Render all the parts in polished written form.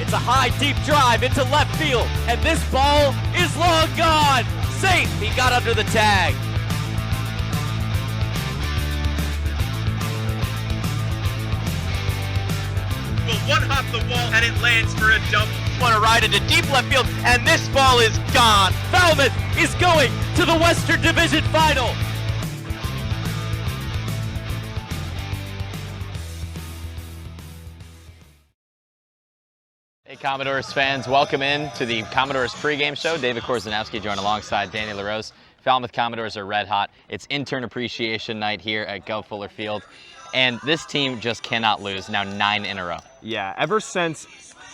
It's a high, deep drive into left field, and this ball is long gone. Safe, he got under the tag. One hop the wall and it lands for a double. Want to ride into deep left field, and this ball is gone. Falmouth is going to the Western Division Final. Hey Commodores fans, welcome in to the Commodores pregame show. David Korzanowski joined alongside Danny LaRose. Falmouth Commodores are red hot. It's intern appreciation night here at Gov Fuller Field. And this team just cannot lose, now 9 in a row. Yeah, ever since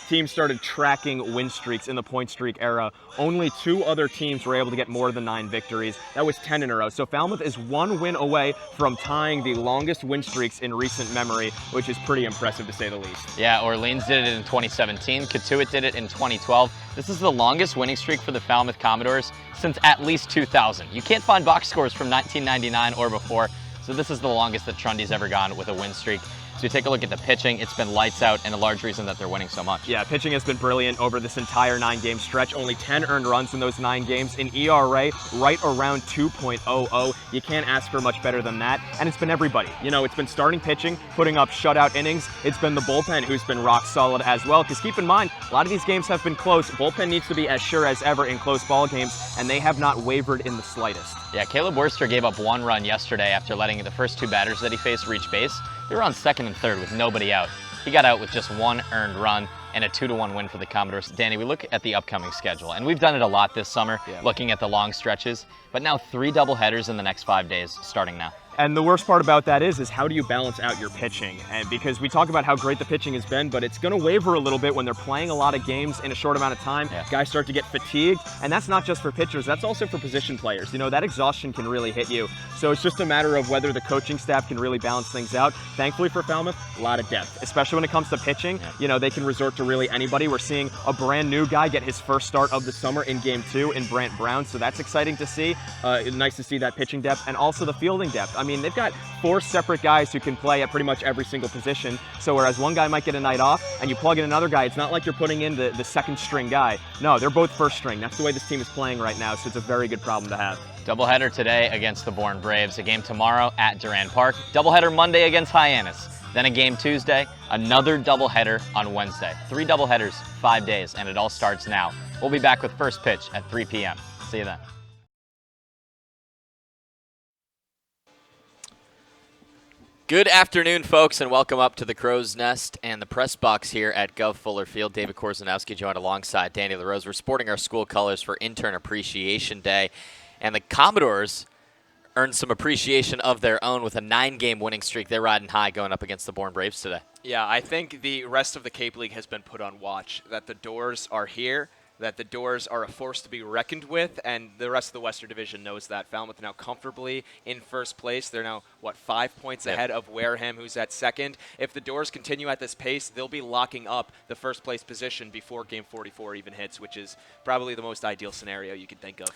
teams started tracking win streaks in the point streak era, only 2 other teams were able to get more than 9 victories. That was 10 in a row. So Falmouth is 1 win away from tying the longest win streaks in recent memory, which is pretty impressive to say the least. Yeah, Orleans did it in 2017. Katuitt did it in 2012. This is the longest winning streak for the Falmouth Commodores since at least 2000. You can't find box scores from 1999 or before. So this is the longest that Trundy's ever gone with a win streak. So you take a look at the pitching, it's been lights out, and a large reason that they're winning so much. Yeah, pitching has been brilliant over this entire 9-game stretch. Only 10 earned runs in those 9 games. An ERA right around 2.00. You can't ask for much better than that. And it's been everybody. You know, it's been starting pitching, putting up shutout innings. It's been the bullpen who's been rock solid as well. Because keep in mind, a lot of these games have been close. Bullpen needs to be as sure as ever in close ball games, and they have not wavered in the slightest. Yeah, Caleb Worcester gave up 1 run yesterday after letting the first 2 batters that he faced reach base. They were on second and third with nobody out. He got out with just 1 earned run and a 2-1 win for the Commodores. Danny, we look at the upcoming schedule, and we've done it a lot this summer, looking at the long stretches, but now 3 doubleheaders in the next 5 days, starting now. And the worst part about that is how do you balance out your pitching? And because we talk about how great the pitching has been, but it's going to waver a little bit when they're playing a lot of games in a short amount of time. Guys start to get fatigued, and that's not just for pitchers, that's also for position players. You know, that exhaustion can really hit you. So it's just a matter of whether the coaching staff can really balance things out. Thankfully for Falmouth, a lot of depth, especially when it comes to pitching. You know, they can resort to really anybody. We're seeing a brand new guy get his first start of the summer in Game 2 in Brant Brown, so that's exciting to see. Nice to see that pitching depth and also the fielding depth. I mean, they've got 4 separate guys who can play at pretty much every single position. So whereas one guy might get a night off and you plug in another guy, it's not like you're putting in the second string guy. No, they're both first string. That's the way this team is playing right now, so it's a very good problem to have. Doubleheader today against the Bourne Braves, a game tomorrow at Durand Park. Doubleheader Monday against Hyannis. Then a game Tuesday, another doubleheader on Wednesday. 3 doubleheaders, 5 days, and it all starts now. We'll be back with first pitch at 3 p.m. See you then. Good afternoon, folks, and welcome up to the Crow's Nest and the press box here at Gov Fuller Field. David Korzanowski joined alongside Danny LaRose. We're sporting our school colors for Intern Appreciation Day, and the Commodores earned some appreciation of their own with a 9-game winning streak. They're riding high going up against the Bourne Braves today. Yeah, I think the rest of the Cape League has been put on watch, that the Doors are here, that the Doors are a force to be reckoned with, and the rest of the Western Division knows that. Falmouth now comfortably in first place. They're now, 5 points ahead of Wareham, who's at second. If the Doors continue at this pace, they'll be locking up the first place position before Game 44 even hits, which is probably the most ideal scenario you could think of.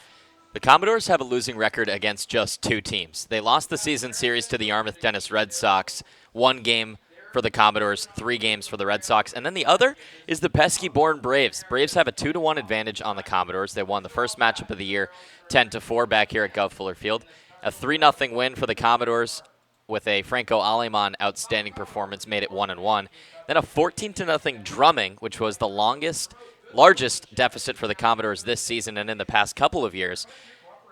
The Commodores have a losing record against just 2 teams. They lost the season series to the Yarmouth Dennis Red Sox, 1 game for the Commodores, 3 games for the Red Sox. And then the other is the pesky Bourne Braves. Braves have a 2-1 advantage on the Commodores. They won the first matchup of the year 10-4 back here at Gov Fuller Field. A 3-0 win for the Commodores with a Franco Aleman outstanding performance made it 1-1. Then a 14-0 drumming, which was the largest deficit for the Commodores this season and in the past couple of years.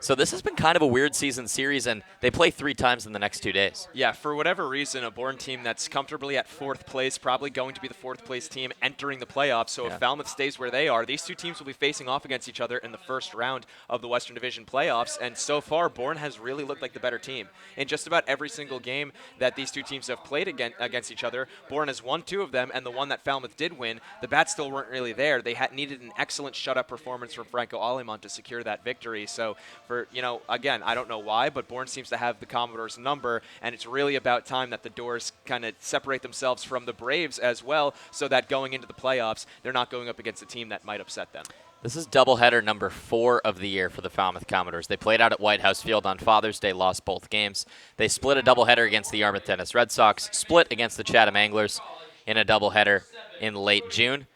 So this has been kind of a weird season series, and they play 3 times in the next 2 days. Yeah, for whatever reason, a Bourne team that's comfortably at 4th place, probably going to be the 4th place team entering the playoffs. So if Falmouth stays where they are, these 2 teams will be facing off against each other in the first round of the Western Division playoffs. And so far, Bourne has really looked like the better team. In just about every single game that these 2 teams have played against each other, Bourne has won 2 of them, and the one that Falmouth did win, the bats still weren't really there. They needed an excellent shutout performance from Franco Aleman to secure that victory. So for, again, I don't know why, but Bourne seems to have the Commodores' number, and it's really about time that the Doors kind of separate themselves from the Braves as well, so that going into the playoffs, they're not going up against a team that might upset them. This is doubleheader number 4 of the year for the Falmouth Commodores. They played out at White House Field on Father's Day, lost both games. They split a doubleheader against the Yarmouth Dennis Red Sox, split against the Chatham Anglers, in a doubleheader in late June.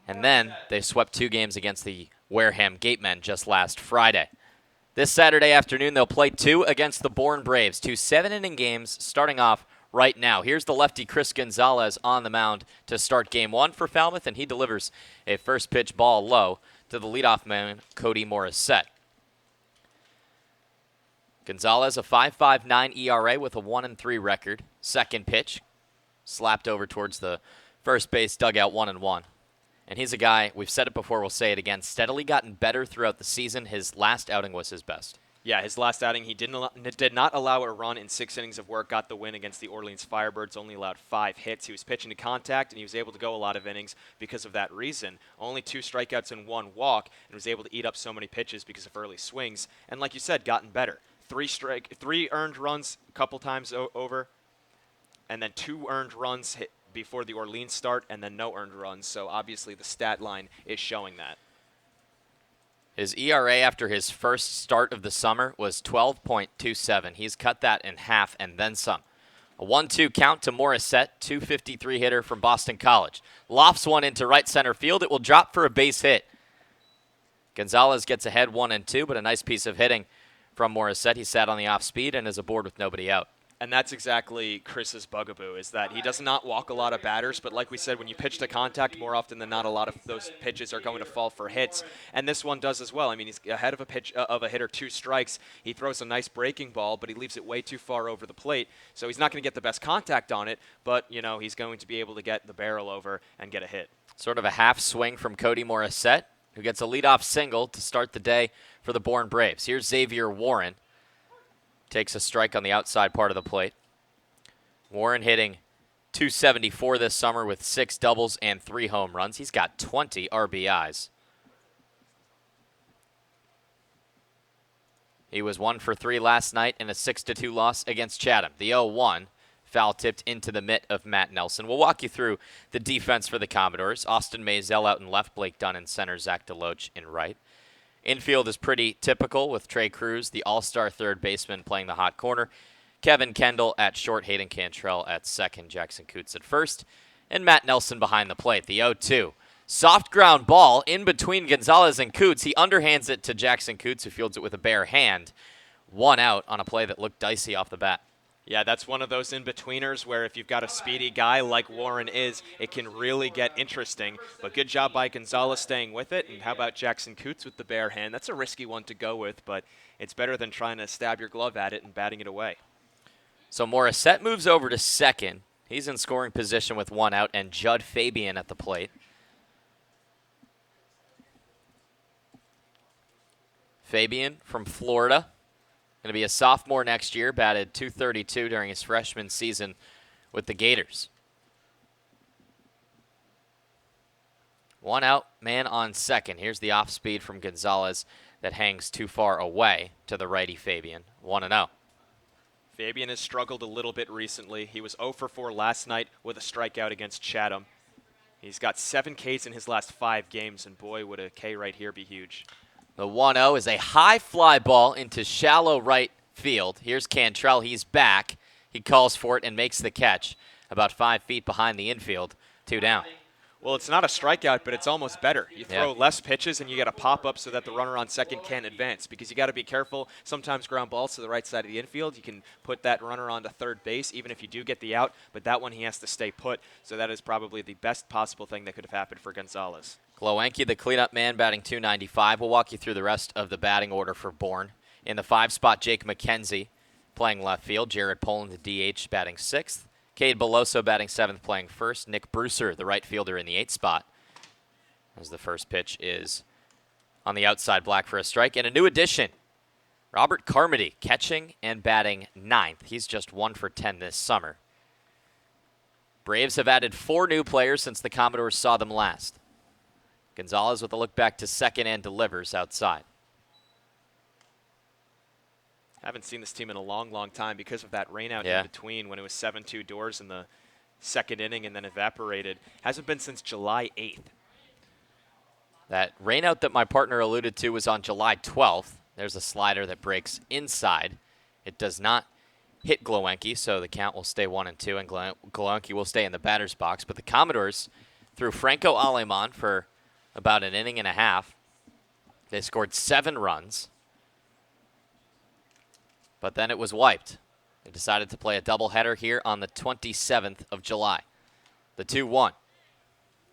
And then they swept 2 games against the Wareham Gatemen just last Friday. This Saturday afternoon, they'll play 2 against the Bourne Braves, 2 7-inning games starting off right now. Here's the lefty Chris Gonzalez on the mound to start game 1 for Falmouth, and he delivers a first pitch ball low to the leadoff man, Cody Morissette. Gonzalez, a 5.59 ERA with a 1-3 record. Second pitch, slapped over towards the first base dugout, 1-1. And he's a guy, we've said it before, we'll say it again, steadily gotten better throughout the season. His last outing was his best. Yeah, his last outing, he did not allow a run in 6 innings of work, got the win against the Orleans Firebirds, only allowed 5 hits. He was pitching to contact, and he was able to go a lot of innings because of that reason. Only 2 strikeouts and 1 walk, and was able to eat up so many pitches because of early swings. And like you said, gotten better. 3 earned runs a couple times over, and then 2 earned runs hit before the Orleans start, and then no earned runs. So obviously the stat line is showing that. His ERA after his first start of the summer was 12.27. He's cut that in half and then some. A 1-2 count to Morissette, 253 hitter from Boston College. Lofts one into right center field. It will drop for a base hit. Gonzalez gets ahead 1-2, but a nice piece of hitting from Morissette. He sat on the off speed and is aboard with nobody out. And that's exactly Chris's bugaboo, is that he does not walk a lot of batters, but like we said, when you pitch to contact, more often than not, a lot of those pitches are going to fall for hits, and this one does as well. I mean, he's ahead of a hitter, 2 strikes. He throws a nice breaking ball, but he leaves it way too far over the plate, so he's not going to get the best contact on it, but, you know, he's going to be able to get the barrel over and get a hit. Sort of a half swing from Cody Morissette, who gets a leadoff single to start the day for the Bourne Braves. Here's Xavier Warren. Takes a strike on the outside part of the plate. Warren hitting .274 this summer with 6 doubles and 3 home runs. He's got 20 RBIs. He was 1 for 3 last night in a 6-2 loss against Chatham. The 0-1 foul tipped into the mitt of Matt Nelson. We'll walk you through the defense for the Commodores. Austin Maisel out in left, Blake Dunn in center, Zach DeLoach in right. Infield is pretty typical with Trey Cruz, the all-star third baseman, playing the hot corner. Kevin Kendall at short, Hayden Cantrell at second, Jackson Coots at first, and Matt Nelson behind the plate. The 0-2. Soft ground ball in between Gonzalez and Coots. He underhands it to Jackson Coots, who fields it with a bare hand. 1 out on a play that looked dicey off the bat. Yeah, that's one of those in-betweeners where if you've got a speedy guy like Warren is, it can really get interesting. But good job by Gonzalez staying with it. And how about Jackson Coots with the bare hand? That's a risky one to go with, but it's better than trying to stab your glove at it and batting it away. So Morissette moves over to second. He's in scoring position with 1 out, and Judd Fabian at the plate. Fabian from Florida. Going to be a sophomore next year, batted .232 during his freshman season with the Gators. 1 out, man on second. Here's the off speed from Gonzalez that hangs too far away to the righty Fabian. 1-0. Fabian has struggled a little bit recently. He was 0 for 4 last night with a strikeout against Chatham. He's got 7 Ks in his last 5 games, and boy, would a K right here be huge. The 1-0 is a high fly ball into shallow right field. Here's Cantrell. He's back. He calls for it and makes the catch about 5 feet behind the infield. 2 down. Well, it's not a strikeout, but it's almost better. You throw less pitches and you get a pop-up so that the runner on second can advance, because you got to be careful. Sometimes ground balls to the right side of the infield, you can put that runner onto third base even if you do get the out, but that one he has to stay put. So that is probably the best possible thing that could have happened for Gonzalez. Glowenke, the cleanup man, batting .295. We'll walk you through the rest of the batting order for Bourne. In the 5 spot, Jake McKenzie playing left field. Jared Poland, the DH, batting 6th. Cade Beloso batting 7th, playing first. Nick Brewser, the right fielder, in the 8th spot, as the first pitch is on the outside, black for a strike. And a new addition, Robert Carmody, catching and batting 9th. He's just 1 for 10 this summer. Braves have added 4 new players since the Commodores saw them last. Gonzalez with a look back to second and delivers outside. Haven't seen this team in a long, long time because of that rainout in between when it was 7-2 doors in the second inning and then evaporated. Hasn't been since July 8th. That rainout that my partner alluded to was on July 12th. There's a slider that breaks inside. It does not hit Glowenke, so the count will stay 1-2, and Glowenke will stay in the batter's box. But the Commodores threw Franco Aleman for about an inning and a half. They scored 7 runs, but then it was wiped. They decided to play a doubleheader here on the 27th of July. The 2-1.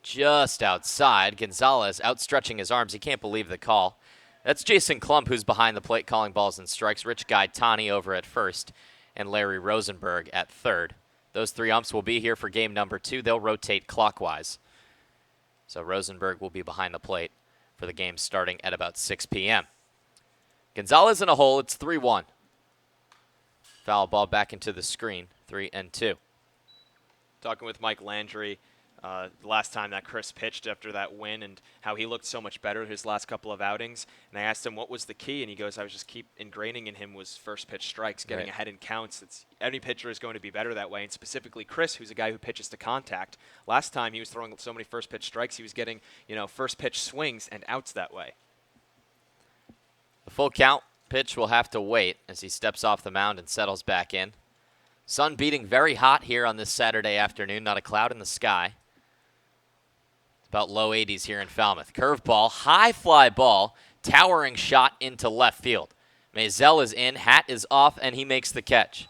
Just outside, Gonzalez outstretching his arms. He can't believe the call. That's Jason Klump, who's behind the plate calling balls and strikes. Rich Gaetani over at first, and Larry Rosenberg at third. Those 3 umps will be here for game number 2. They'll rotate clockwise. So Rosenberg will be behind the plate for the game starting at about 6 p.m. Gonzalez in a hole. It's 3-1. Foul ball back into the screen. 3-2. Talking with Mike Landry last time that Chris pitched after that win and how he looked so much better his last couple of outings. And I asked him what was the key, and he goes, I was just keep ingraining in him was first pitch strikes, getting ahead in counts. Any pitcher is going to be better that way, and specifically Chris, who's a guy who pitches to contact. Last time he was throwing so many first pitch strikes, he was getting first pitch swings and outs that way. The full count pitch will have to wait as he steps off the mound and settles back in. Sun beating very hot here on this Saturday afternoon, not a cloud in the sky. About low 80s here in Falmouth. Curveball, high fly ball, towering shot into left field. Maisel is in, hat is off, and he makes the catch.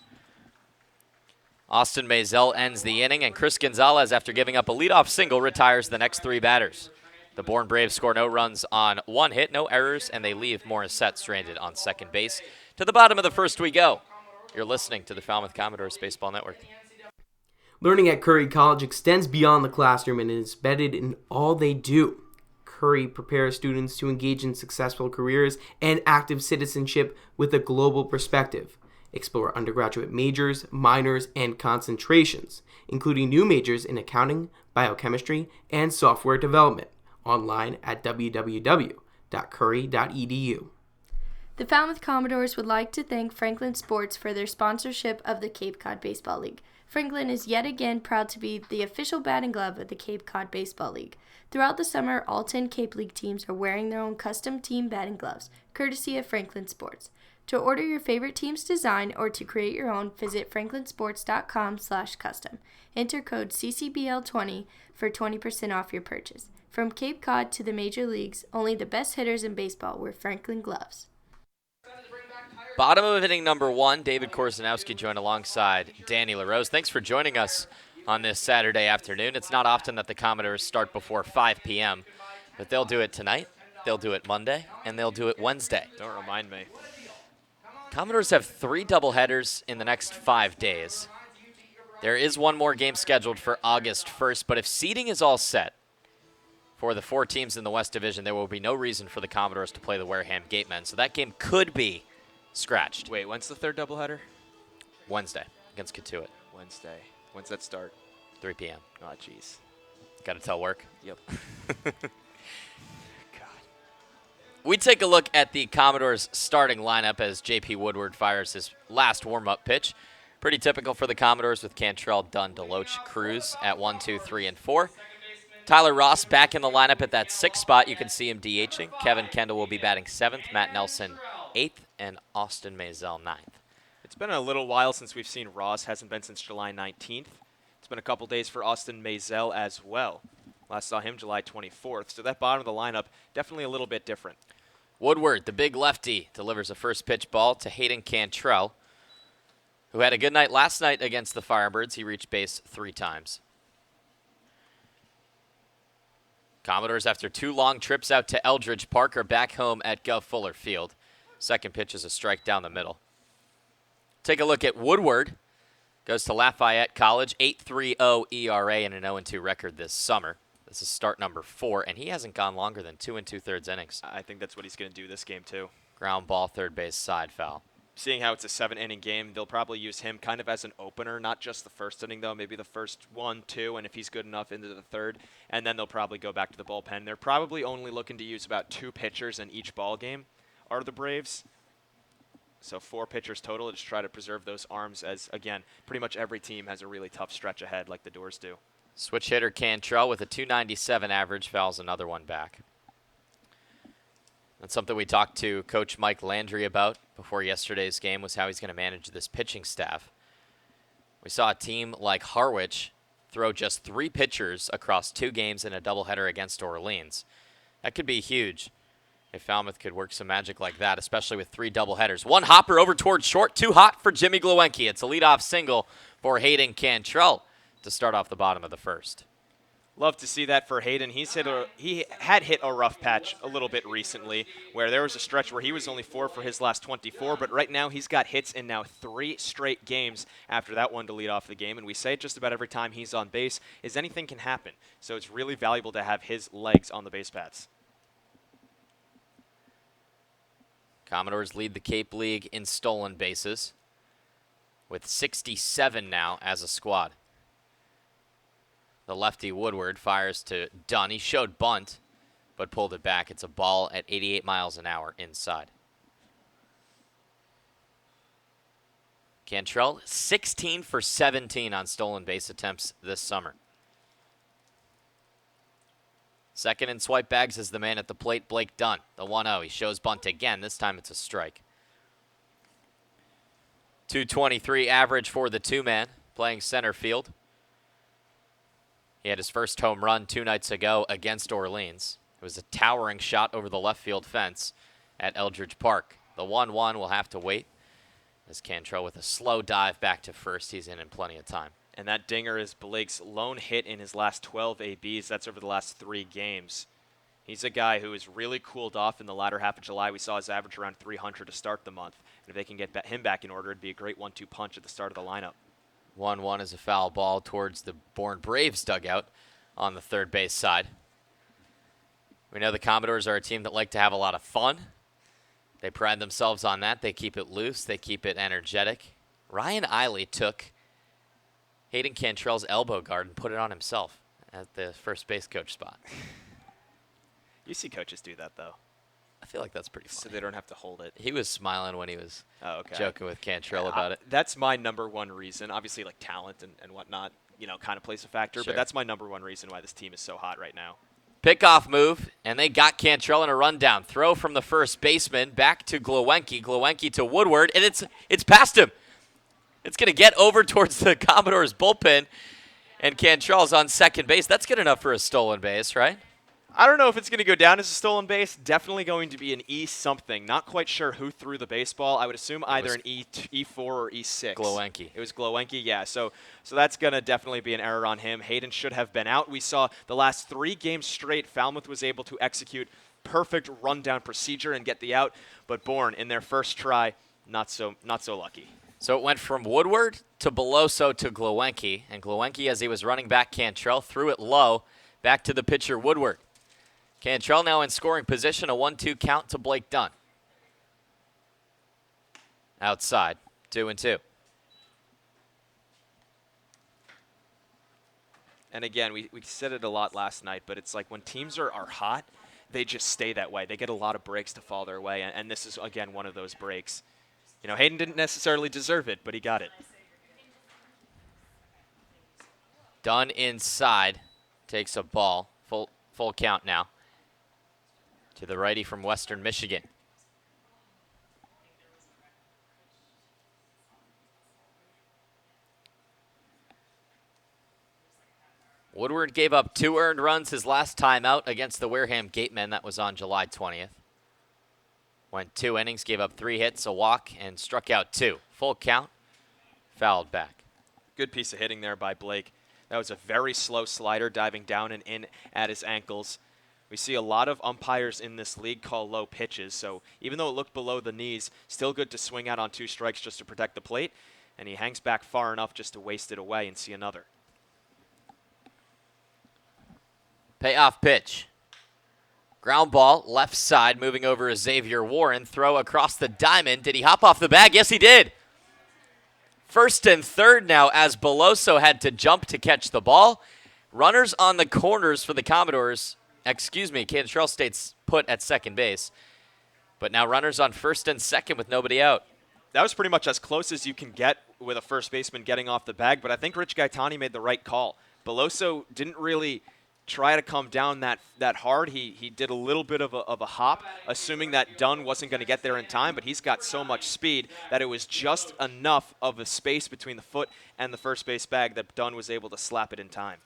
Austin Maisel ends the inning, and Chris Gonzalez, after giving up a leadoff single, retires the next 3 batters. The Bourne Braves score no runs on 1 hit, no errors, and they leave Morissette stranded on second base. To the bottom of the first we go. You're listening to the Falmouth Commodores Baseball Network. Learning at Curry College extends beyond the classroom and is embedded in all they do. Curry prepares students to engage in successful careers and active citizenship with a global perspective. Explore undergraduate majors, minors, and concentrations, including new majors in accounting, biochemistry, and software development. Online at www.curry.edu. The Falmouth Commodores would like to thank Franklin Sports for their sponsorship of the Cape Cod Baseball League. Franklin is yet again proud to be the official batting glove of the Cape Cod Baseball League. Throughout the summer, all 10 Cape League teams are wearing their own custom team batting gloves, courtesy of Franklin Sports. To order your favorite team's design or to create your own, visit franklinsports.com/custom. Enter code CCBL20 for 20% off your purchase. From Cape Cod to the major leagues, only the best hitters in baseball wear Franklin gloves. Bottom of inning number 1, David Korzenowski joined alongside Danny LaRose. Thanks for joining us on this Saturday afternoon. It's not often that the Commodores start before 5 p.m., but they'll do it tonight, they'll do it Monday, and they'll do it Wednesday. Don't remind me. Commodores have 3 doubleheaders in the next 5 days. There is one more game scheduled for August 1st, but if seeding is all set for the 4 teams in the West Division, there will be no reason for the Commodores to play the Wareham Gatemen, so that game could be scratched. Wait, when's the 3rd doubleheader? Wednesday against Katuitt. Wednesday. When's that start? 3 p.m. Oh, jeez. Got to tell work. Yep. God. We take a look at the Commodores' starting lineup as J.P. Woodward fires his last warm-up pitch. Pretty typical for the Commodores with Cantrell, Dunn, Deloach, Cruz at 1, 2, 3, and 4. Tyler Ross back in the lineup at that 6th spot. You can see him DHing. Kevin Kendall will be batting 7th. Matt Nelson 8th, and Austin Maisel 9th. It's been a little while since we've seen Ross. Hasn't been since July 19th. It's been a couple days for Austin Maisel as well. Last saw him July 24th. So that bottom of the lineup, definitely a little bit different. Woodward, the big lefty, delivers a first pitch ball to Hayden Cantrell, who had a good night last night against the Firebirds. He reached base 3 times. Commodores, after 2 long trips out to Eldridge Park, are back home at Gov Fuller Field. Second pitch is a strike down the middle. Take a look at Woodward. Goes to Lafayette College, 8.30 ERA and an 0-2 record this summer. This is start number 4, and he hasn't gone longer than 2 2/3 innings. I think that's what he's going to do this game, too. Ground ball, third base side foul. Seeing how it's a 7-inning game, they'll probably use him kind of as an opener, not just the first inning, though, maybe the first 1, 2, and if he's good enough into the 3rd, and then they'll probably go back to the bullpen. They're probably only looking to use about 2 pitchers in each ball game, are the Braves. So 4 pitchers total to just try to preserve those arms as, again, pretty much every team has a really tough stretch ahead like the Doors do. Switch hitter Cantrell with a 297 average fouls another one back. That's something we talked to Coach Mike Landry about before yesterday's game, was how he's going to manage this pitching staff. We saw a team like Harwich throw just 3 pitchers across 2 games in a doubleheader against Orleans. That could be huge if Falmouth could work some magic like that, especially with 3 doubleheaders. One hopper over towards short, too hot for Jimmy Glowacki. It's a leadoff single for Hayden Cantrell to start off the bottom of the first. Love to see that for Hayden. He had hit a rough patch a little bit recently where there was a stretch where he was only 4 for his last 24, but right now he's got hits in now 3 straight games after that one to lead off the game, and we say it just about every time he's on base is anything can happen. So it's really valuable to have his legs on the base paths. Commodores lead the Cape League in stolen bases with 67 now as a squad. The lefty Woodward fires to Dunn. He showed bunt, but pulled it back. It's a ball at 88 miles an hour inside. Cantrell, 16 for 17 on stolen base attempts this summer. Second in swipe bags is the man at the plate, Blake Dunn. The 1-0. He shows bunt again. This time it's a strike. 223 average for the 2-man playing center field. He had his first home run 2 nights ago against Orleans. It was a towering shot over the left field fence at Eldridge Park. The 1-1 will have to wait as Cantrell with a slow dive back to first. He's in plenty of time. And that dinger is Blake's lone hit in his last 12 ABs. That's over the last 3 games. He's a guy who has really cooled off in the latter half of July. We saw his average around 300 to start the month. And if they can get him back in order, it'd be a great 1-2 punch at the start of the lineup. 1-1 is a foul ball towards the Bourne Braves dugout on the third base side. We know the Commodores are a team that like to have a lot of fun. They pride themselves on that. They keep it loose. They keep it energetic. Ryan Eiley took Hayden Cantrell's elbow guard and put it on himself at the first base coach spot. You see coaches do that, though. I feel like that's pretty funny. So they don't have to hold it. He was smiling when he was joking with Cantrell about it. That's my number one reason. Obviously, like talent and whatnot, kind of plays a factor. Sure. But that's my number one reason why this team is so hot right now. Pickoff move, and they got Cantrell in a rundown. Throw from the first baseman back to Glowacki. Glowacki to Woodward, and it's past him. It's going to get over towards the Commodores bullpen, and Cantrell's on second base. That's good enough for a stolen base, right? I don't know if it's going to go down as a stolen base. Definitely going to be an E something. Not quite sure who threw the baseball. I would assume either an E4 or E6. Glowacki. It was Glowacki, yeah. So that's going to definitely be an error on him. Hayden should have been out. We saw the last 3 games straight, Falmouth was able to execute perfect rundown procedure and get the out. But Bourne, in their first try, not so lucky. So it went from Woodward to Beloso to Glowacki. And Glowacki, as he was running back Cantrell, threw it low back to the pitcher Woodward. Cantrell now in scoring position, a 1-2 count to Blake Dunn. Outside, 2-2. And again, we said it a lot last night, but it's like when teams are hot, they just stay that way. They get a lot of breaks to fall their way, and this is, again, one of those breaks. Hayden didn't necessarily deserve it, but he got it. Dunn inside, takes a ball, full count now, to the righty from Western Michigan. Woodward gave up 2 earned runs his last time out against the Wareham Gatemen. That was on July 20th. Went 2 innings, gave up 3 hits, a walk, and struck out 2. Full count, fouled back. Good piece of hitting there by Blake. That was a very slow slider diving down and in at his ankles. We see a lot of umpires in this league call low pitches, so even though it looked below the knees, still good to swing out on 2 strikes just to protect the plate, and he hangs back far enough just to waste it away and see another. Payoff pitch. Ground ball, left side, moving over is Xavier Warren. Throw across the diamond. Did he hop off the bag? Yes, he did. First and third now as Beloso had to jump to catch the ball. Runners on the corners for the Commodores. Cantrell stays put at second base. But now runners on first and second with nobody out. That was pretty much as close as you can get with a first baseman getting off the bag, but I think Rich Gaetani made the right call. Beloso didn't really try to come down that hard. He did a little bit of a hop, assuming that Dunn wasn't going to get there in time, but he's got so much speed that it was just enough of a space between the foot and the first base bag that Dunn was able to slap it in time.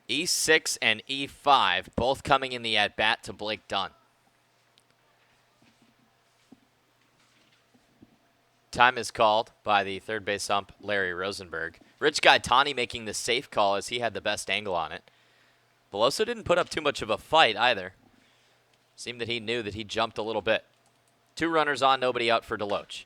E6 and E5 both coming in the at-bat to Blake Dunn. Time is called by the third base ump, Larry Rosenberg. Rich Gaetani making the safe call as he had the best angle on it. Veloso didn't put up too much of a fight either. Seemed that he knew that he jumped a little bit. 2 runners on, nobody out for Deloach.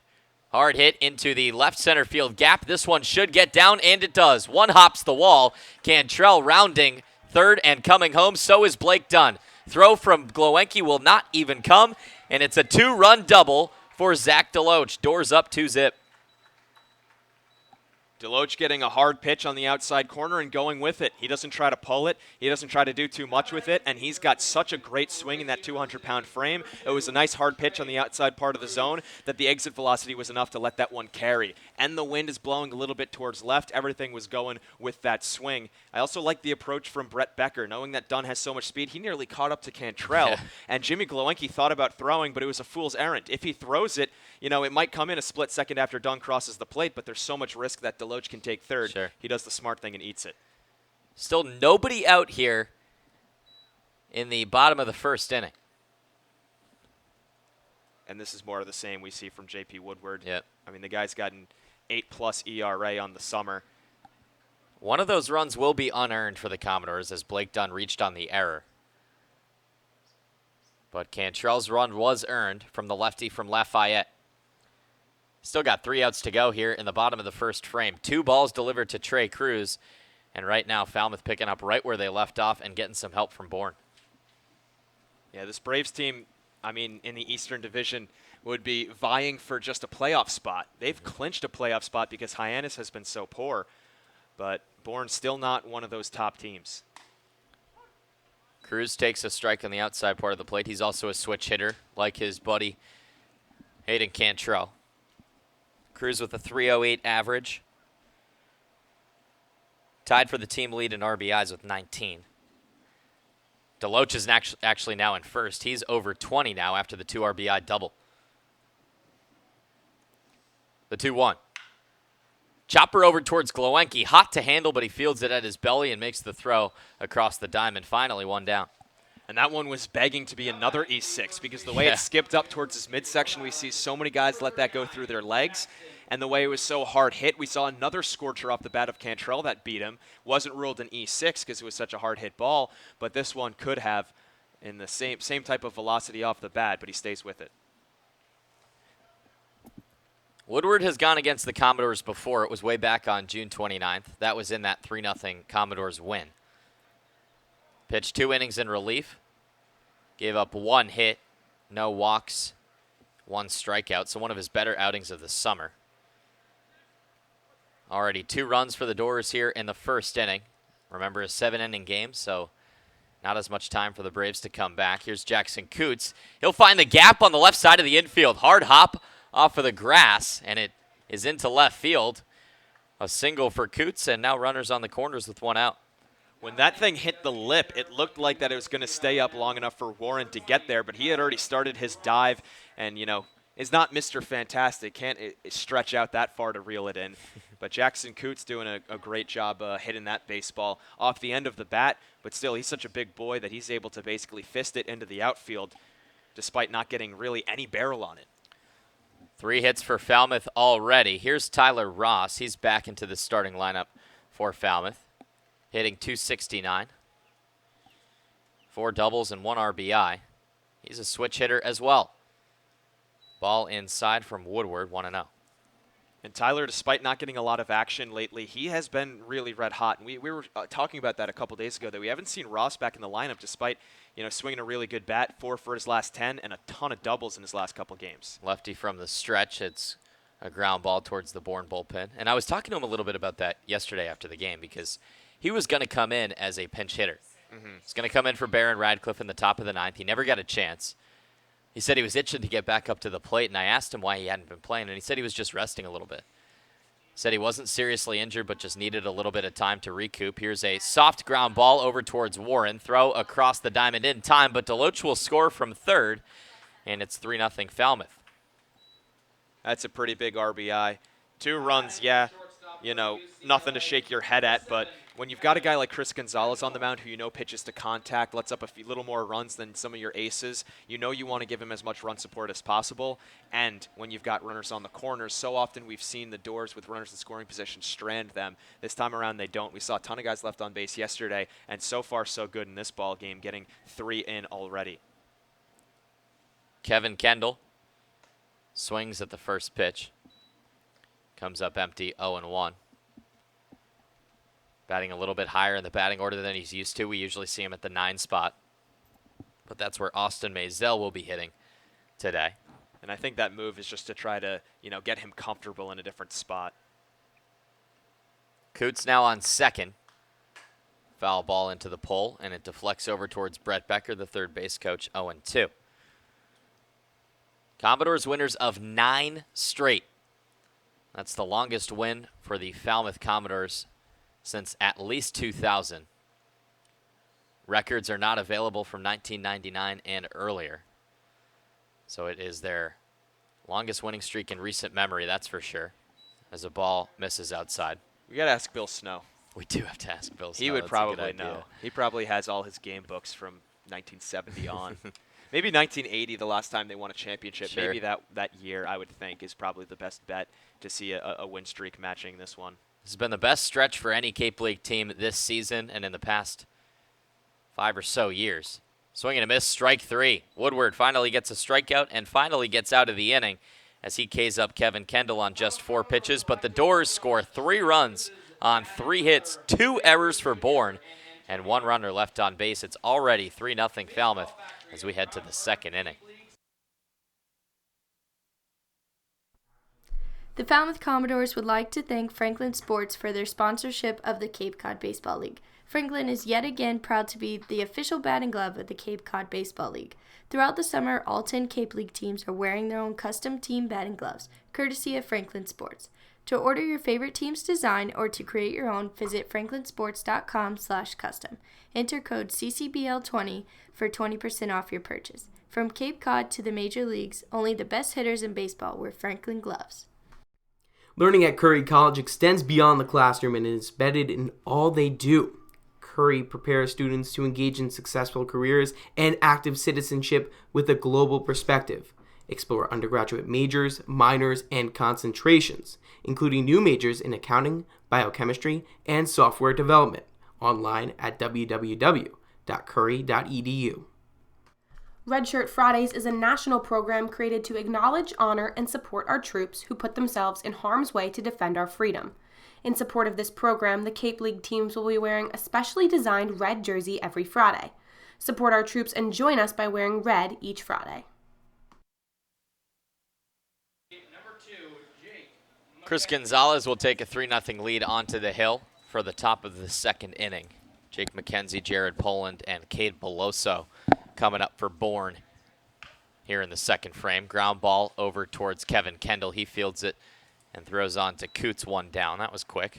Hard hit into the left center field gap. This one should get down, and it does. One hops the wall. Cantrell rounding third and coming home. So is Blake Dunn. Throw from Glowenke will not even come, and it's a 2-run double for Zach Deloach. Doors up 2-zip. Deloach getting a hard pitch on the outside corner and going with it. He doesn't try to pull it. He doesn't try to do too much with it, and he's got such a great swing in that 200-pound frame. It was a nice hard pitch on the outside part of the zone that the exit velocity was enough to let that one carry. And the wind is blowing a little bit towards left. Everything was going with that swing. I also like the approach from Brett Becker. Knowing that Dunn has so much speed, he nearly caught up to Cantrell. And Jimmy Glowenke thought about throwing, but it was a fool's errand. If he throws it, it might come in a split second after Dunn crosses the plate, but there's so much risk that Deloach can take third. Sure. He does the smart thing and eats it. Still nobody out here in the bottom of the first inning. And this is more of the same we see from J.P. Woodward. Yep. I mean, the guy's got an 8+ ERA on the summer. One of those runs will be unearned for the Commodores as Blake Dunn reached on the error. But Cantrell's run was earned from the lefty from Lafayette. Still got 3 outs to go here in the bottom of the first frame. 2 balls delivered to Trey Cruz. And right now, Falmouth picking up right where they left off and getting some help from Bourne. Yeah, this Braves team, in the Eastern Division, would be vying for just a playoff spot. They've clinched a playoff spot because Hyannis has been so poor. But Bourne's still not one of those top teams. Cruz takes a strike on the outside part of the plate. He's also a switch hitter, like his buddy Hayden Cantrell. Cruz with a .308 average. Tied for the team lead in RBIs with 19. Deloach is actually now in first. He's over 20 now after the 2 RBI double. The 2-1. Chopper over towards Glowenke. Hot to handle, but he fields it at his belly and makes the throw across the diamond. Finally, 1 down. And that one was begging to be another E6 because the way it skipped up towards his midsection, we see so many guys let that go through their legs. And the way it was so hard hit, we saw another scorcher off the bat of Cantrell that beat him. Wasn't ruled an E6 because it was such a hard hit ball, but this one could have in the same type of velocity off the bat, but he stays with it. Woodward has gone against the Commodores before. It was way back on June 29th. That was in that 3-0 Commodores win. Pitched 2 innings in relief. Gave up 1 hit, no walks, 1 strikeout. So one of his better outings of the summer. Already 2 runs for the Doors here in the first inning. Remember, a 7-inning game, so not as much time for the Braves to come back. Here's Jackson Coots. He'll find the gap on the left side of the infield. Hard hop off of the grass, and it is into left field. A single for Coots, and now runners on the corners with 1 out. When that thing hit the lip, it looked like that it was going to stay up long enough for Warren to get there, but he had already started his dive and, is not Mr. Fantastic. Can't stretch out that far to reel it in. But Jackson Coots doing a great job hitting that baseball off the end of the bat, but still he's such a big boy that he's able to basically fist it into the outfield despite not getting really any barrel on it. 3 hits for Falmouth already. Here's Tyler Ross. He's back into the starting lineup for Falmouth. Hitting .269. 4 doubles and 1 RBI. He's a switch hitter as well. Ball inside from Woodward, 1-0. And Tyler, despite not getting a lot of action lately, he has been really red hot. And we were talking about that a couple days ago, that we haven't seen Ross back in the lineup despite, swinging a really good bat, 4 for his last 10, and a ton of doubles in his last couple games. Lefty from the stretch. It's a ground ball towards the Bourne bullpen. And I was talking to him a little bit about that yesterday after the game because he was going to come in as a pinch hitter. He's going to come in for Barron Radcliffe in the top of the 9th. He never got a chance. He said he was itching to get back up to the plate, and I asked him why he hadn't been playing, and he said he was just resting a little bit. Said he wasn't seriously injured, but just needed a little bit of time to recoup. Here's a soft ground ball over towards Warren. Throw across the diamond in time, but Deloach will score from third, and it's 3-0 Falmouth. That's a pretty big RBI. 2 runs, yeah, nothing to shake your head at, but when you've got a guy like Chris Gonzalez on the mound who pitches to contact, lets up a little more runs than some of your aces, you want to give him as much run support as possible. And when you've got runners on the corners, so often we've seen the doors with runners in scoring position strand them. This time around they don't. We saw a ton of guys left on base yesterday, and so far so good in this ball game, getting 3 in already. Kevin Kendall swings at the first pitch. Comes up empty, 0-1. Batting a little bit higher in the batting order than he's used to. We usually see him at the 9 spot. But that's where Austin Maisel will be hitting today. And I think that move is just to try to, get him comfortable in a different spot. Coots now on second. Foul ball into the pole, and it deflects over towards Brett Becker, the third base coach, 0-2. Commodores winners of 9 straight. That's the longest win for the Falmouth Commodores since at least 2000. Records are not available from 1999 and earlier. So it is their longest winning streak in recent memory, that's for sure, as a ball misses outside. We got to ask Bill Snow. We do have to ask Bill Snow. He would That's probably know. He probably has all his game books from 1970 on. Maybe 1980, the last time they won a championship. Sure. Maybe that year, I would think, is probably the best bet to see a win streak matching this one. This has been the best stretch for any Cape League team this season and in the past 5 or so years. Swing and a miss, strike 3. Woodward finally gets a strikeout and finally gets out of the inning as he Ks up Kevin Kendall on just 4 pitches. But the Doors score 3 runs on 3 hits, 2 errors for Bourne, and 1 runner left on base. It's already 3-0 Falmouth as we head to the second inning. The Falmouth Commodores would like to thank Franklin Sports for their sponsorship of the Cape Cod Baseball League. Franklin is yet again proud to be the official batting glove of the Cape Cod Baseball League. Throughout the summer, all 10 Cape League teams are wearing their own custom team batting gloves, courtesy of Franklin Sports. To order your favorite team's design or to create your own, visit franklinsports.com/custom. Enter code CCBL20 for 20% off your purchase. From Cape Cod to the major leagues, only the best hitters in baseball wear Franklin gloves. Learning at Curry College extends beyond the classroom and is embedded in all they do. Curry prepares students to engage in successful careers and active citizenship with a global perspective. Explore undergraduate majors, minors, and concentrations, including new majors in accounting, biochemistry, and software development. Online at www.curry.edu. Red Shirt Fridays is a national program created to acknowledge, honor, and support our troops who put themselves in harm's way to defend our freedom. In support of this program, the Cape League teams will be wearing a specially designed red jersey every Friday. Support our troops and join us by wearing red each Friday. Chris Gonzalez will take a 3-0 lead onto the hill for the top of the second inning. Jake McKenzie, Jared Poland, and Cade Beloso coming up for Bourne here in the second frame. Ground ball over towards Kevin Kendall. He fields it and throws on to Coots, 1 down. That was quick.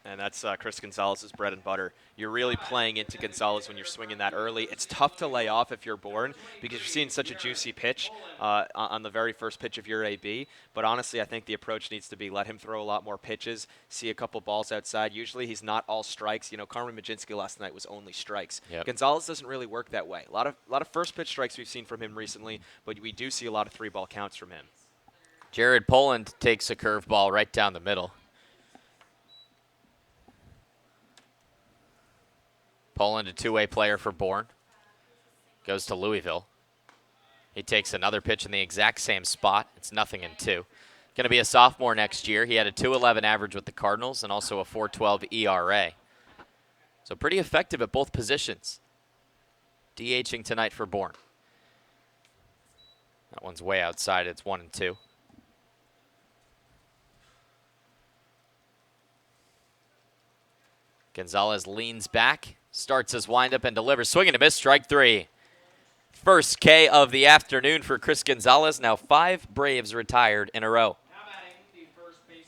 And that's Chris Gonzalez's bread and butter. You're really playing into Gonzalez when you're swinging that early. It's tough to lay off if you're Bourne because you're seeing such a juicy pitch on the very first pitch of your AB. But honestly, I think the approach needs to be let him throw a lot more pitches, see a couple balls outside. Usually he's not all strikes. Carmen Majinski last night was only strikes. Yep. Gonzalez doesn't really work that way. A lot of first pitch strikes we've seen from him recently, but we do see a lot of 3-ball counts from him. Jared Poland takes a curveball right down the middle. Poland, a 2-way player for Bourne, goes to Louisville. He takes another pitch in the exact same spot. It's 0-2. Going to be a sophomore next year. He had a .211 average with the Cardinals and also a .412 ERA. So pretty effective at both positions. DHing tonight for Bourne. That one's way outside. It's 1-2. Gonzalez leans back. Starts his windup and delivers. Swing and a miss, strike 3. First K of the afternoon for Chris Gonzalez. Now 5 Braves retired in a row.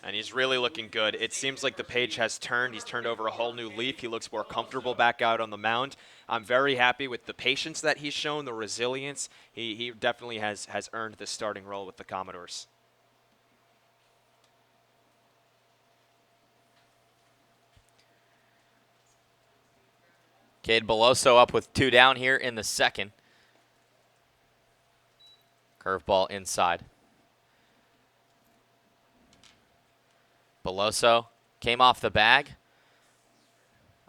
And he's really looking good. It seems like the page has turned. He's turned over a whole new leaf. He looks more comfortable back out on the mound. I'm very happy with the patience that he's shown, the resilience. He definitely has earned this starting role with the Commodores. Cade Beloso up with 2 down here in the second. Curveball inside. Beloso came off the bag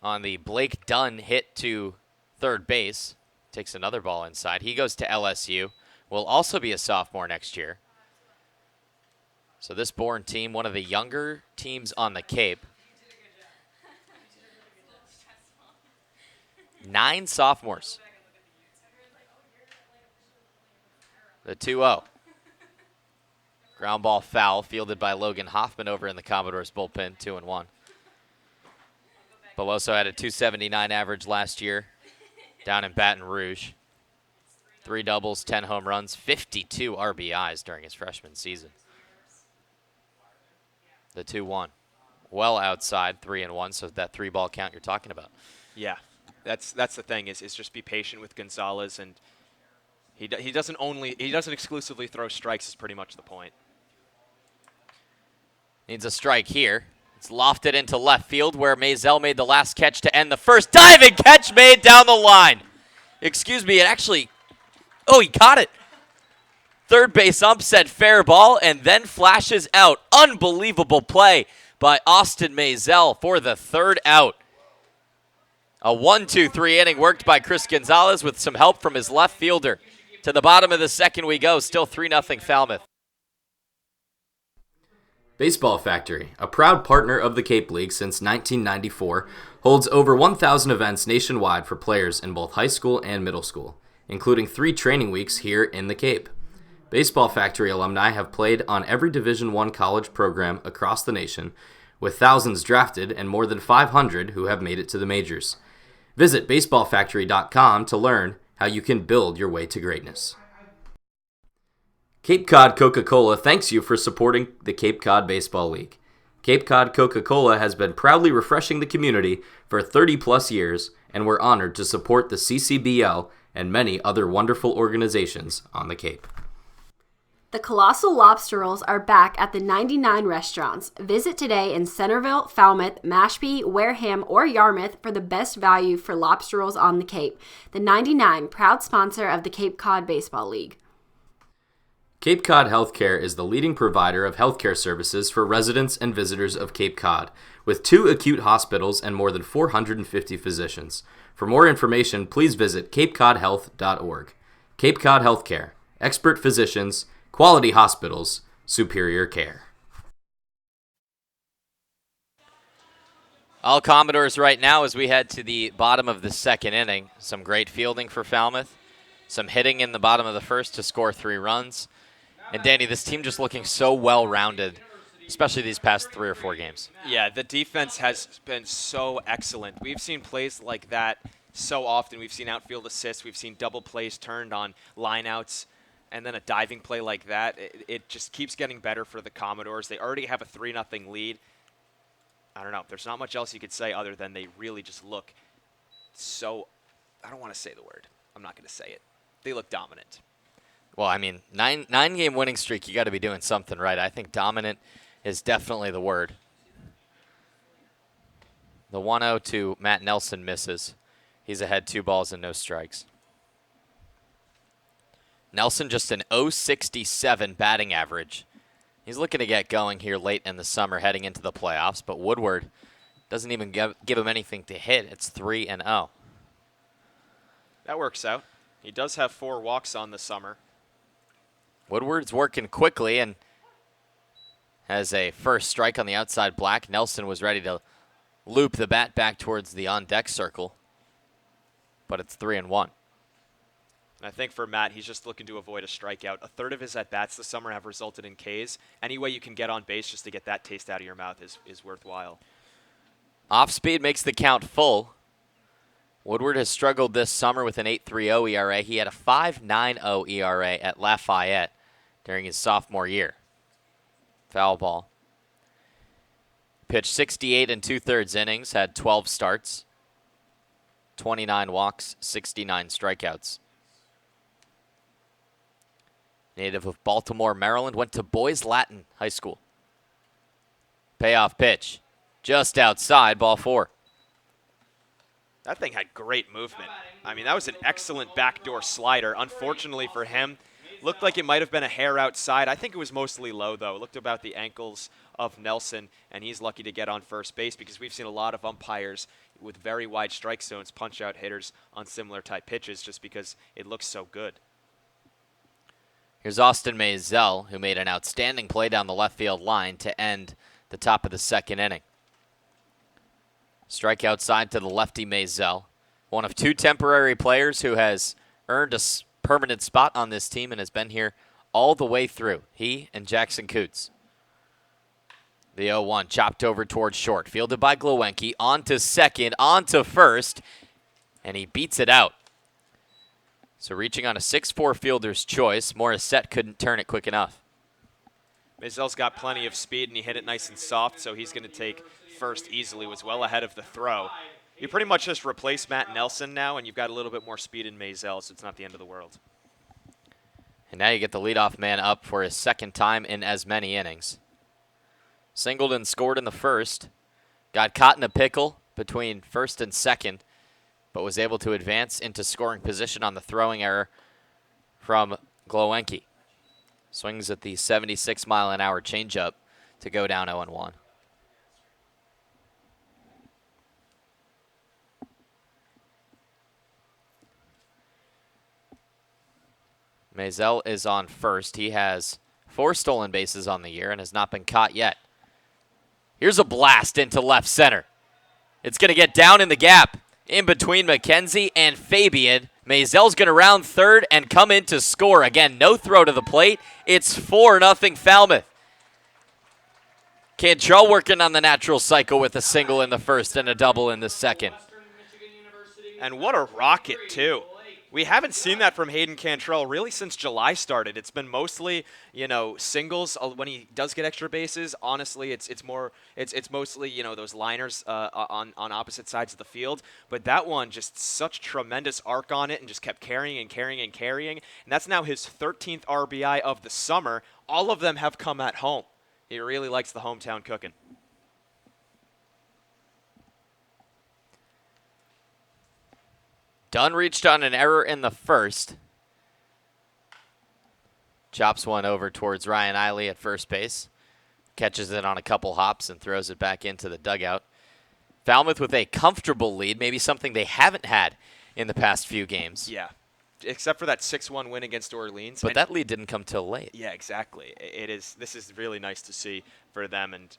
on the Blake Dunn hit to third base. Takes another ball inside. He goes to LSU. Will also be a sophomore next year. So this Bourne team, one of the younger teams on the Cape. 9 sophomores. The 2-0. Ground ball foul fielded by Logan Hoffman over in the Commodores bullpen, 2-1. Beloso had a .279 average last year down in Baton Rouge. 3 doubles, 10 home runs, 52 RBIs during his freshman season. The 2-1. Well outside, 3-1, so that 3-ball count you're talking about. Yeah, that's the thing is just be patient with Gonzalez, and he doesn't exclusively throw strikes is pretty much the point. Needs a strike here. It's lofted into left field where Maisel made the last catch to end the first. Diving catch made down the line. Excuse me, it actually... Oh, he caught it. Third base ump said fair ball and then flashes out. Unbelievable play by Austin Maisel for the 3rd out. A 1-2-3 inning worked by Chris Gonzalez with some help from his left fielder. To the bottom of the second we go. Still 3-0 Falmouth. Baseball Factory, a proud partner of the Cape League since 1994, holds over 1,000 events nationwide for players in both high school and middle school, including 3 training weeks here in the Cape. Baseball Factory alumni have played on every Division I college program across the nation, with thousands drafted and more than 500 who have made it to the majors. Visit baseballfactory.com to learn how you can build your way to greatness. Cape Cod Coca-Cola thanks you for supporting the Cape Cod Baseball League. Cape Cod Coca-Cola has been proudly refreshing the community for 30-plus years, and we're honored to support the CCBL and many other wonderful organizations on the Cape. The Colossal Lobster Rolls are back at the 99 restaurants. Visit today in Centerville, Falmouth, Mashpee, Wareham, or Yarmouth for the best value for lobster rolls on the Cape. The 99, proud sponsor of the Cape Cod Baseball League. Cape Cod Healthcare is the leading provider of healthcare services for residents and visitors of Cape Cod, with 2 acute hospitals and more than 450 physicians. For more information, please visit capecodhealth.org. Cape Cod Healthcare, expert physicians, quality hospitals, superior care. All Commodores right now as we head to the bottom of the second inning. Some great fielding for Falmouth. Some hitting in the bottom of the first to score 3 runs. And Danny, this team just looking so well-rounded, especially these past 3 or 4 games. Yeah, the defense has been so excellent. We've seen plays like that so often. We've seen outfield assists. We've seen double plays turned on lineouts. And then a diving play like that. It just keeps getting better for the Commodores. They already have a 3-0 lead. I don't know. There's not much else you could say other than they really just look so, I don't want to say the word. I'm not going to say it. They look dominant. Well, I mean, nine-game winning streak, you got to be doing something right. I think dominant is definitely the word. The 1-0 to Matt Nelson misses. He's ahead 2 balls and no strikes. Nelson just an .067 batting average. He's looking to get going here late in the summer heading into the playoffs, but Woodward doesn't even give him anything to hit. It's 3-0. That works out. He does have 4 walks on the summer. Woodward's working quickly and has a first strike on the outside black. Nelson was ready to loop the bat back towards the on-deck circle, but it's 3-1. And I think for Matt, he's just looking to avoid a strikeout. A third of his at-bats this summer have resulted in Ks. Any way you can get on base just to get that taste out of your mouth is worthwhile. Off speed makes the count full. Woodward has struggled this summer with an 8.30 ERA. He had a 5.90 ERA at Lafayette during his sophomore year. Foul ball. Pitched 68 and 2/3 innings, had 12 starts, 29 walks, 69 strikeouts. Native of Baltimore, Maryland, went to Boys Latin High School. Payoff pitch, just outside, ball 4. That thing had great movement. I mean, that was an excellent backdoor slider. Unfortunately for him, looked like it might have been a hair outside. I think it was mostly low, though. It looked about the ankles of Nelson, and he's lucky to get on first base because we've seen a lot of umpires with very wide strike zones punch out hitters on similar type pitches just because it looks so good. Here's Austin Maisel, who made an outstanding play down the left field line to end the top of the second inning. Strike outside to the lefty Maisel, one of 2 temporary players who has earned a permanent spot on this team and has been here all the way through. He and Jackson Coots. The 0-1 chopped over towards short, fielded by Glowenke, on to second, on to first, and he beats it out. So reaching on a 6-4 fielder's choice, Morissette couldn't turn it quick enough. Maisel's got plenty of speed, and he hit it nice and soft, so he's going to take first easily. Was well ahead of the throw. You pretty much just replace Matt Nelson now, and you've got a little bit more speed in Maisel, so it's not the end of the world. And now you get the leadoff man up for his second time in as many innings. Singled and scored in the first. Got caught in a pickle between first and second, but was able to advance into scoring position on the throwing error from Glowenke. Swings at the 76-mile-an-hour changeup to go down 0-1. Maisel is on first. He has 4 stolen bases on the year and has not been caught yet. Here's a blast into left center. It's going to get down in the gap in between McKenzie and Fabian. Maisel's going to round third and come in to score. Again, no throw to the plate. It's 4-0 Falmouth. Cantrell working on the natural cycle with a single in the first and a double in the second. And what a rocket, too. We haven't seen that from Hayden Cantrell really since July started. It's been mostly, singles when he does get extra bases. Honestly, it's mostly, those liners on opposite sides of the field. But that one, just such tremendous arc on it and just kept carrying and carrying and carrying. And that's now his 13th RBI of the summer. All of them have come at home. He really likes the hometown cooking. Dunn reached on an error in the first. Chops one over towards Ryan Eiley at first base. Catches it on a couple hops and throws it back into the dugout. Falmouth with a comfortable lead, maybe something they haven't had in the past few games. Yeah, except for that 6-1 win against Orleans. But that lead didn't come till late. Yeah, exactly. This is really nice to see for them, and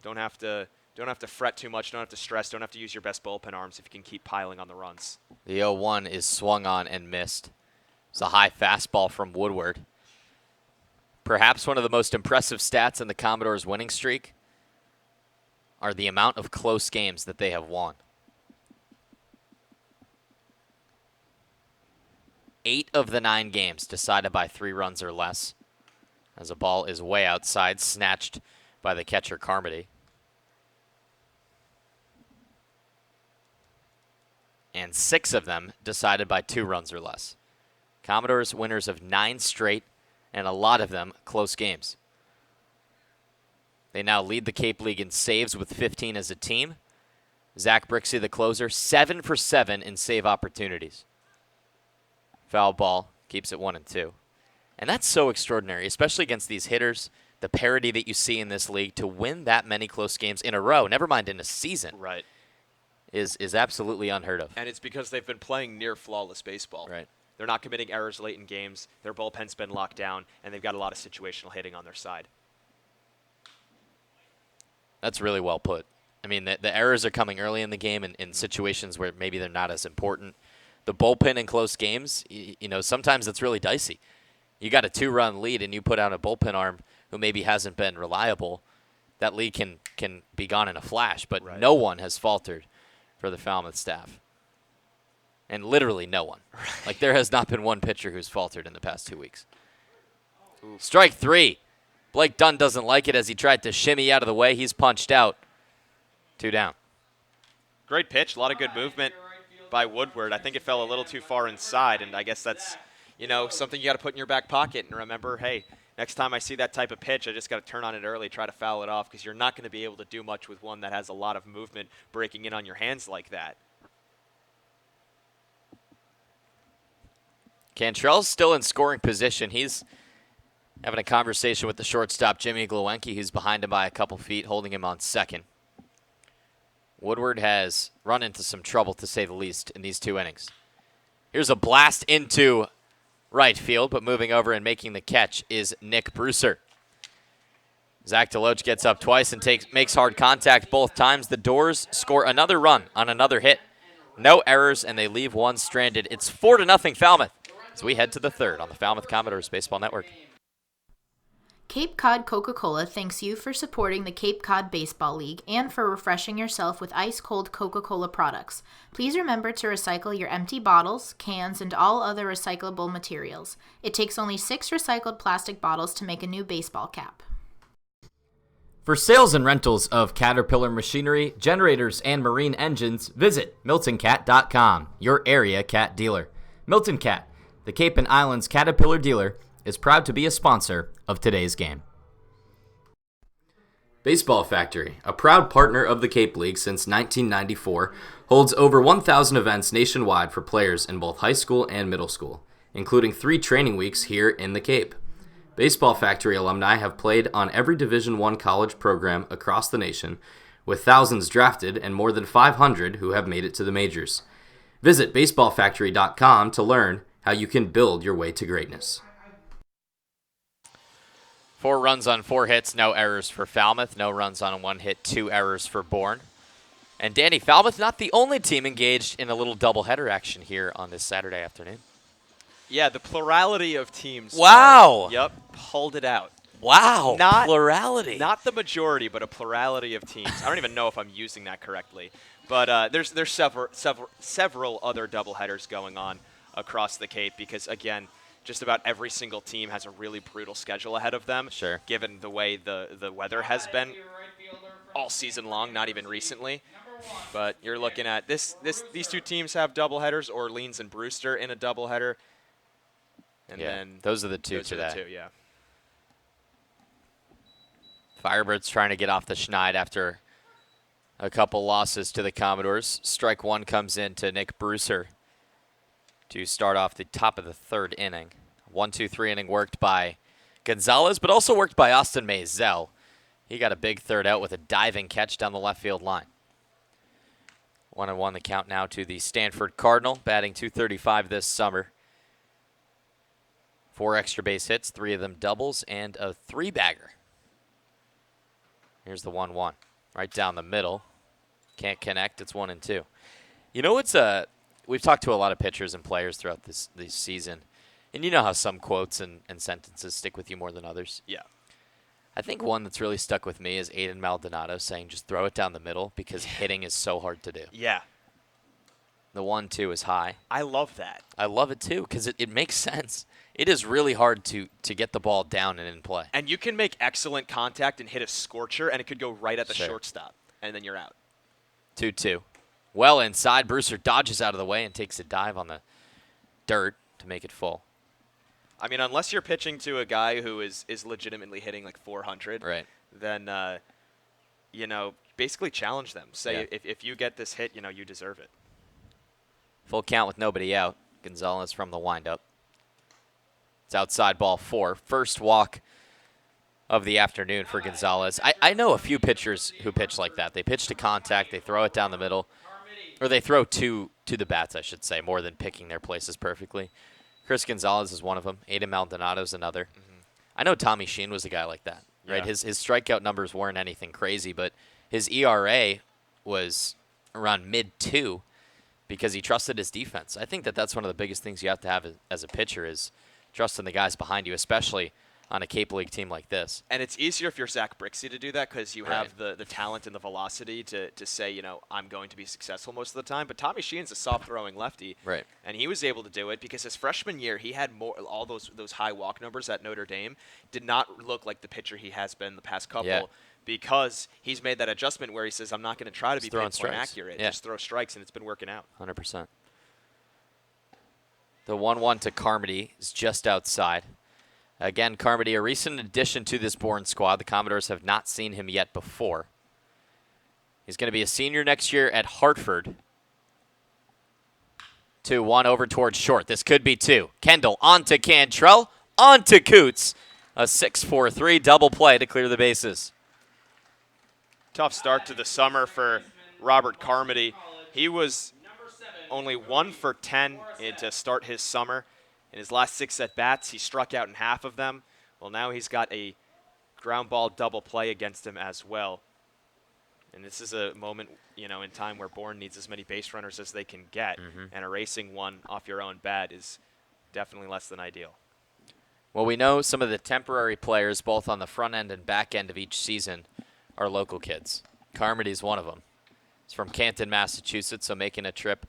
don't have to fret too much, don't have to stress, don't have to use your best bullpen arms if you can keep piling on the runs. The 0-1 is swung on and missed. It's a high fastball from Woodward. Perhaps one of the most impressive stats in the Commodores' winning streak are the amount of close games that they have won. 8 of the 9 games decided by 3 runs or less, as a ball is way outside, snatched by the catcher Carmody. And 6 of them decided by 2 runs or less. Commodores winners of 9 straight, and a lot of them close games. They now lead the Cape League in saves with 15 as a team. Zach Brixey, the closer, 7 for 7 in save opportunities. Foul ball keeps it 1-2. And that's so extraordinary, especially against these hitters, the parity that you see in this league, to win that many close games in a row, never mind in a season. Right. Is absolutely unheard of. And it's because they've been playing near flawless baseball. Right. They're not committing errors late in games. Their bullpen's been locked down, and they've got a lot of situational hitting on their side. That's really well put. I mean, the errors are coming early in the game in situations where maybe they're not as important. The bullpen in close games, sometimes it's really dicey. You got a 2-run lead, and you put out a bullpen arm who maybe hasn't been reliable. That lead can be gone in a flash, but right. No one has faltered for the Falmouth staff. And literally no one. Like, there has not been one pitcher who's faltered in the past 2 weeks. Strike 3. Blake Dunn doesn't like it as he tried to shimmy out of the way. He's punched out. 2 down. Great pitch, a lot of good movement by Woodward. I think it fell a little too far inside, and I guess that's, something you got to put in your back pocket and remember, hey, next time I see that type of pitch, I just got to turn on it early, try to foul it off, because you're not going to be able to do much with one that has a lot of movement breaking in on your hands like that. Cantrell's still in scoring position. He's having a conversation with the shortstop, Jimmy Glowinski, who's behind him by a couple feet, holding him on second. Woodward has run into some trouble, to say the least, in these 2 innings. Here's a blast into right field, but moving over and making the catch is Nick Brewster. Zach Deloach gets up twice and makes hard contact both times. The Doors score another run on another hit. No errors, and they leave one stranded. It's 4-0 Falmouth as we head to the third on the Falmouth Commodores Baseball Network. Cape Cod Coca-Cola thanks you for supporting the Cape Cod Baseball League and for refreshing yourself with ice-cold Coca-Cola products. Please remember to recycle your empty bottles, cans, and all other recyclable materials. It takes only 6 recycled plastic bottles to make a new baseball cap. For sales and rentals of Caterpillar machinery, generators, and marine engines, visit MiltonCat.com, your area cat dealer. Milton Cat, the Cape and Islands Caterpillar dealer, is proud to be a sponsor of today's game. Baseball Factory, a proud partner of the Cape League since 1994, holds over 1,000 events nationwide for players in both high school and middle school, including 3 training weeks here in the Cape. Baseball Factory alumni have played on every Division I college program across the nation, with thousands drafted and more than 500 who have made it to the majors. Visit baseballfactory.com to learn how you can build your way to greatness. 4 runs on 4 hits, no errors for Falmouth. No runs on 1 hit, 2 errors for Bourne. And Danny, Falmouth not the only team engaged in a little doubleheader action here on this Saturday afternoon. Yeah, the plurality of teams. Wow. Pulled it out. Wow, plurality. Not the majority, but a plurality of teams. I don't even know if I'm using that correctly. But there's several other doubleheaders going on across the Cape because, again, just about every single team has a really brutal schedule ahead of them. Sure. Given the way the weather has been all season long, not even recently. But you're looking at these 2 teams have doubleheaders. Orleans and Brewster in a doubleheader. And then those are the 2 those today. Are the 2, yeah. Firebirds trying to get off the schneid after a couple losses to the Commodores. Strike 1 comes in to Nick Brewster to start off the top of the 3rd inning. 1-2-3 inning worked by Gonzalez, but also worked by Austin Maisel. He got a big 3rd out with a diving catch down the left field line. 1-1 the count now to the Stanford Cardinal, batting .235 this summer. 4 extra base hits, 3 of them doubles, and a 3-bagger. Here's the 1-1. Right down the middle. Can't connect. It's 1-2. You know what's we've talked to a lot of pitchers and players throughout this season, and you know how some quotes and sentences stick with you more than others? Yeah. I think one that's really stuck with me is Aiden Maldonado saying just throw it down the middle because hitting is so hard to do. Yeah. The 1-2 is high. I love that. I love it too because it makes sense. It is really hard to get the ball down and in play. And you can make excellent contact and hit a scorcher, and it could go right at the Sure. shortstop, and then you're out. 2-2. Well inside, Brewster dodges out of the way and takes a dive on the dirt to make it full. I mean, unless you're pitching to a guy who is legitimately hitting like 400, Right. then, basically challenge them. Say, if you get this hit, you deserve it. Full count with nobody out. Gonzalez from the windup. It's outside ball 4. First walk of the afternoon for Gonzalez. I know a few pitchers who pitch like that. They pitch to contact, they throw it down the middle, or they throw to the bats, I should say, more than picking their places perfectly. Chris Gonzalez is one of them. Aiden Maldonado is another. Mm-hmm. I know Tommy Sheen was a guy like that, right? Yeah. His strikeout numbers weren't anything crazy, but his ERA was around mid-2 because he trusted his defense. I think that's one of the biggest things you have to have as a pitcher is trusting the guys behind you, especially on a Cape League team like this. And it's easier if you're Zach Brixey to do that because you have the talent and the velocity to say, you know, I'm going to be successful most of the time. But Tommy Sheehan's a soft-throwing lefty. Right. And he was able to do it because his freshman year, he had all those high walk numbers at Notre Dame. Did not look like the pitcher he has been the past couple because he's made that adjustment where he says, I'm not going to try to be pinpoint accurate. Just throw strikes, and it's been working out. 100%. The 1-1 to Carmody is just outside. Again, Carmody, a recent addition to this Bourne squad. The Commodores have not seen him yet before. He's going to be a senior next year at Hartford. 2-1 over towards short. This could be 2. Kendall on to Cantrell, on to Coots. A 6-4-3 double play to clear the bases. Tough start to the summer for Robert Carmody. He was only 1 for 10 to start his summer. In his last 6 at-bats, he struck out in half of them. Well, now he's got a ground ball double play against him as well. And this is a moment, you know, in time where Bourne needs as many base runners as they can get. And erasing one off your own bat is definitely less than ideal. Well, we know some of the temporary players, both on the front end and back end of each season, are local kids. Carmody's one of them. He's from Canton, Massachusetts, so making a trip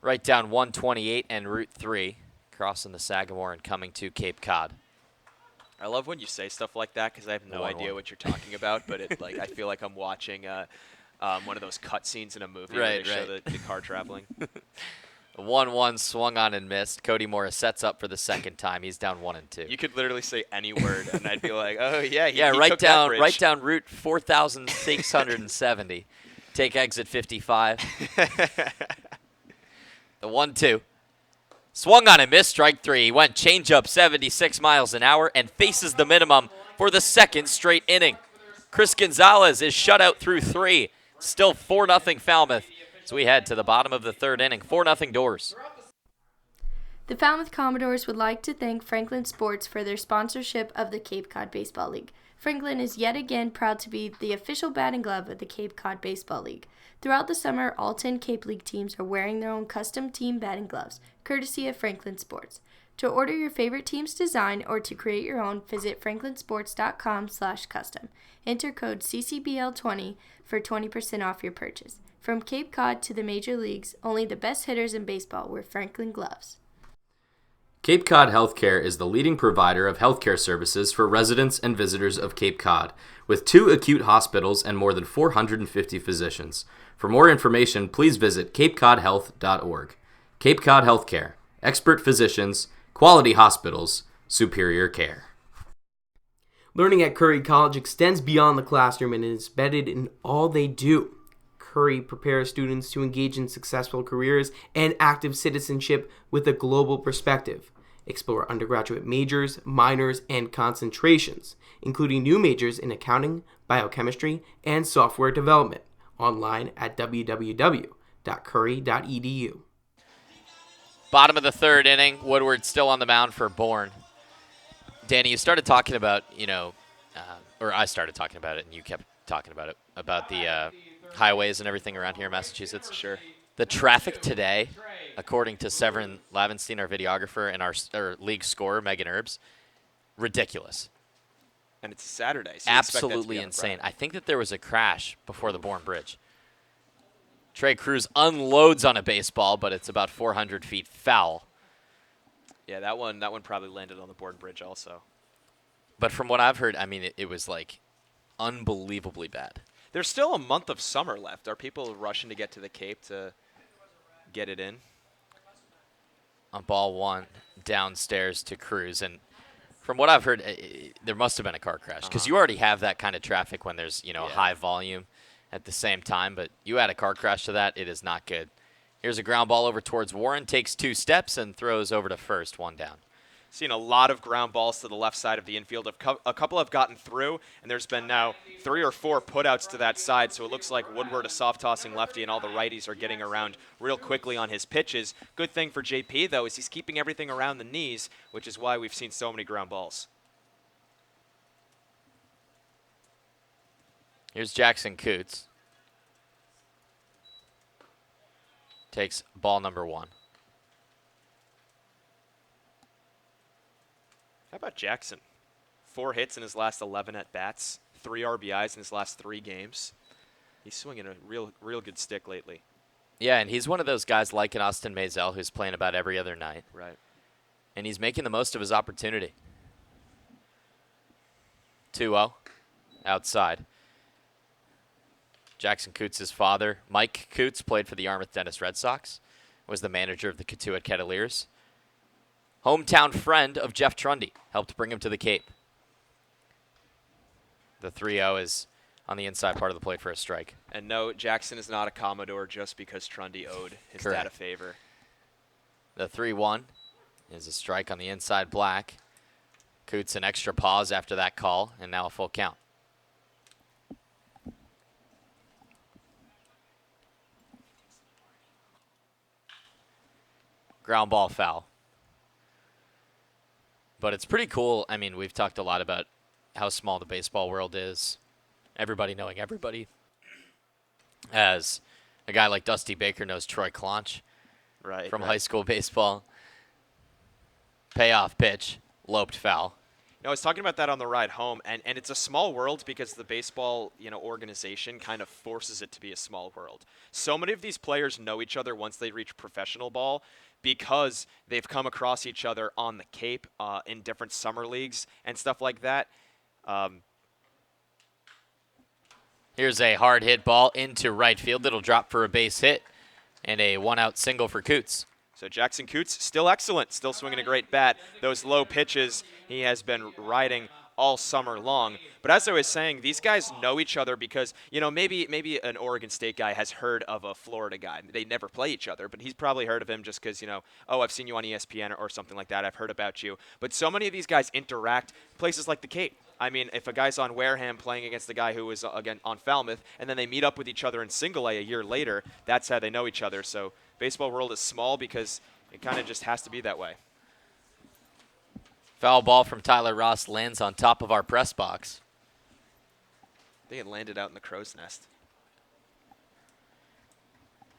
right down 128 and Route 3, crossing the Sagamore and coming to Cape Cod. I love when you say stuff like that because I have no idea what you're talking about, but it, like I feel like I'm watching one of those cut scenes in a movie where they show the car traveling. 1-1 swung on and missed. Cody Morris sets up for the second time. He's down 1-2. You could literally say any word, and I'd be like, oh, yeah, he right took that bridge. Right down Route 4,670. Take exit 55. The 1-2. Swung on and missed, strike 3. He went changeup 76 miles an hour and faces the minimum for the second straight inning. Chris Gonzalez is shut out through 3. Still 4-0 Falmouth. So we head to the bottom of the third inning. 4-0 Doors. The Falmouth Commodores would like to thank Franklin Sports for their sponsorship of the Cape Cod Baseball League. Franklin is yet again proud to be the official batting glove of the Cape Cod Baseball League. Throughout the summer, all 10 Cape League teams are wearing their own custom team batting gloves, courtesy of Franklin Sports. To order your favorite team's design or to create your own, visit franklinsports.com/custom. Enter code CCBL20 for 20% off your purchase. From Cape Cod to the major leagues, only the best hitters in baseball wear Franklin gloves. Cape Cod Healthcare is the leading provider of healthcare services for residents and visitors of Cape Cod, with 2 acute hospitals and more than 450 physicians. For more information, please visit capecodhealth.org. Cape Cod Healthcare, expert physicians, quality hospitals, superior care. Learning at Curry College extends beyond the classroom and is embedded in all they do. Curry prepares students to engage in successful careers and active citizenship with a global perspective. Explore undergraduate majors, minors, and concentrations, including new majors in accounting, biochemistry, and software development. Online at www.curry.edu. Bottom of the third inning. Woodward still on the mound for Bourne. Danny, you started talking about, or I started talking about it, and you kept talking about it, about the highways and everything around here in Massachusetts. Sure. The traffic today, according to Severin Lavenstein, our videographer, and our league scorer, Megan Erbs, ridiculous. And it's Saturday. So absolutely insane. I think that there was a crash before the Bourne Bridge. Trey Cruz unloads on a baseball, but it's about 400 feet foul. Yeah, that one probably landed on the Bourne Bridge also. But from what I've heard, I mean, it was like unbelievably bad. There's still a month of summer left. Are people rushing to get to the Cape to get it in? On ball 1, downstairs to Cruz. And from what I've heard, there must have been a car crash because you already have that kind of traffic when there's, high volume at the same time. But you add a car crash to that, it is not good. Here's a ground ball over towards Warren, takes 2 steps and throws over to first, 1 down. Seen a lot of ground balls to the left side of the infield. A couple have gotten through, and there's been now 3 or 4 putouts to that side, so it looks like Woodward, a soft-tossing lefty, and all the righties are getting around real quickly on his pitches. Good thing for JP, though, is he's keeping everything around the knees, which is why we've seen so many ground balls. Here's Jackson Coots. Takes ball number 1. How about Jackson? 4 hits in his last 11 at-bats, 3 RBIs in his last 3 games. He's swinging a real good stick lately. Yeah, and he's one of those guys like an Austin Maisel who's playing about every other night. Right. And he's making the most of his opportunity. 2-0, outside. Jackson Coots' father, Mike Coots, played for the Yarmouth Dennis Red Sox, was the manager of the Cotuit Kettleers. Hometown friend of Jeff Trundy, helped bring him to the Cape. The 3-0 is on the inside part of the plate for a strike. And no, Jackson is not a Commodore just because Trundy owed his dad a favor. The 3-1 is a strike on the inside black. Coots an extra pause after that call, and now a full count. Ground ball foul. But it's pretty cool. I mean, we've talked a lot about how small the baseball world is. Everybody knowing everybody. As a guy like Dusty Baker knows Troy Clonch from high school baseball. Payoff pitch, loped foul. I was talking about that on the ride home, and it's a small world because the baseball, organization kind of forces it to be a small world. So many of these players know each other once they reach professional ball because they've come across each other on the Cape in different summer leagues and stuff like that. Here's a hard hit ball into right field. It'll drop for a base hit and a 1-out single for Coots. So Jackson Coots, still excellent, still swinging a great bat. Those low pitches he has been riding all summer long. But as I was saying, these guys know each other because, maybe an Oregon State guy has heard of a Florida guy. They never play each other, but he's probably heard of him just because, I've seen you on ESPN or something like that. I've heard about you. But so many of these guys interact places like the Cape. I mean, if a guy's on Wareham playing against the guy who was, again, on Falmouth, and then they meet up with each other in Single A a year later, that's how they know each other. So baseball world is small because it kind of just has to be that way. Foul ball from Tyler Ross lands on top of our press box. They had landed out in the crow's nest.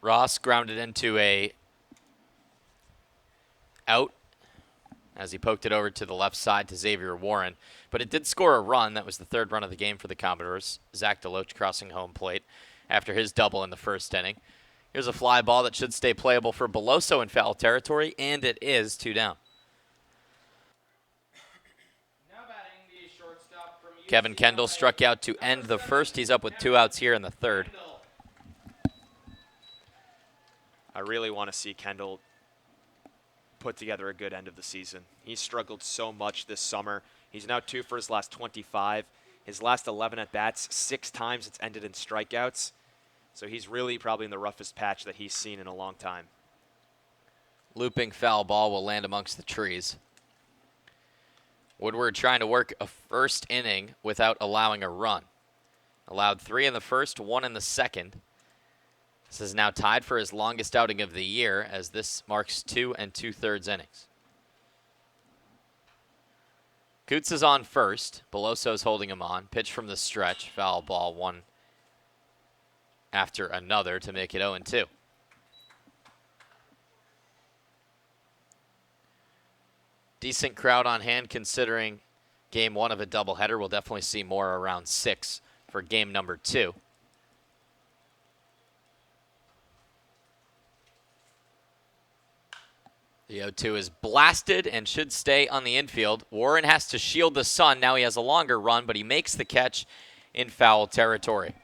Ross grounded into a out as he poked it over to the left side to Xavier Warren. But it did score a run. That was the 3rd run of the game for the Commodores. Zach DeLoach crossing home plate after his double in the 1st inning. Here's a fly ball that should stay playable for Beloso in foul territory, and it is 2 down. Kevin Kendall struck out to end the 1st. He's up with 2 outs here in the 3rd. I really want to see Kendall put together a good end of the season. He's struggled so much this summer. He's now 2 for his last 25. His last 11 at-bats, 6 times it's ended in strikeouts. So he's really probably in the roughest patch that he's seen in a long time. Looping foul ball will land amongst the trees. Woodward trying to work a 1st inning without allowing a run. Allowed 3 in the 1st, 1 in the 2nd. This is now tied for his longest outing of the year as this marks 2 2/3 innings. Coots is on first. Beloso's holding him on. Pitch from the stretch. Foul ball, one after another to make it 0-2. Decent crowd on hand considering game 1 of a doubleheader. We'll definitely see more around 6 for game number 2. The 0-2 is blasted and should stay on the infield. Warren has to shield the sun. Now he has a longer run, but he makes the catch in foul territory.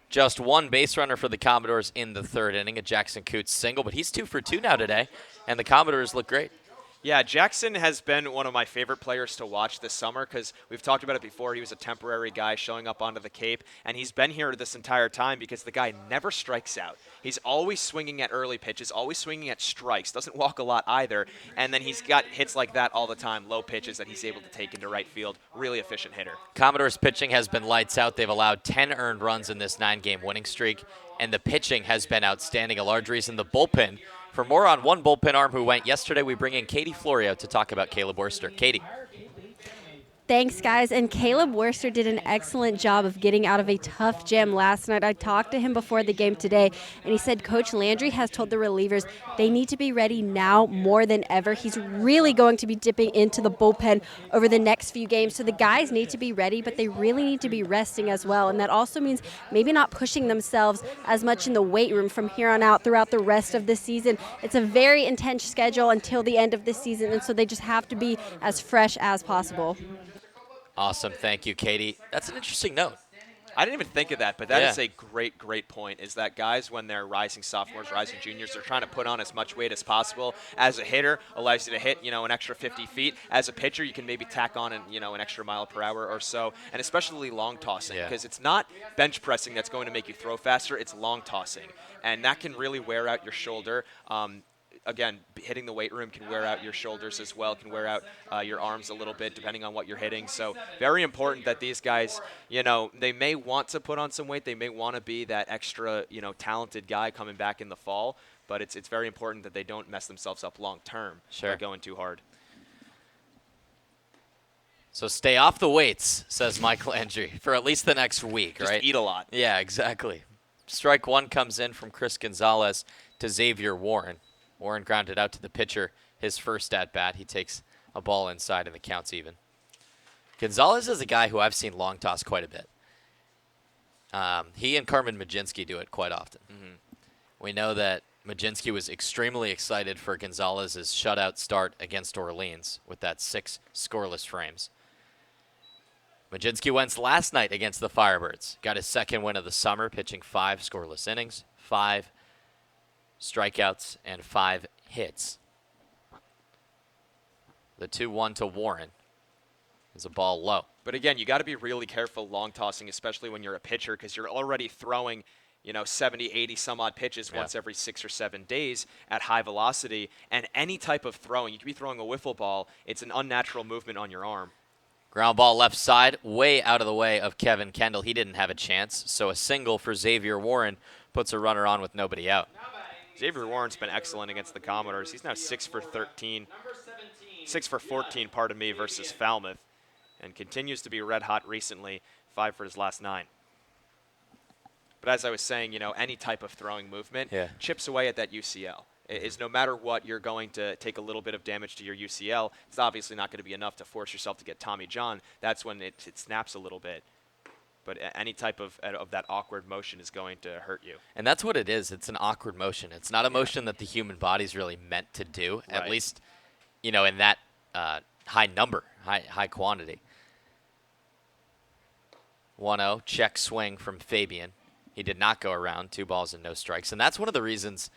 Just 1 base runner for the Commodores in the 3rd inning, a Jackson Coots single, but he's 2 for 2 now today, and the Commodores look great. Yeah, Jackson has been one of my favorite players to watch this summer because we've talked about it before. He was a temporary guy showing up onto the Cape, and he's been here this entire time because the guy never strikes out. He's always swinging at early pitches, always swinging at strikes, doesn't walk a lot either, and then he's got hits like that all the time, low pitches that he's able to take into right field. Really efficient hitter. Commodores pitching has been lights out. They've allowed 10 earned runs in this 9-game winning streak, and the pitching has been outstanding. A large reason the bullpen. For more on one bullpen arm who went yesterday, we bring in Katie Florio to talk about Caleb Worster. Katie. Thanks, guys. And Caleb Worcester did an excellent job of getting out of a tough jam last night. I talked to him before the game today, and he said Coach Landry has told the relievers they need to be ready now more than ever. He's really going to be dipping into the bullpen over the next few games. So the guys need to be ready, but they really need to be resting as well. And that also means maybe not pushing themselves as much in the weight room from here on out throughout the rest of the season. It's a very intense schedule until the end of the season, and so they just have to be as fresh as possible. Awesome. Thank you, Katie. That's an interesting note. I didn't even think of that, but that is a great, great point, is that guys, when they're rising sophomores, rising juniors, they're trying to put on as much weight as possible. As a hitter, allows you to hit, an extra 50 feet. As a pitcher, you can maybe tack on, an extra mile per hour or so, and especially long tossing, because it's not bench pressing that's going to make you throw faster, it's long tossing, and that can really wear out your shoulder. Again, hitting the weight room can wear out your shoulders as well, can wear out your arms a little bit depending on what you're hitting. So very important that these guys, they may want to put on some weight. They may want to be that extra, talented guy coming back in the fall. But it's very important that they don't mess themselves up long term by going too hard. So stay off the weights, says Mike Landry, for at least the next week, Just right? eat a lot. Yeah, exactly. Strike one comes in from Chris Gonzalez to Xavier Warren. Warren grounded out to the pitcher, his first at-bat. He takes a ball inside and the count's even. Gonzalez is a guy who I've seen long toss quite a bit. He and Carmen Majinski do it quite often. Mm-hmm. We know that Majinski was extremely excited for Gonzalez's shutout start against Orleans with that 6 scoreless frames. Majinski went last night against the Firebirds. Got his second win of the summer, pitching 5 scoreless innings, 5 strikeouts, and 5 hits. The 2-1 to Warren is a ball low. But again, you got to be really careful long tossing, especially when you're a pitcher, because you're already throwing, 70, 80 some odd pitches once every 6 or 7 days at high velocity. And any type of throwing, you could be throwing a wiffle ball, it's an unnatural movement on your arm. Ground ball left side, way out of the way of Kevin Kendall. He didn't have a chance, so a single for Xavier Warren puts a runner on with nobody out. Xavier Warren's been excellent against the Commodores. He's now 6 for 13, 6 for 14, versus Falmouth, and continues to be red hot recently, 5 for his last 9. But as I was saying, any type of throwing movement chips away at that UCL. Is no matter what, you're going to take a little bit of damage to your UCL. It's obviously not going to be enough to force yourself to get Tommy John. That's when it snaps a little bit. But any type of that awkward motion is going to hurt you. And that's what it is. It's an awkward motion. It's not a motion that the human body's really meant to do, at least, in that high number, high quantity. 1-0, check swing from Fabian. He did not go around, 2 balls and no strikes. And that's one of the reasons,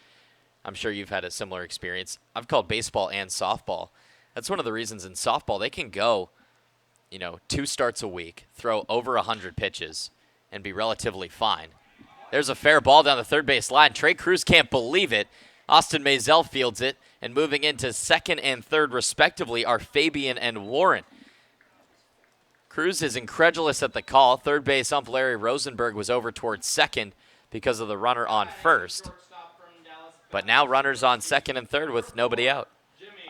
I'm sure you've had a similar experience. I've called baseball and softball. That's one of the reasons in softball they can go 2 starts a week, throw over 100 pitches, and be relatively fine. There's a fair ball down the third base line. Trey Cruz can't believe it. Austin Maisel fields it, and moving into second and third, respectively, are Fabian and Warren. Cruz is incredulous at the call. Third base ump Larry Rosenberg was over towards second because of the runner on first. But now runners on second and third with nobody out.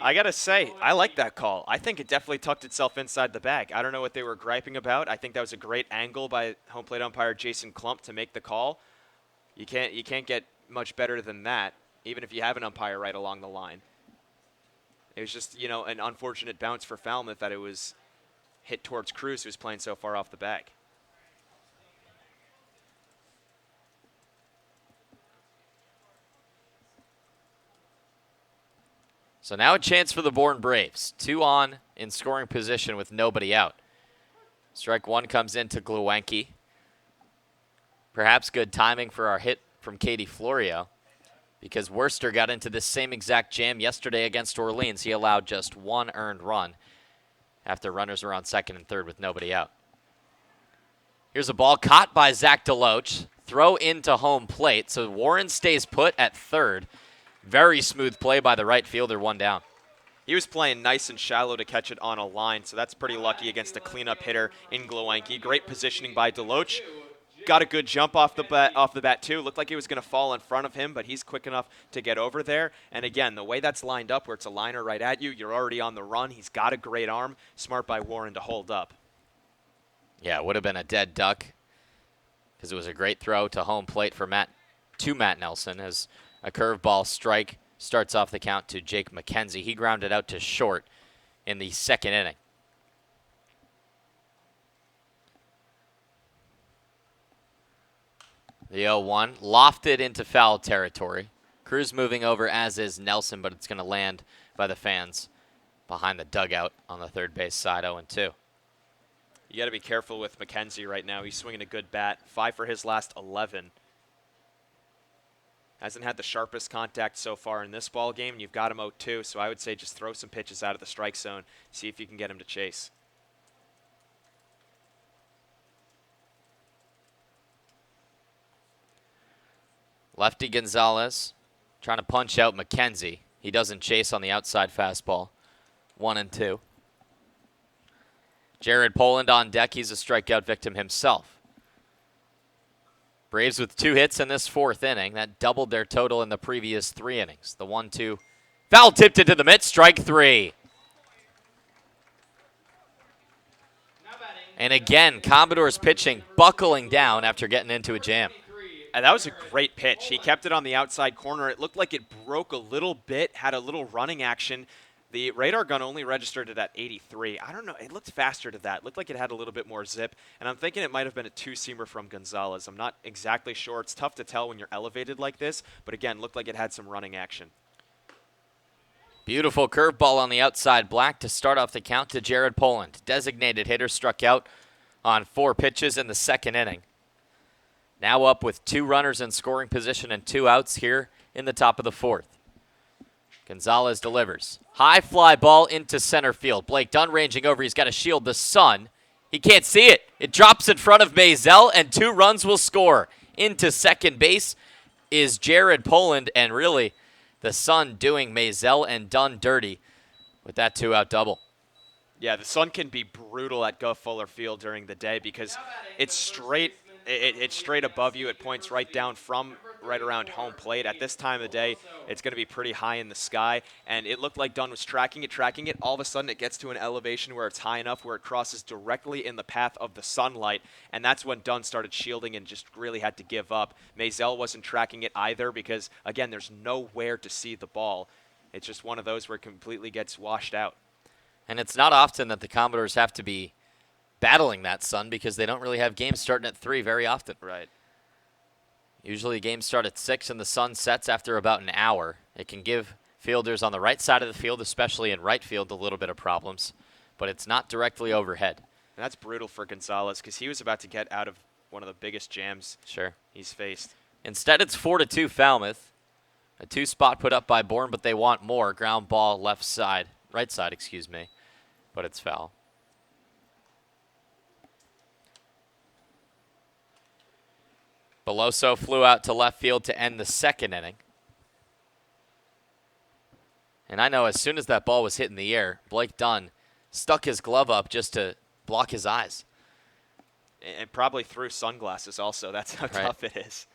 I got to say, I like that call. I think it definitely tucked itself inside the bag. I don't know what they were griping about. I think that was a great angle by home plate umpire Jason Klump to make the call. You can't get much better than that, even if you have an umpire right along the line. It was just, an unfortunate bounce for Falmouth that it was hit towards Cruz, who's playing so far off the bag. So now a chance for the Bourne Braves. 2 on in scoring position with nobody out. Strike one comes into Gluenke. Perhaps good timing for our hit from Katie Florio, because Worcester got into this same exact jam yesterday against Orleans. He allowed just 1 earned run after runners were on second and third with nobody out. Here's a ball caught by Zach DeLoach. Throw into home plate, so Warren stays put at third. Very smooth play by the right fielder, 1 down. He was playing nice and shallow to catch it on a line, so that's pretty lucky against a cleanup hitter in Gluenke. Great positioning by DeLoach. got a good jump off the bat too. Looked like he was going to fall in front of him, but he's quick enough to get over there. And again, the way that's lined up where it's a liner right at you, you're already on the run. He's got a great arm. Smart by Warren to hold up. Yeah, it would have been a dead duck because it was a great throw to home plate for Matt Nelson as a curveball strike starts off the count to Jake McKenzie. He grounded out to short in the second inning. The 0-1 lofted into foul territory. Cruz moving over, as is Nelson, but it's going to land by the fans behind the dugout on the third base side, 0-2. You got to be careful with McKenzie right now. He's swinging a good bat. 5 for his last 11. Hasn't had the sharpest contact so far in this ball game. You've got him 0-2, so I would say just throw some pitches out of the strike zone. See if you can get him to chase. Lefty Gonzalez trying to punch out McKenzie. He doesn't chase on the outside fastball. 1-2. Jared Poland on deck. He's a strikeout victim himself. Braves with 2 hits in this 4th inning. That doubled their total in the previous 3 innings. The 1-2. Foul tipped into the mitt. Strike 3. And again, Commodores pitching buckling down after getting into a jam. And that was a great pitch. He kept it on the outside corner. It looked like it broke a little bit, had a little running action. The radar gun only registered it at 83. I don't know. It looked faster to that. It looked like it had a little bit more zip. And I'm thinking it might have been a 2-seamer from Gonzalez. I'm not exactly sure. It's tough to tell when you're elevated like this. But again, looked like it had some running action. Beautiful curveball on the outside black to start off the count to Jared Poland. Designated hitter struck out on 4 pitches in the 2nd inning. Now up with 2 runners in scoring position and 2 outs here in the top of the 4th. Gonzalez delivers. High fly ball into center field. Blake Dunn ranging over. He's got to shield the sun. He can't see it. It drops in front of Maisel, and 2 runs will score. Into second base is Jared Poland, and really the sun doing Maisel and Dunn dirty with that 2-out double. Yeah, the sun can be brutal at Guff Fuller Field during the day because it's straight. It's straight above you. It points right down from right around home plate. At this time of the day, it's going to be pretty high in the sky, and it looked like Dunn was tracking it. All of a sudden, it gets to an elevation where it's high enough where it crosses directly in the path of the sunlight, and that's when Dunn started shielding and just really had to give up. Maisel wasn't tracking it either because, again, there's nowhere to see the ball. It's just one of those where it completely gets washed out. And it's not often that the Commodores have to be battling that sun because they don't really have games starting at 3 very often. Right. Usually games start at 6 and the sun sets after about an hour. It can give fielders on the right side of the field, especially in right field, a little bit of problems, but it's not directly overhead. And that's brutal for Gonzalez because he was about to get out of one of the biggest jams he's faced. Instead, it's 4-2 Falmouth. A 2 spot put up by Bourne, but they want more. Ground ball right side, but it's foul. Beloso flew out to left field to end the 2nd inning. And I know as soon as that ball was hitting the air, Blake Dunn stuck his glove up just to block his eyes. And probably threw sunglasses also. That's how tough it is.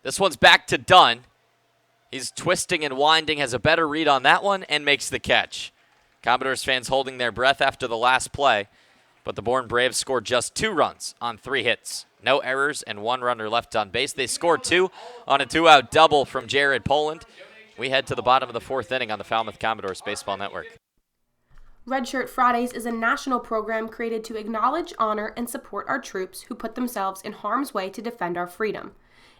This one's back to Dunn. He's twisting and winding, has a better read on that one, and makes the catch. Commodores fans holding their breath after the last play, but the Bourne Braves scored just 2 runs on 3 hits. No errors and 1 runner left on base. They scored 2 on a 2-out double from Jared Poland. We head to the bottom of the 4th inning on the Falmouth Commodores Baseball Network. Redshirt Fridays is a national program created to acknowledge, honor, and support our troops who put themselves in harm's way to defend our freedom.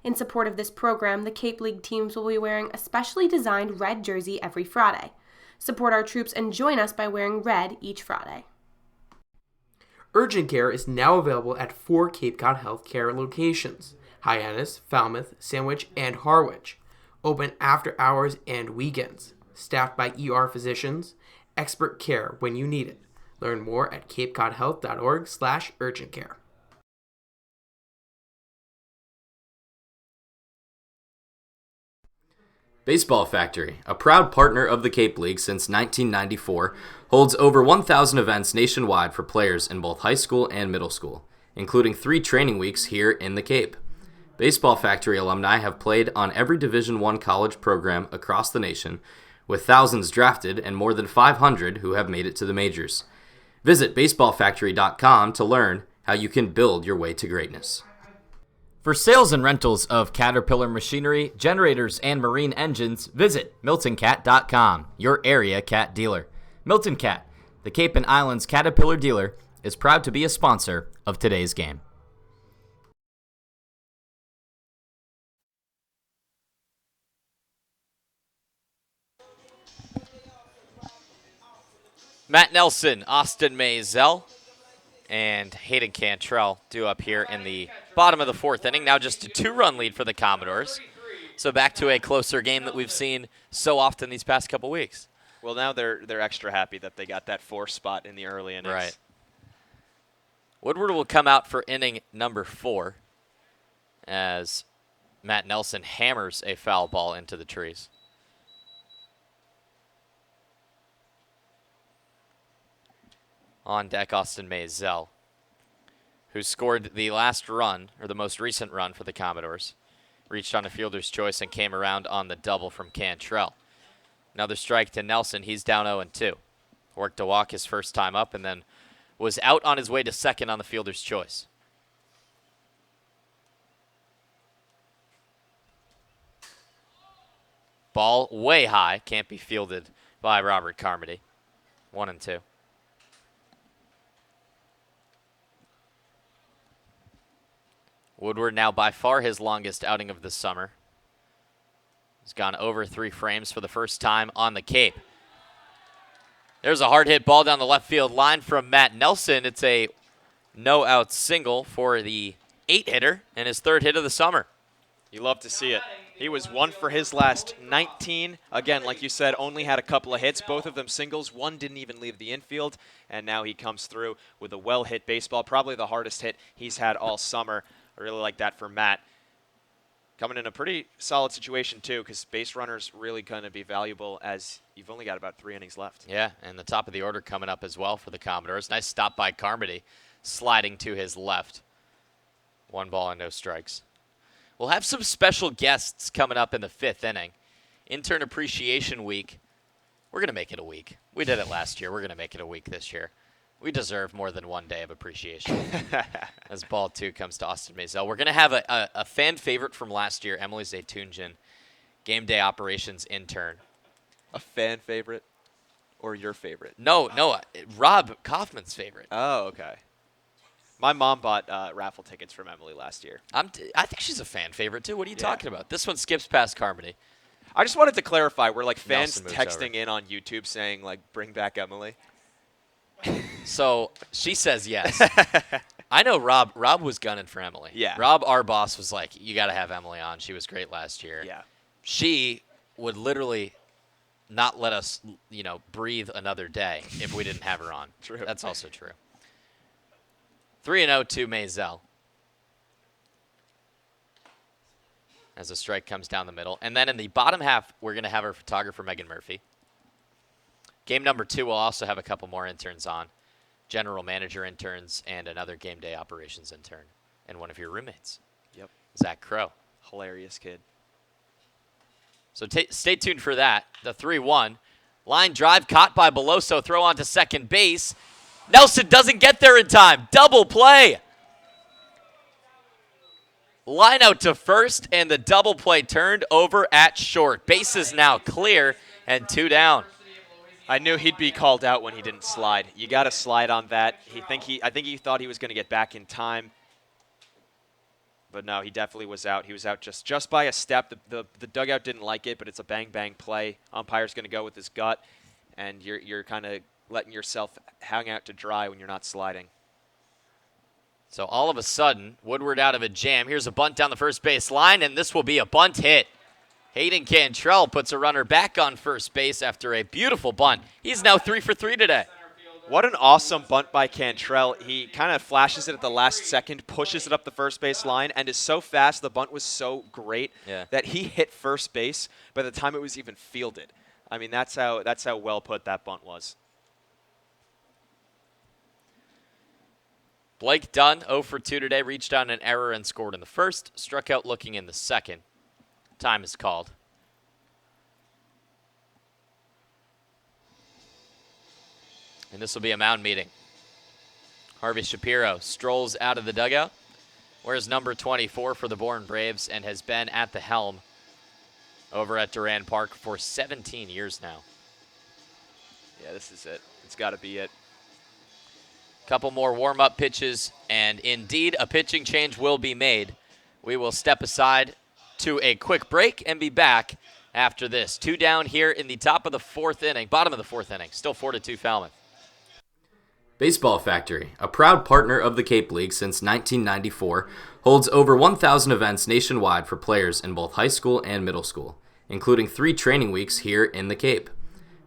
In support of this program, the Cape League teams will be wearing a specially designed red jersey every Friday. Support our troops and join us by wearing red each Friday. Urgent care is now available at 4 Cape Cod Healthcare locations: Hyannis, Falmouth, Sandwich, and Harwich. Open after hours and weekends. Staffed by ER physicians. Expert care when you need it. Learn more at capecodhealth.org/urgentcare. Baseball Factory, a proud partner of the Cape League since 1994, holds over 1,000 events nationwide for players in both high school and middle school, including 3 training weeks here in the Cape. Baseball Factory alumni have played on every Division I college program across the nation, with thousands drafted and more than 500 who have made it to the majors. Visit baseballfactory.com to learn how you can build your way to greatness. For sales and rentals of Caterpillar machinery, generators, and marine engines, visit MiltonCat.com, your area cat dealer. Milton Cat, the Cape and Islands Caterpillar dealer, is proud to be a sponsor of today's game. Matt Nelson, Austin Maisel, and Hayden Cantrell due up here in the bottom of the 4th inning. Now just a 2-run lead for the Commodores. So back to a closer game that we've seen so often these past couple weeks. Well, now they're extra happy that they got that 4 spot in the early innings. Right. Woodward will come out for inning number 4 as Matt Nelson hammers a foul ball into the trees. On deck, Austin Maisel, who scored the last run, or the most recent run for the Commodores. Reached on a fielder's choice and came around on the double from Cantrell. Another strike to Nelson. He's down 0-2. Worked a walk his first time up and then was out on his way to second on the fielder's choice. Ball way high. Can't be fielded by Robert Carmody. 1-2. Woodward now by far his longest outing of the summer. He's gone over 3 frames for the first time on the Cape. There's a hard hit ball down the left field line from Matt Nelson. It's a no-out single for the 8-hitter and his 3rd hit of the summer. You love to see it. He was 1 for his last 19. Again, like you said, only had a couple of hits, both of them singles. One didn't even leave the infield, and now he comes through with a well-hit baseball, probably the hardest hit he's had all summer. I really like that for Matt. Coming in a pretty solid situation, too, because base runners really going to be valuable as you've only got about 3 innings left. Yeah, and the top of the order coming up as well for the Commodores. Nice stop by Carmody, sliding to his left. 1 ball and no strikes. We'll have some special guests coming up in the 5th inning. Intern Appreciation Week. We're going to make it a week. We did it last year. We're going to make it a week this year. We deserve more than 1 day of appreciation. As ball 2 comes to Austin Maisel. We're going to have a fan favorite from last year, Emily Zaytunjian, game day operations intern. A fan favorite or your favorite? No, Rob Kaufman's favorite. Oh, okay. My mom bought raffle tickets from Emily last year. I think she's a fan favorite, too. What are you talking about? This one skips past Carmody. I just wanted to clarify. We're like fans Nelson texting in on YouTube saying, like, bring back Emily. So she says yes. I know Rob was gunning for Emily. Yeah. Rob, our boss, was like, you got to have Emily on. She was great last year. Yeah. She would literally not let us, breathe another day if we didn't have her on. True. That's also true. 3-0 to Maisel. As a strike comes down the middle. And then in the bottom half, we're going to have our photographer, Megan Murphy. Game number 2 will also have a couple more interns on. General manager interns and another game day operations intern. And one of your roommates. Yep. Zach Crow. Hilarious kid. So stay tuned for that. The 3-1. Line drive caught by Beloso. Throw on to second base. Nelson doesn't get there in time. Double play. Line out to first, and the double play turned over at short. Base is now clear, and 2 down. I knew he'd be called out when he didn't slide. You got to slide on that. I think he thought he was going to get back in time. But no, he definitely was out. He was out just by a step. The dugout didn't like it, but it's a bang-bang play. Umpire's going to go with his gut, and you're kind of letting yourself hang out to dry when you're not sliding. So all of a sudden, Woodward out of a jam. Here's a bunt down the first base line, and this will be a bunt hit. Hayden Cantrell puts a runner back on first base after a beautiful bunt. He's now 3 for 3 today. What an awesome bunt by Cantrell. He kind of flashes it at the last second, pushes it up the first base line, and is so fast, the bunt was so great that he hit first base by the time it was even fielded. I mean, that's how well put that bunt was. Blake Dunn, 0 for 2 today, reached on an error and scored in the first, struck out looking in the second. Time is called. And this will be a mound meeting. Harvey Shapiro strolls out of the dugout, wears number 24 for the Bourne Braves, and has been at the helm over at Durand Park for 17 years now. Yeah, this is it. It's got to be it. Couple more warm-up pitches, and indeed a pitching change will be made. We will step aside to a quick break and be back after this. 2 down here in the bottom of the fourth inning. Still 4-2 Falmouth. Baseball Factory, a proud partner of the Cape League since 1994, holds over 1,000 events nationwide for players in both high school and middle school, including 3 training weeks here in the Cape.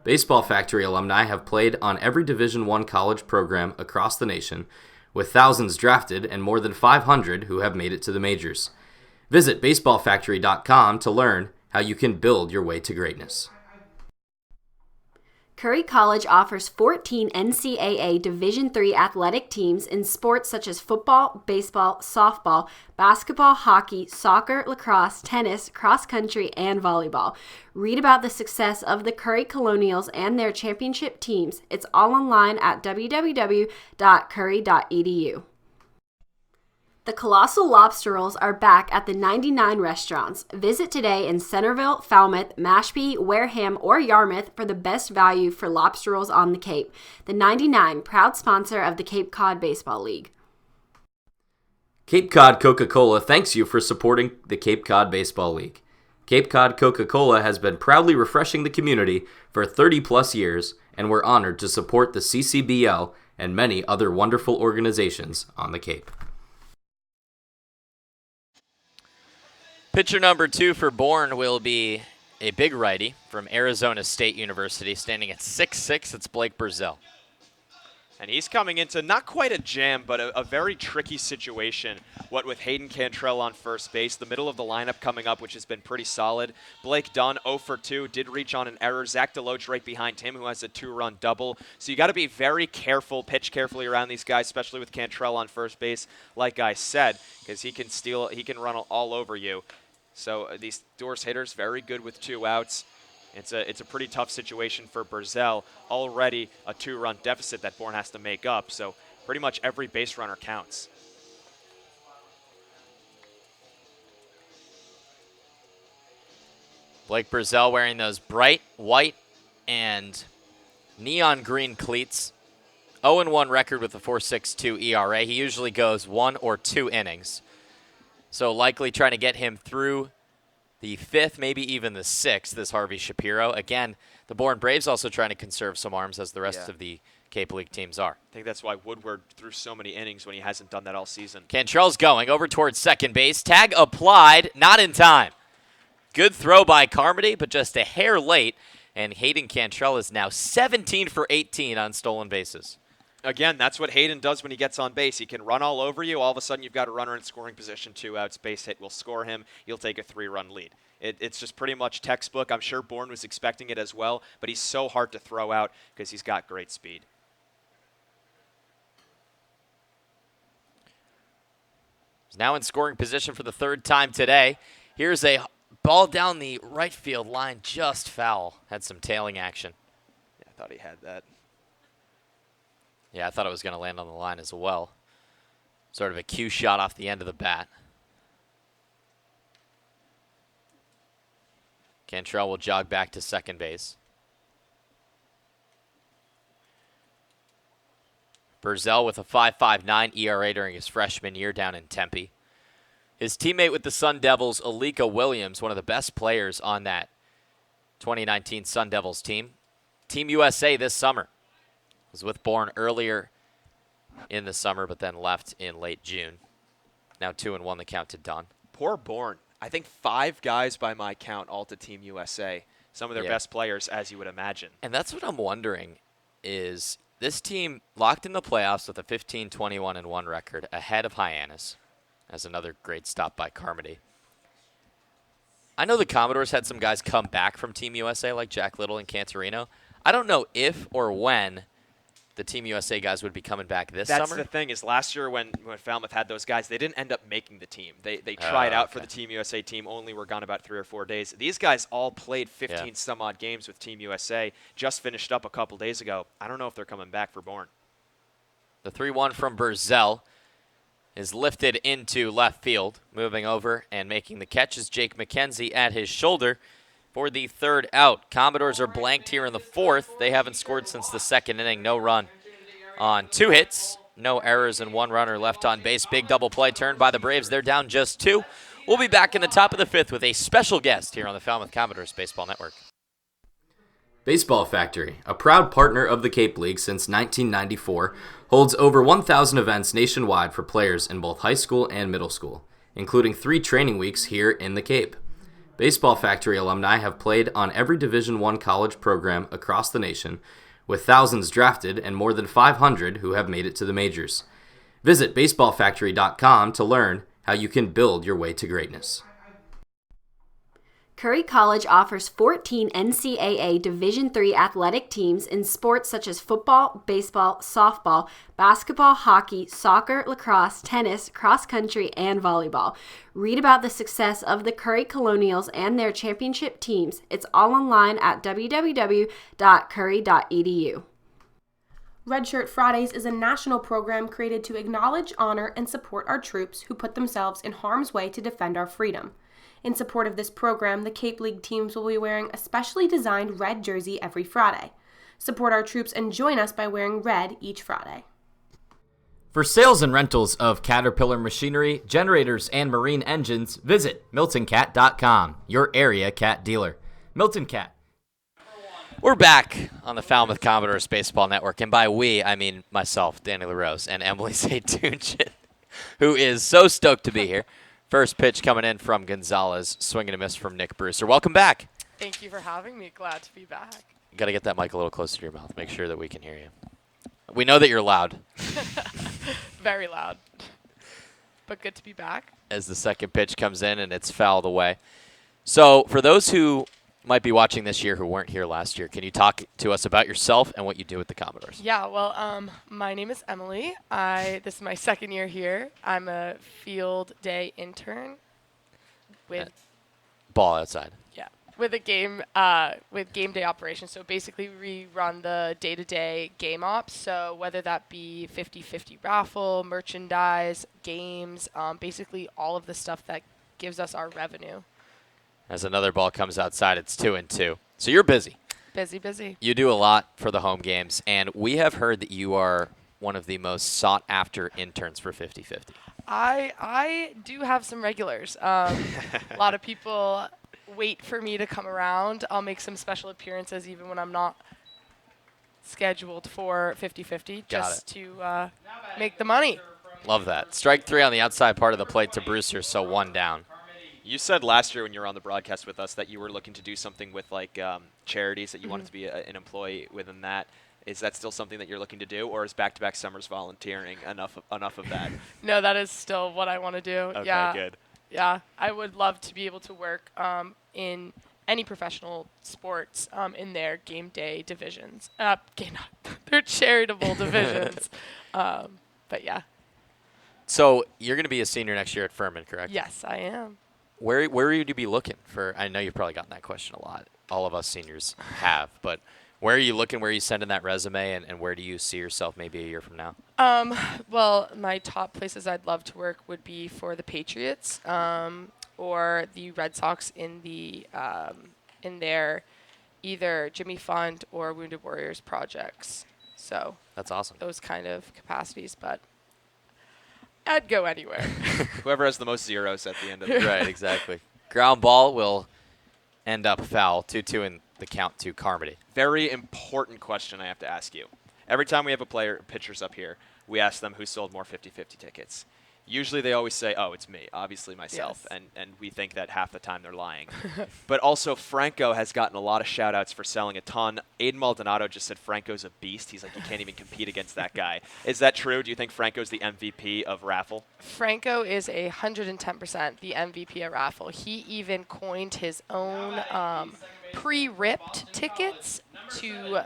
Baseball Factory alumni have played on every Division I college program across the nation, with thousands drafted and more than 500 who have made it to the majors. Visit baseballfactory.com to learn how you can build your way to greatness. Curry College offers 14 NCAA Division III athletic teams in sports such as football, baseball, softball, basketball, hockey, soccer, lacrosse, tennis, cross country, and volleyball. Read about the success of the Curry Colonials and their championship teams. It's all online at www.curry.edu. The Colossal Lobster Rolls are back at the 99 restaurants. Visit today in Centerville, Falmouth, Mashpee, Wareham, or Yarmouth for the best value for lobster rolls on the Cape. The 99, proud sponsor of the Cape Cod Baseball League. Cape Cod Coca-Cola thanks you for supporting the Cape Cod Baseball League. Cape Cod Coca-Cola has been proudly refreshing the community for 30-plus years, and we're honored to support the CCBL and many other wonderful organizations on the Cape. Pitcher number 2 for Bourne will be a big righty from Arizona State University, standing at 6'6". It's Blake Burzell. And he's coming into not quite a jam, but a very tricky situation. What with Hayden Cantrell on first base, the middle of the lineup coming up, which has been pretty solid. Blake Dunn, 0 for 2, did reach on an error. Zach DeLoach right behind him, who has a 2-run double. So you got to be very careful, pitch carefully around these guys, especially with Cantrell on first base, like I said, because he can run all over you. So these Doors hitters, very good with 2 outs. It's a pretty tough situation for Burzell. Already a 2-run deficit that Bourne has to make up. So pretty much every base runner counts. Blake Burzell wearing those bright white and neon green cleats. 0-1 record with a 4.62 ERA. He usually goes 1 or 2 innings. So likely trying to get him through the 5th, maybe even the 6th, this Harvey Shapiro. Again, the Bourne Braves also trying to conserve some arms, as the rest of the Cape League teams are. I think that's why Woodward threw so many innings when he hasn't done that all season. Cantrell's going over towards second base. Tag applied, not in time. Good throw by Carmody, but just a hair late. And Hayden Cantrell is now 17 for 18 on stolen bases. Again, that's what Hayden does when he gets on base. He can run all over you. All of a sudden, you've got a runner in scoring position, 2 outs, base hit will score him. You'll take a 3-run lead. It's just pretty much textbook. I'm sure Bourne was expecting it as well, but he's so hard to throw out because he's got great speed. He's now in scoring position for the 3rd time today. Here's a ball down the right field line, just foul. Had some tailing action. Yeah, I thought he had that. Yeah, I thought it was going to land on the line as well. Sort of a cue shot off the end of the bat. Cantrell will jog back to second base. Burzell with a 5.59 ERA during his freshman year down in Tempe. His teammate with the Sun Devils, Alika Williams, one of the best players on that 2019 Sun Devils team. Team USA this summer. Was with Bourne earlier in the summer, but then left in late June. Now 2-1 the count to Dunn. Poor Bourne. I think 5 guys by my count all to Team USA. Some of their best players, as you would imagine. And that's what I'm wondering is this team locked in the playoffs with a 15-21-1 record ahead of Hyannis. As another great stop by Carmody. I know the Commodores had some guys come back from Team USA like Jack Little and Cantorino. I don't know if or when the Team USA guys would be coming back this That's summer? the thing is last year when Falmouth had those guys, they didn't end up making the team. They tried out for the Team USA team, only were gone about 3 or 4 days. These guys all played 15 some odd games with Team USA, just finished up a couple days ago. I don't know if they're coming back for Bourne. The 3-1 from Burzell is lifted into left field. Moving over and making the catch is Jake McKenzie at his shoulder for the 3rd out. Commodores are blanked here in the 4th. They haven't scored since the 2nd inning. No run on 2 hits. No errors and 1 runner left on base. Big double play turned by the Braves. They're down just 2. We'll be back in the top of the 5th with a special guest here on the Falmouth Commodores Baseball Network. Baseball Factory, a proud partner of the Cape League since 1994, holds over 1,000 events nationwide for players in both high school and middle school, including 3 training weeks here in the Cape. Baseball Factory alumni have played on every Division I college program across the nation, with thousands drafted and more than 500 who have made it to the majors. Visit baseballfactory.com to learn how you can build your way to greatness. Curry College offers 14 NCAA Division III athletic teams in sports such as football, baseball, softball, basketball, hockey, soccer, lacrosse, tennis, cross country, and volleyball. Read about the success of the Curry Colonials and their championship teams. It's all online at www.curry.edu. Redshirt Fridays is a national program created to acknowledge, honor, and support our troops who put themselves in harm's way to defend our freedom. In support of this program, the Cape League teams will be wearing a specially designed red jersey every Friday. Support our troops and join us by wearing red each Friday. For sales and rentals of Caterpillar machinery, generators, and marine engines, visit MiltonCat.com, your area cat dealer. Milton Cat. We're back on the Falmouth Commodores Baseball Network, and by we, I mean myself, Danny LaRose, and Emily St. Tunchin, who is so stoked to be here. First pitch coming in from Gonzalez, swing and a miss from Nick Brewster. Welcome back. Thank you for having me. Glad to be back. You got to get that mic a little closer to your mouth. Make sure that we can hear you. We know that you're loud. Very loud. But good to be back. As the second pitch comes in and it's fouled away. So for those who might be watching this year who weren't here last year, can you talk to us about yourself and what you do with the Commodores? Yeah, well, my name is Emily. This is my 2nd year here. I'm a field day intern with ball outside. Yeah, with a game day operations. So basically, we run the day-to-day game ops. So whether that be 50-50 raffle, merchandise, games, basically all of the stuff that gives us our revenue. As another ball comes outside, it's 2-2. So you're busy. Busy. You do a lot for the home games, and we have heard that you are one of the most sought-after interns for 50-50. I do have some regulars. A lot of people wait for me to come around. I'll make some special appearances even when I'm not scheduled for 50-50 just to make the money. Love that. Strike 3 on the outside part of the plate to Brewster, so 1 down. You said last year when you were on the broadcast with us that you were looking to do something with like charities, that you wanted to be an employee within that. Is that still something that you're looking to do, or is back-to-back summers volunteering enough of that? No, that is still what I want to do. Okay, yeah. good. Yeah, I would love to be able to work in any professional sports in their game day divisions. They're charitable divisions. But yeah. So you're going to be a senior next year at Furman, correct? Yes, I am. Where would you be looking for? I know you've probably gotten that question a lot. All of us seniors have, but where are you looking? Where are you sending that resume, and where do you see yourself maybe a year from now? Well, my top places I'd love to work would be for the Patriots or the Red Sox in their either Jimmy Fund or Wounded Warriors projects. So that's awesome. Those kind of capacities, but I'd go anywhere. Whoever has the most zeros at the end of it. Right, exactly. Ground ball will end up foul. 2-2 in the count to Carmody. Very important question I have to ask you. Every time we have pitchers up here, we ask them who sold more 50-50 tickets. Usually they always say, oh, it's me, obviously myself, yes. and we think that half the time they're lying. But also Franco has gotten a lot of shout-outs for selling a ton. Aiden Maldonado just said Franco's a beast. He's like, you can't even compete against that guy. Is that true? Do you think Franco's the MVP of raffle? Franco is 110% the MVP of raffle. He even coined his own pre-ripped tickets to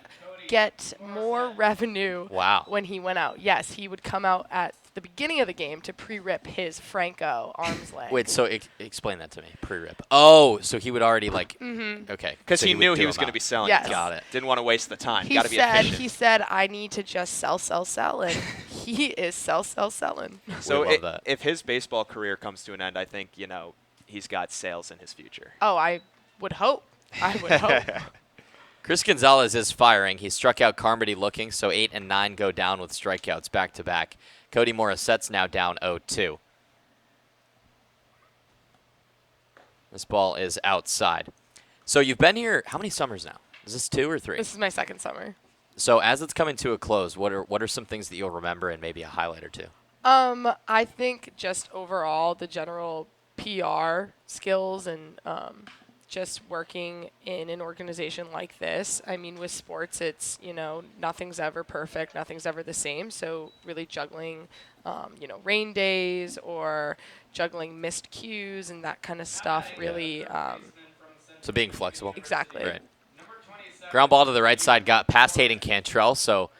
get more revenue Wow. when he went out. Yes, he would come out at the beginning of the game to pre-rip his Franco arms leg. Wait, so explain that to me. Pre-rip. Oh, so he would already like. Mm-hmm. Okay. Because so he knew would he do was them going to out. be selling. Yes. it. Got it. Didn't want to waste the time. He Got to be said, efficient. he said, I need to just sell, and he is selling. So love that. if his baseball career comes to an end, I think, he's got sales in his future. Oh, I would hope. Chris Gonzalez is firing. He struck out Carmody looking, so 8 and 9 go down with strikeouts back to back. Cody Morissette's now down 0-2. This ball is outside. So you've been here how many summers now? Is this 2 or 3? This is my second summer. So as it's coming to a close, what are some things that you'll remember and maybe a highlight or two? I think just overall the general PR skills and just working in an organization like this. I mean, with sports, it's, nothing's ever perfect, nothing's ever the same. So really juggling, rain days or juggling missed cues and that kind of stuff really. So being flexible. Exactly. Right. Ground ball to the right side got past Hayden Cantrell, so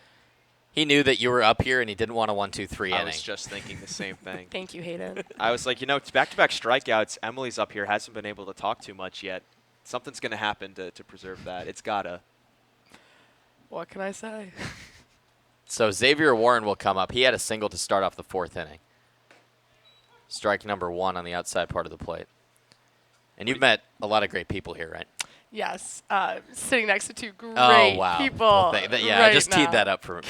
he knew that you were up here and he didn't want a 1-2-3 inning. I was just thinking the same thing. Thank you, Hayden. I was like, it's back-to-back strikeouts. Emily's up here, hasn't been able to talk too much yet. Something's going to happen to preserve that. It's got to. What can I say? So Xavier Warren will come up. He had a single to start off the 4th inning. Strike number 1 on the outside part of the plate. And you've met a lot of great people here, right? Yes. Sitting next to 2 great people. Well, yeah, right I just now. teed that up for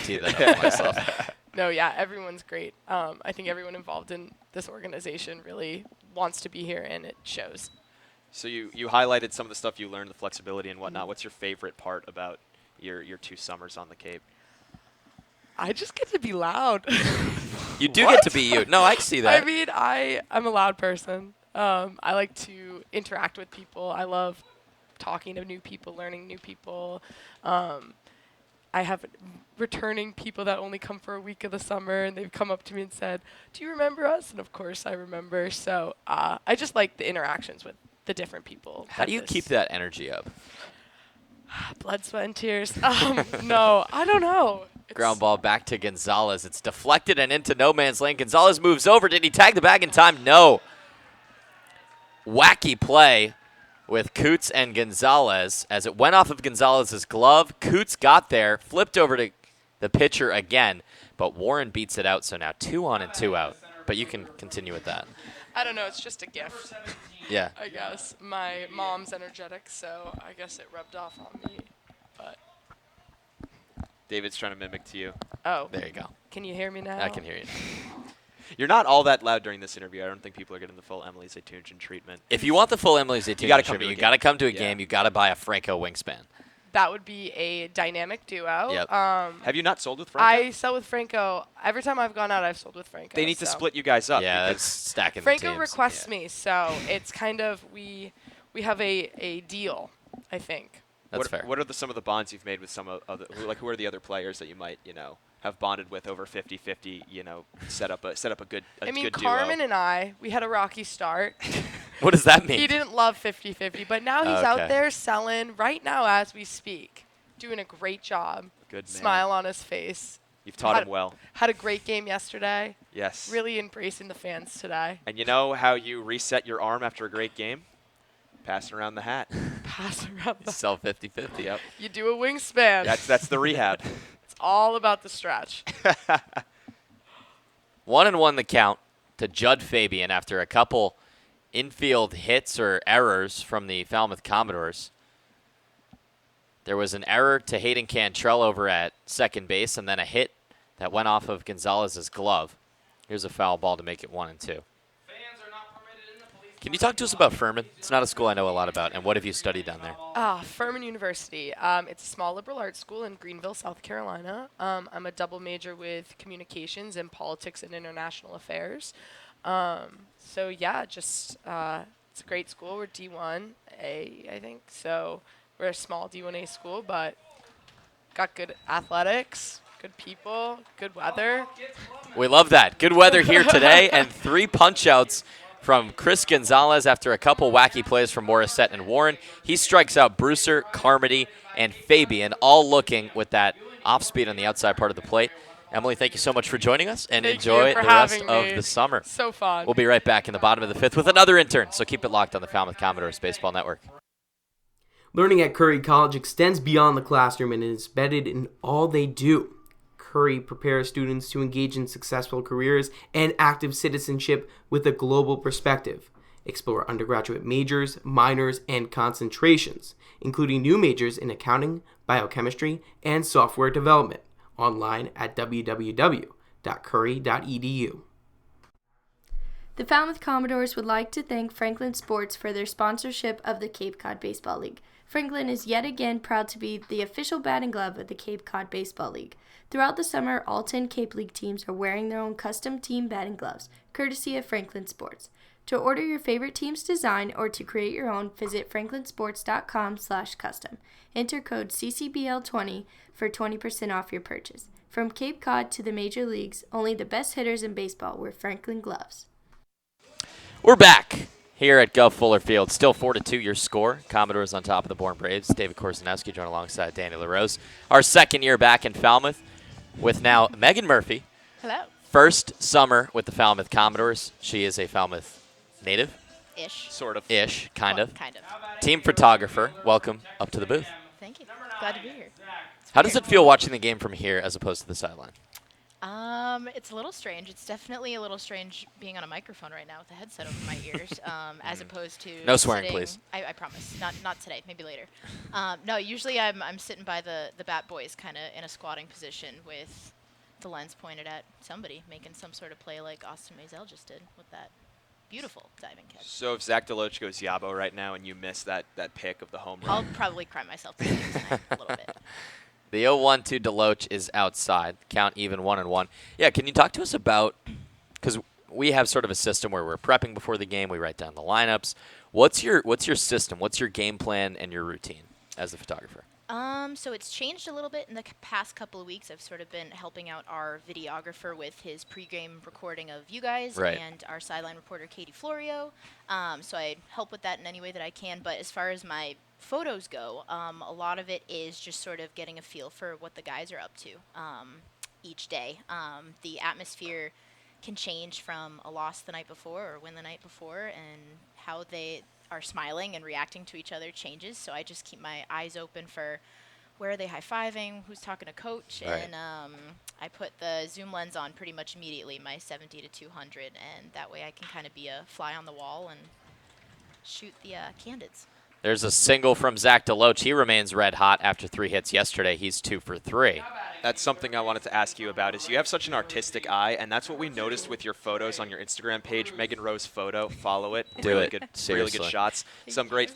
myself. No, yeah, everyone's great. I think everyone involved in this organization really wants to be here, and it shows. So you highlighted some of the stuff you learned, the flexibility and whatnot. What's your favorite part about your 2 summers on the Cape? I just get to be loud. You do get to be you. No, I can see that. I mean, I'm a loud person. I like to interact with people. I love talking to new people, learning new people. I have returning people that only come for a week of the summer, and they've come up to me and said, "Do you remember us?" And of course I remember. So I just like the interactions with the different people. How do you keep that energy up? Blood, sweat, and tears. No, I don't know. Ground ball back to Gonzalez. It's deflected and into no man's land. Gonzalez moves over. Did he tag the bag in time? No. Wacky play with Coots and Gonzalez as it went off of Gonzalez's glove. Coots got there, flipped over to the pitcher again, but Warren beats it out, so now 2 on and 2 out. But you can continue with that. I don't know. It's just a gift. Yeah. I guess. My mom's energetic, so I guess it rubbed off on me. But David's trying to mimic to you. Oh. There you go. Can you hear me now? I can hear you now. You're not all that loud during this interview. I don't think people are getting the full Emily Zaytunjian treatment. If you want the full Emily Zaytunjian treatment, you got to come to a Yeah. game. You got to buy a Franco wingspan. That would be a dynamic duo. Yep. Have you not sold with Franco? I sell with Franco. Every time I've gone out, I've sold with Franco. They need to so. split you guys up. Yeah, because that's stacking the Franco teams. requests me, so it's kind of we have a deal, I think. That's fair. What are some of the bonds you've made with some of other who are the other players that you might have bonded with over 50-50? Set up a good good Carmen duo. and I, we had a rocky start. What does that mean? He didn't love 50-50, but now he's Okay. out there selling right now as we speak, doing a great job. Good man. Smile on his face. You've taught him well. Had a great game yesterday. Yes. Really embracing the fans today. And you know how you reset your arm after a great game? Passing around the hat. Pass around the Sell 50-50. Yep. You do a wingspan. That's the rehab. It's all about the stretch. 1-1 the count to Judd Fabian after a couple infield hits or errors from the Falmouth Commodores. There was an error to Hayden Cantrell over at second base, and then a hit that went off of Gonzalez's glove. Here's a foul ball to make it 1-2. Can you talk to us about Furman? It's not a school I know a lot about, and what have you studied down there? Furman University. It's a small liberal arts school in Greenville, South Carolina. I'm a double major with communications and politics and international affairs. So yeah, just it's a great school. We're D1A, I think. So we're a small D1A school, but got good athletics, good people, good weather. We love that. Good weather here today, and 3 punch-outs from Chris Gonzalez after a couple wacky plays from Morissette and Warren. He strikes out Brewster, Carmody, and Fabian, all looking with that off speed on the outside part of the plate. Emily, thank you so much for joining us, and enjoy the rest of the summer. So fun. We'll be right back in the bottom of the fifth with another intern, so keep it locked on the Falmouth Commodores Baseball Network. Learning at Curry College extends beyond the classroom and is embedded in all they do. Curry prepares students to engage in successful careers and active citizenship with a global perspective. Explore undergraduate majors, minors, and concentrations, including new majors in accounting, biochemistry, and software development. Online at www.curry.edu. The Falmouth Commodores would like to thank Franklin Sports for their sponsorship of the Cape Cod Baseball League. Franklin is yet again proud to be the official batting glove of the Cape Cod Baseball League. Throughout the summer, all 10 Cape League teams are wearing their own custom team batting gloves, courtesy of Franklin Sports. To order your favorite team's design or to create your own, visit franklinsports.com/custom. Enter code CCBL20 for 20% off your purchase. From Cape Cod to the major leagues, only the best hitters in baseball wear Franklin gloves. We're back here at Gov Fuller Field. Still 4-2 your score. Commodores on top of the Bourne Braves. David Korzenowski joined alongside Danny LaRose. Our second year back in Falmouth with now Megan Murphy. Hello. First summer with the Falmouth Commodores. She is a Falmouth native. Ish. Sort of. Ish, kind of. Kind of. Team photographer. Welcome up to the booth. Thank you. Glad to be here. How does it feel watching the game from here as opposed to the sideline? It's a little strange. It's definitely a little strange being on a microphone right now with a headset over my ears, as opposed to no swearing, sitting, please. I promise. Not today. Maybe later. No, usually I'm sitting by the bat boys, kind of in a squatting position with the lens pointed at somebody making some sort of play like Austin Maisel just did with that beautiful diving catch. So if Zach Deloach goes Yabo right now and you miss that pick of the home run, I'll probably cry myself to sleep tonight a little bit. The 0-1 to Deloach is outside. Count even 1-1. Yeah, can you talk to us about, because we have sort of a system where we're prepping before the game, we write down the lineups. What's your system? What's your game plan and your routine as the photographer? So it's changed a little bit in the past couple of weeks. I've sort of been helping out our videographer with his pregame recording of you guys and our sideline reporter, Katie Florio. So I help with that in any way that I can. But as far as my photos go, a lot of it is just sort of getting a feel for what the guys are up to each day. The atmosphere can change from a loss the night before or win the night before, and how they are smiling and reacting to each other changes. So I just keep my eyes open for where are they high-fiving, who's talking to coach, and I put the zoom lens on pretty much immediately, my 70 to 200, and that way I can kind of be a fly on the wall and shoot the candids. There's a single from Zach Deloach. He remains red hot after 3 hits yesterday. He's 2 for 3. That's something I wanted to ask you about. Is you have such an artistic eye, and that's what we noticed with your photos on your Instagram page. Megan Rose Photo, follow it. Do it. Good, Seriously. really good shots. Some great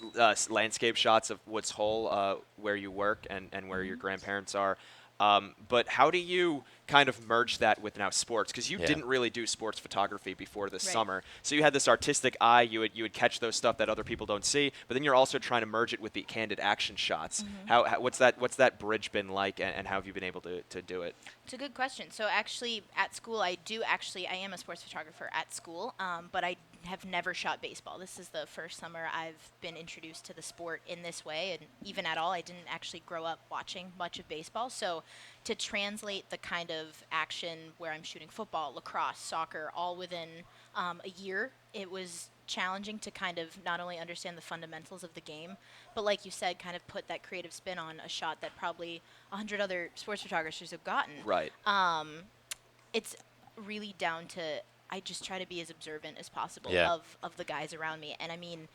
landscape shots of Woods Hole, where you work and where your grandparents are. But how do you kind of merge that with now sports? Because you didn't really do sports photography before this summer. So you had this artistic eye. You would catch those stuff that other people don't see. But then you're also trying to merge it with the candid action shots. What's that bridge been like, and how have you been able to do it? It's a good question. So actually at school, I am a sports photographer at school, but I have never shot baseball. This is the first summer I've been introduced to the sport in this way, and even at all, I didn't actually grow up watching much of baseball. So to translate the kind of action where I'm shooting football, lacrosse, soccer, all within a year, it was challenging to kind of not only understand the fundamentals of the game, but like you said, kind of put that creative spin on a shot that probably 100 other sports photographers have gotten. Right. It's really down to I just try to be as observant as possible of the guys around me. And I mean,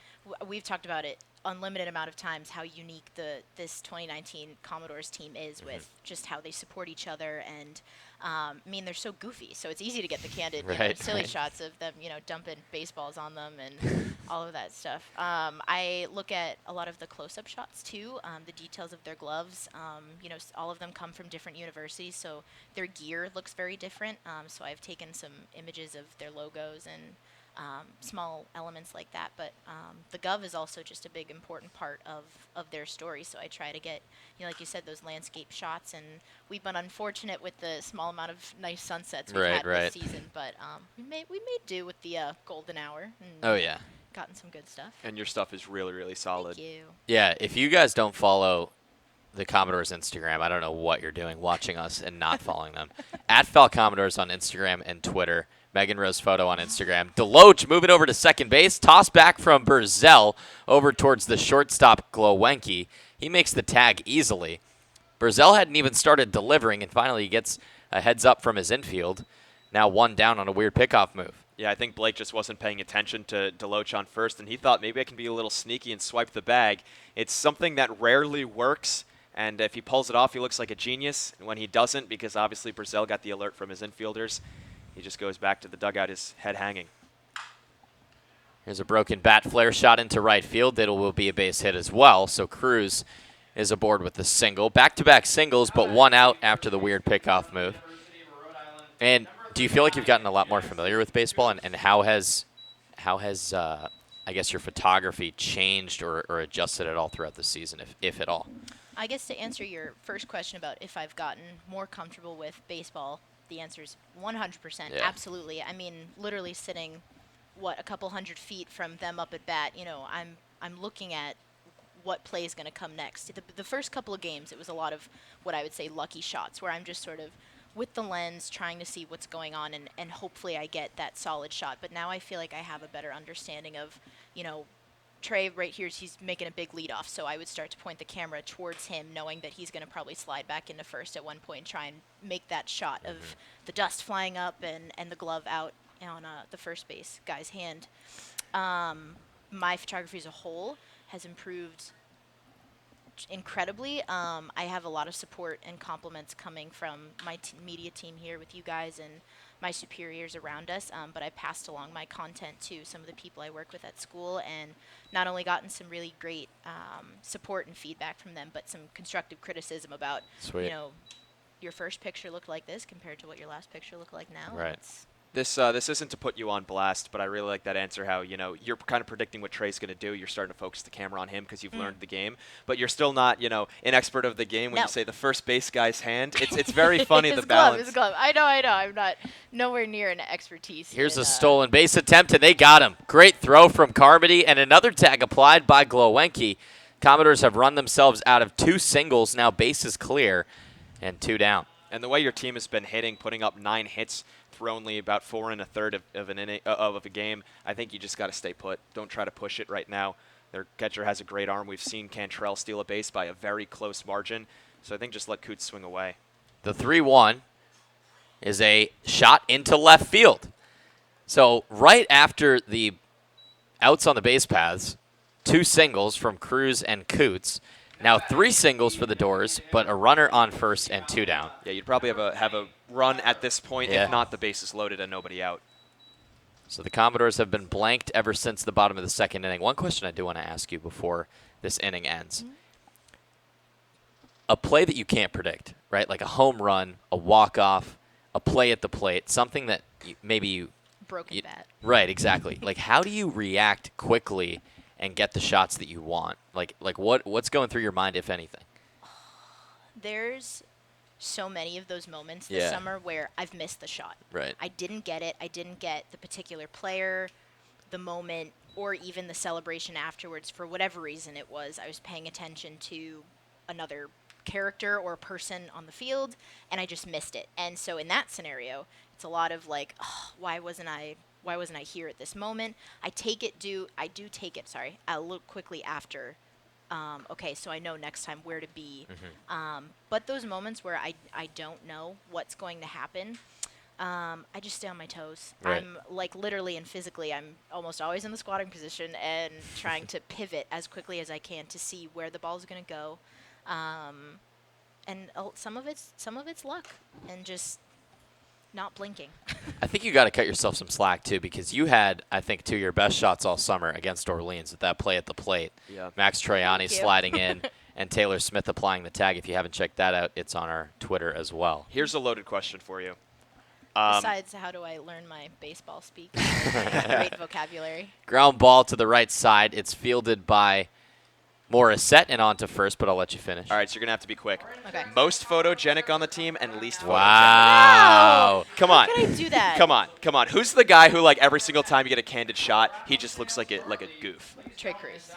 we've talked about it unlimited amount of times how unique this 2019 Commodores team is with just how they support each other. And I mean, they're so goofy, so it's easy to get the candid, silly shots of them, dumping baseballs on them and all of that stuff. I look at a lot of the close-up shots too, the details of their gloves. All of them come from different universities, so their gear looks very different. So I've taken some images of their logos and small elements like that. But the gov is also just a big important part of their story. So I try to get, like you said, those landscape shots. And we've been unfortunate with the small amount of nice sunsets we've had this season. But we made do with the golden hour. And gotten some good stuff. And your stuff is really, really solid. Thank you. Yeah, if you guys don't follow the Commodores Instagram, I don't know what you're doing watching us and not following them. At Fal Commodores on Instagram and Twitter. Megan Rose photo on Instagram. Deloach moving over to second base. Toss back from Burzell over towards the shortstop Glowenke. He makes the tag easily. Burzell hadn't even started delivering, and finally he gets a heads up from his infield. Now 1 down on a weird pickoff move. Yeah, I think Blake just wasn't paying attention to Deloach on first, and he thought maybe I can be a little sneaky and swipe the bag. It's something that rarely works, and if he pulls it off, he looks like a genius. And when he doesn't, because obviously Burzell got the alert from his infielders, he just goes back to the dugout, his head hanging. Here's a broken bat flare shot into right field. It will be a base hit as well, so Cruz is aboard with the single. Back-to-back singles, but 1 out after the weird pickoff move. And do you feel like you've gotten a lot more familiar with baseball, and how has I guess your photography changed or adjusted at all throughout the season, if at all? I guess to answer your first question about if I've gotten more comfortable with baseball, the answer is 100%. Yeah. Absolutely. I mean, literally sitting, a couple hundred feet from them up at bat, I'm looking at what play is going to come next. The first couple of games, it was a lot of what I would say lucky shots, where I'm just sort of with the lens trying to see what's going on, and hopefully I get that solid shot. But now I feel like I have a better understanding of, Trey right here, he's making a big leadoff, so I would start to point the camera towards him, knowing that he's going to probably slide back into first at one point and try and make that shot of the dust flying up and the glove out on the first base guy's hand. My photography as a whole has improved incredibly. I have a lot of support and compliments coming from my media team here with you guys and my superiors around us, but I passed along my content to some of the people I work with at school, and not only gotten some really great support and feedback from them, but some constructive criticism about, your first picture looked like this compared to what your last picture looked like now. Right. This isn't to put you on blast, but I really like that answer, how, you're kind of predicting what Trey's going to do. You're starting to focus the camera on him because you've learned the game. But you're still not, an expert of the game when you say the first base guy's hand. It's very funny, the balance. His glove. I know. I'm not nowhere near an expertise. Here's a stolen base attempt, and they got him. Great throw from Carmody, and another tag applied by Glowenke. Commodores have run themselves out of 2 singles. Now base is clear, and 2 down. And the way your team has been hitting, putting up 9 hits for only about 4 1/3 of an inning of a game, I think you just got to stay put. Don't try to push it right now. Their catcher has a great arm. We've seen Cantrell steal a base by a very close margin. So I think just let Coots swing away. The 3-1 is a shot into left field. So right after the outs on the base paths, 2 singles from Cruz and Coots. Now 3 singles for the Doors, but a runner on first and 2 down. Yeah, you'd probably have a run at this point, if not the bases loaded and nobody out. So the Commodores have been blanked ever since the bottom of the second inning. One question I do want to ask you before this inning ends. A play that you can't predict, right? Like a home run, a walk-off, a play at the plate, something that maybe broken bat. Right, exactly. Like, how do you react quickly and get the shots that you want? Like what's going through your mind, if anything? There's so many of those moments this summer where I've missed the shot. Right. I didn't get it. I didn't get the particular player, the moment, or even the celebration afterwards. For whatever reason it was, I was paying attention to another character or person on the field, and I just missed it. And so in that scenario, it's a lot of like, oh, why wasn't I here at this moment? I do take it, a little quickly after. Okay, so I know next time where to be. But those moments where I don't know what's going to happen, I just stay on my toes. Right. I'm like literally and physically, I'm almost always in the squatting position and trying to pivot as quickly as I can to see where the ball is going to go. And some of it's luck and just not blinking. I think you got to cut yourself some slack, too, because you had, I think, 2 of your best shots all summer against Orleans with that play at the plate. Yeah. Max Troiani sliding in and Taylor Smith applying the tag. If you haven't checked that out, it's on our Twitter as well. Here's a loaded question for you. Besides, how do I learn my baseball speak? Great vocabulary. Ground ball to the right side. It's fielded by Morissette and on to first, but I'll let you finish. All right, so you're going to have to be quick. Okay. Most photogenic on the team and least photogenic. Wow. Come on. How can I do that? Come on. Who's the guy who, like, every single time you get a candid shot, he just looks like a goof? Trey Cruz.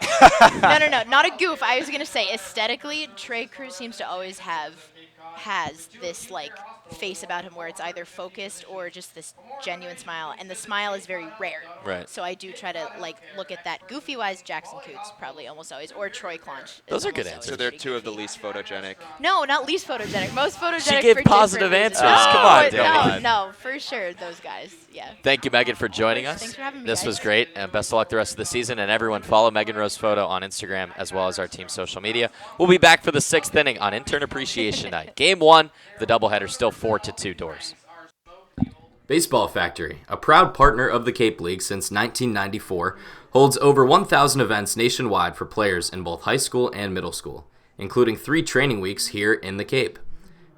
No, not a goof. I was going to say, aesthetically, Trey Cruz seems to always has this, like, face about him where it's either focused or just this genuine smile, and the smile is very rare. Right. So I do try to, like, look at that. Goofy-wise, Jackson Coots, probably almost always, or Troy Clonch. Those are good answers. So they're two of the least photogenic. No, not least photogenic. Most photogenic. She gave for positive different answers. reasons. Come on, No, Danny. no, for sure, those guys. Yeah. Thank you, Megan, for joining us. Thanks for having me, This guys. was great, and best of luck the rest of the season. And everyone, follow Megan Rose Photo on Instagram as well as our team's social media. We'll be back for the 6th inning on Intern Appreciation Night. Game 1, the doubleheader, still 4-2 Doors. Baseball Factory, a proud partner of the Cape League since 1994, holds over 1,000 events nationwide for players in both high school and middle school, including 3 training weeks here in the Cape.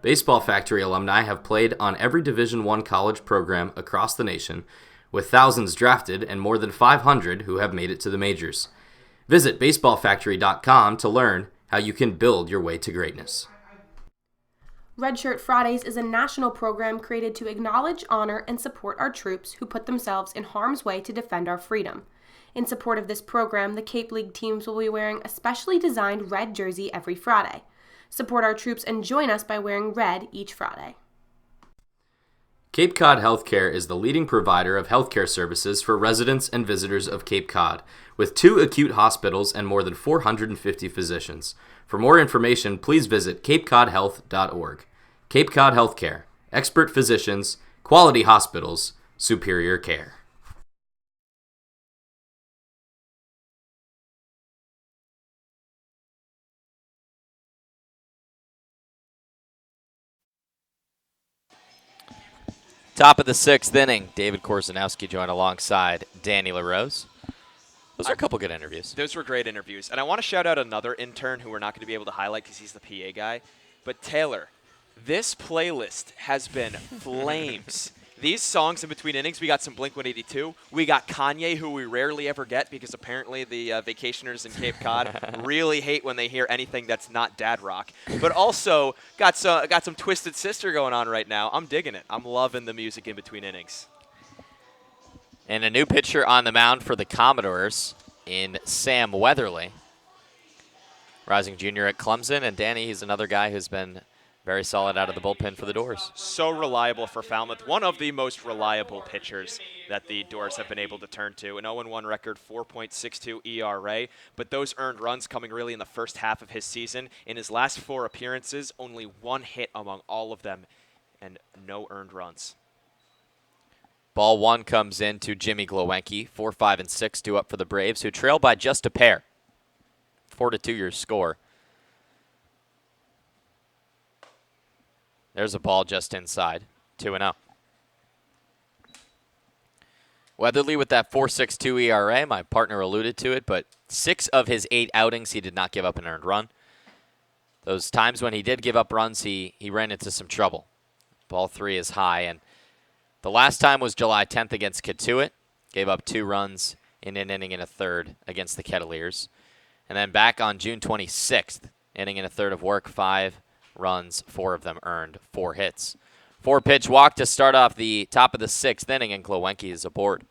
Baseball Factory alumni have played on every Division I college program across the nation, with thousands drafted and more than 500 who have made it to the majors. Visit baseballfactory.com to learn how you can build your way to greatness. Red Shirt Fridays is a national program created to acknowledge, honor, and support our troops who put themselves in harm's way to defend our freedom. In support of this program, the Cape League teams will be wearing a specially designed red jersey every Friday. Support our troops and join us by wearing red each Friday. Cape Cod Healthcare is the leading provider of healthcare services for residents and visitors of Cape Cod, with 2 acute hospitals and more than 450 physicians. For more information, please visit capecodhealth.org. Cape Cod Healthcare, expert physicians, quality hospitals, superior care. Top of the 6th inning, David Korzenowski joined alongside Danny LaRose. Those are a couple good interviews. Those were great interviews. And I want to shout out another intern who we're not going to be able to highlight because he's the PA guy. But Taylor, this playlist has been flames. These songs in between innings, we got some Blink-182. We got Kanye, who we rarely ever get because apparently the vacationers in Cape Cod really hate when they hear anything that's not dad rock. But also got some Twisted Sister going on right now. I'm digging it. I'm loving the music in between innings. And a new pitcher on the mound for the Commodores in Sam Weatherly. Rising junior at Clemson, and Danny, he's another guy who's been very solid out of the bullpen for the Doors. So reliable for Falmouth. One of the most reliable pitchers that the Doors have been able to turn to. An 0-1 record, 4.62 ERA. But those earned runs coming really in the first half of his season. In his last 4 appearances, only 1 hit among all of them and no earned runs. Ball 1 comes in to Jimmy Glowenke. 4, 5, and 6 due up for the Braves, who trail by just a pair. 4-2 your score. There's a ball just inside. 2-0. Weatherly with that 4.62 ERA. My partner alluded to it, but 6 of his 8 outings, he did not give up an earned run. Those times when he did give up runs, he ran into some trouble. Ball 3 is high, and the last time was July 10th against Katuitt. Gave up 2 runs in an inning and a third against the Kettleers. And then back on June 26th, inning and a third of work, 5 runs, 4 of them earned, 4 hits. 4-pitch walk to start off the top of the 6th inning, and Glowenke is aboard.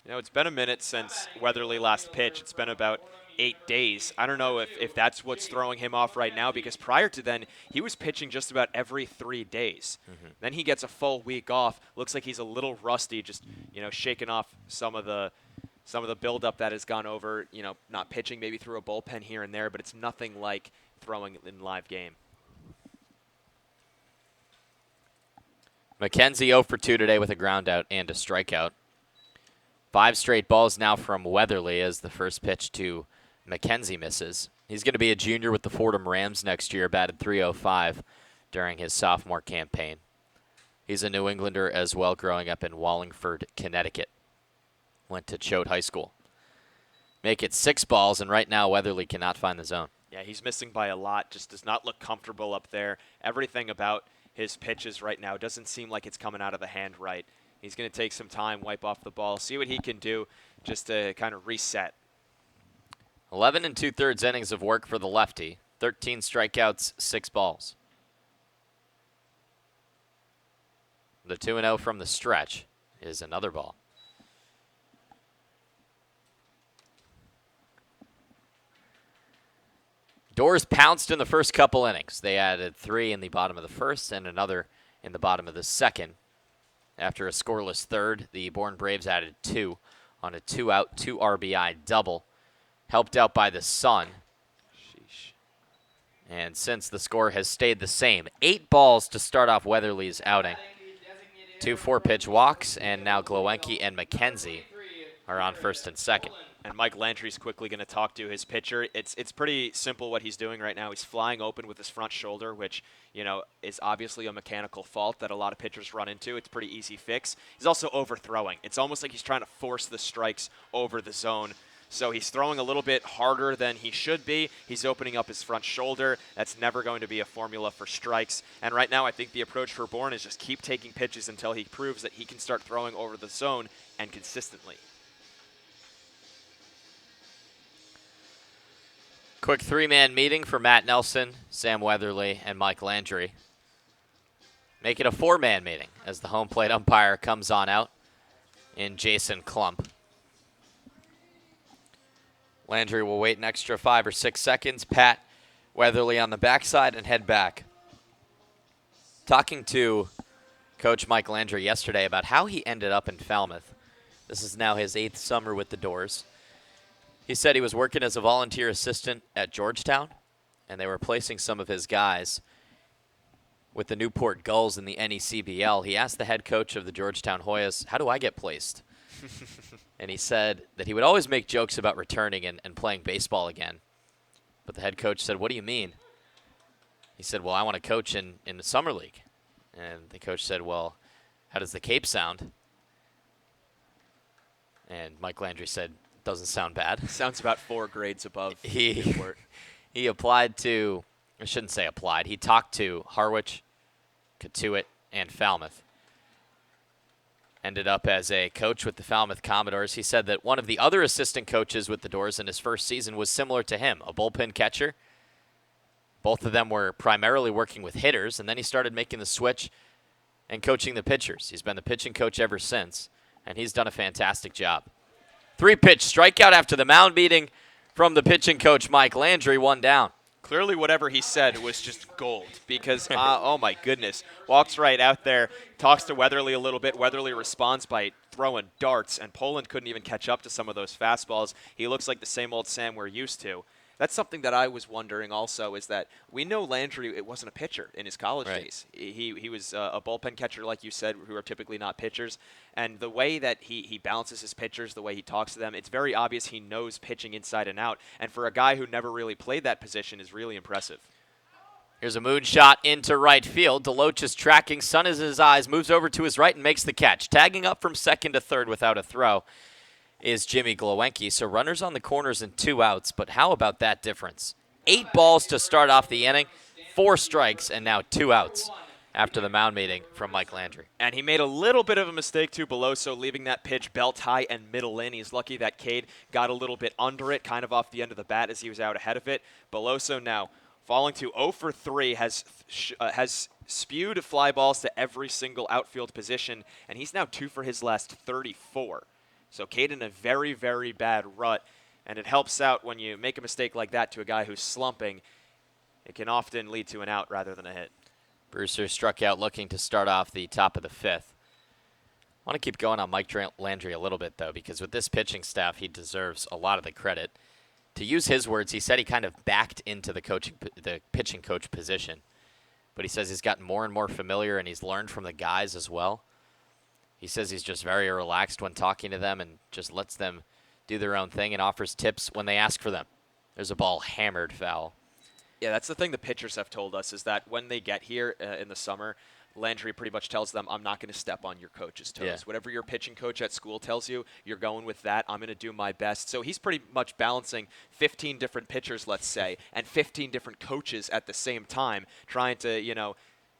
You know, it's been a minute since Weatherly last pitched. It's been about 8 days. I don't know if that's what's throwing him off right now, because prior to then, he was pitching just about every 3 days. Then he gets a full week off. Looks like he's a little rusty, just, shaking off some of the buildup that has gone over, not pitching maybe through a bullpen here and there, but it's nothing like throwing in live game. McKenzie 0 for 2 today with a ground out and a strikeout. 5 straight balls now from Weatherly as the first pitch to McKenzie misses. He's going to be a junior with the Fordham Rams next year, batted .305 during his sophomore campaign. He's a New Englander as well, growing up in Wallingford, Connecticut. Went to Choate High School. Make it 6 balls, and right now Weatherly cannot find the zone. Yeah, he's missing by a lot, just does not look comfortable up there. Everything about his pitches right now. Doesn't seem like it's coming out of the hand right. He's going to take some time, wipe off the ball, see what he can do just to kind of reset. 11 2/3 innings of work for the lefty. 13 strikeouts, 6 balls. The 2-0 from the stretch is another ball. Doors pounced in the first couple innings. They added 3 in the bottom of the first and another in the bottom of the second. After a scoreless third, the Bourne Braves added 2 on a 2-out, 2 RBI double, helped out by the sun. Sheesh. And since the score has stayed the same, 8 balls to start off Weatherly's outing. 2 4-pitch walks, and now Glowenke and McKenzie are on first and second. And Mike Landry's quickly going to talk to his pitcher. It's pretty simple what he's doing right now. He's flying open with his front shoulder, which, you know, is obviously a mechanical fault that a lot of pitchers run into. It's a pretty easy fix. He's also overthrowing. It's almost like he's trying to force the strikes over the zone. So he's throwing a little bit harder than he should be. He's opening up his front shoulder. That's never going to be a formula for strikes. And right now I think the approach for Bourne is just keep taking pitches until he proves that he can start throwing over the zone and consistently. Quick 3-man meeting for Matt Nelson, Sam Weatherly, and Mike Landry. Make it a 4-man meeting as the home plate umpire comes on out in Jason Klump. Landry will wait an extra 5 or 6 seconds, pat Weatherly on the backside, and head back. Talking to Coach Mike Landry yesterday about how he ended up in Falmouth. This is now his 8th summer with the Doors. He said he was working as a volunteer assistant at Georgetown, and they were placing some of his guys with the Newport Gulls in the NECBL. He asked the head coach of the Georgetown Hoyas, how do I get placed? And he said that he would always make jokes about returning and playing baseball again. But the head coach said, what do you mean? He said, well, I want to coach in the summer league. And the coach said, well, how does the Cape sound? And Mike Landry said, doesn't sound bad. Sounds about 4 grades above He Newport. He applied to, I shouldn't say applied, he talked to Harwich, Catuit, and Falmouth. Ended up as a coach with the Falmouth Commodores. He said that one of the other assistant coaches with the Doors in his first season was similar to him, a bullpen catcher. Both of them were primarily working with hitters, and then he started making the switch and coaching the pitchers. He's been the pitching coach ever since, and he's done a fantastic job. 3-pitch strikeout after the mound meeting from the pitching coach, Mike Landry, 1 down. Clearly whatever he said was just gold because, oh my goodness, walks right out there, talks to Weatherly a little bit. Weatherly responds by throwing darts, and Poland couldn't even catch up to some of those fastballs. He looks like the same old Sam we're used to. That's something that I was wondering also is that we know Landry, it wasn't a pitcher in his college days. He was a bullpen catcher, like you said, who are typically not pitchers. And the way that he balances his pitchers, the way he talks to them, it's very obvious he knows pitching inside and out. And for a guy who never really played that position is really impressive. Here's a moonshot into right field. Deloach is tracking. Sun is in his eyes. Moves over to his right and makes the catch. Tagging up from second to third without a throw is Jimmy Glowenke. So runners on the corners and 2 outs, but how about that difference? 8 balls to start off the inning, 4 strikes, and now 2 outs after the mound meeting from Mike Landry. And he made a little bit of a mistake too below, so leaving that pitch belt high and middle in. He's lucky that Cade got a little bit under it, kind of off the end of the bat as he was out ahead of it. Beloso now falling to 0 for 3, has spewed fly balls to every single outfield position, and he's now 2 for his last 34. So Cade in a very, very bad rut, and it helps out when you make a mistake like that to a guy who's slumping. It can often lead to an out rather than a hit. Brewster struck out looking to start off the top of the 5th. I want to keep going on Mike Landry a little bit, though, because with this pitching staff, he deserves a lot of the credit. To use his words, he said he kind of backed into the pitching coach position. But he says he's gotten more and more familiar, and he's learned from the guys as well. He says he's just very relaxed when talking to them and just lets them do their own thing and offers tips when they ask for them. There's a ball hammered foul. Yeah, that's the thing the pitchers have told us is that when they get here in the summer, Landry pretty much tells them, I'm not going to step on your coach's toes. Yeah. Whatever your pitching coach at school tells you, you're going with that. I'm going to do my best. So he's pretty much balancing 15 different pitchers, let's say, and 15 different coaches at the same time, trying to,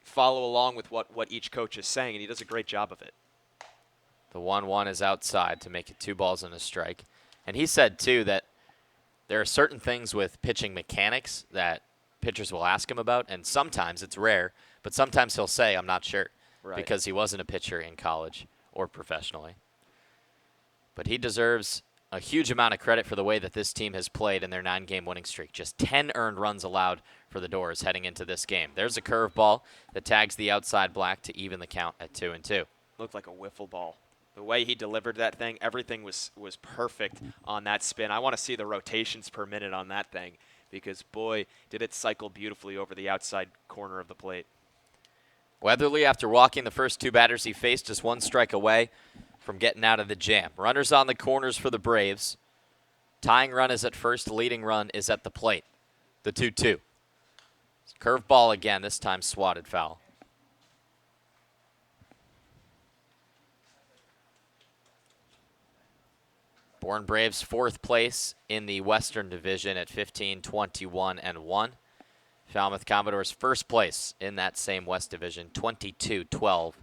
follow along with what each coach is saying, and he does a great job of it. The 1-1 is outside to make it 2 balls and a strike. And he said, too, that there are certain things with pitching mechanics that pitchers will ask him about, and sometimes it's rare, but sometimes he'll say, I'm not sure, because he wasn't a pitcher in college or professionally. But he deserves a huge amount of credit for the way that this team has played in their 9-game winning streak. Just 10 earned runs allowed for the Doors heading into this game. There's a curveball that tags the outside black to even the count at 2-2. Looked like a wiffle ball. The way he delivered that thing, everything was perfect on that spin. I want to see the rotations per minute on that thing because, boy, did it cycle beautifully over the outside corner of the plate. Weatherly, after walking the first 2 batters he faced, just 1 strike away from getting out of the jam. Runners on the corners for the Braves. Tying run is at first. Leading run is at the plate. The 2-2. Curveball again, this time swatted foul. Bourne Braves 4th place in the Western Division at 15-21-1. Falmouth Commodores 1st place in that same West Division, 22-12-1.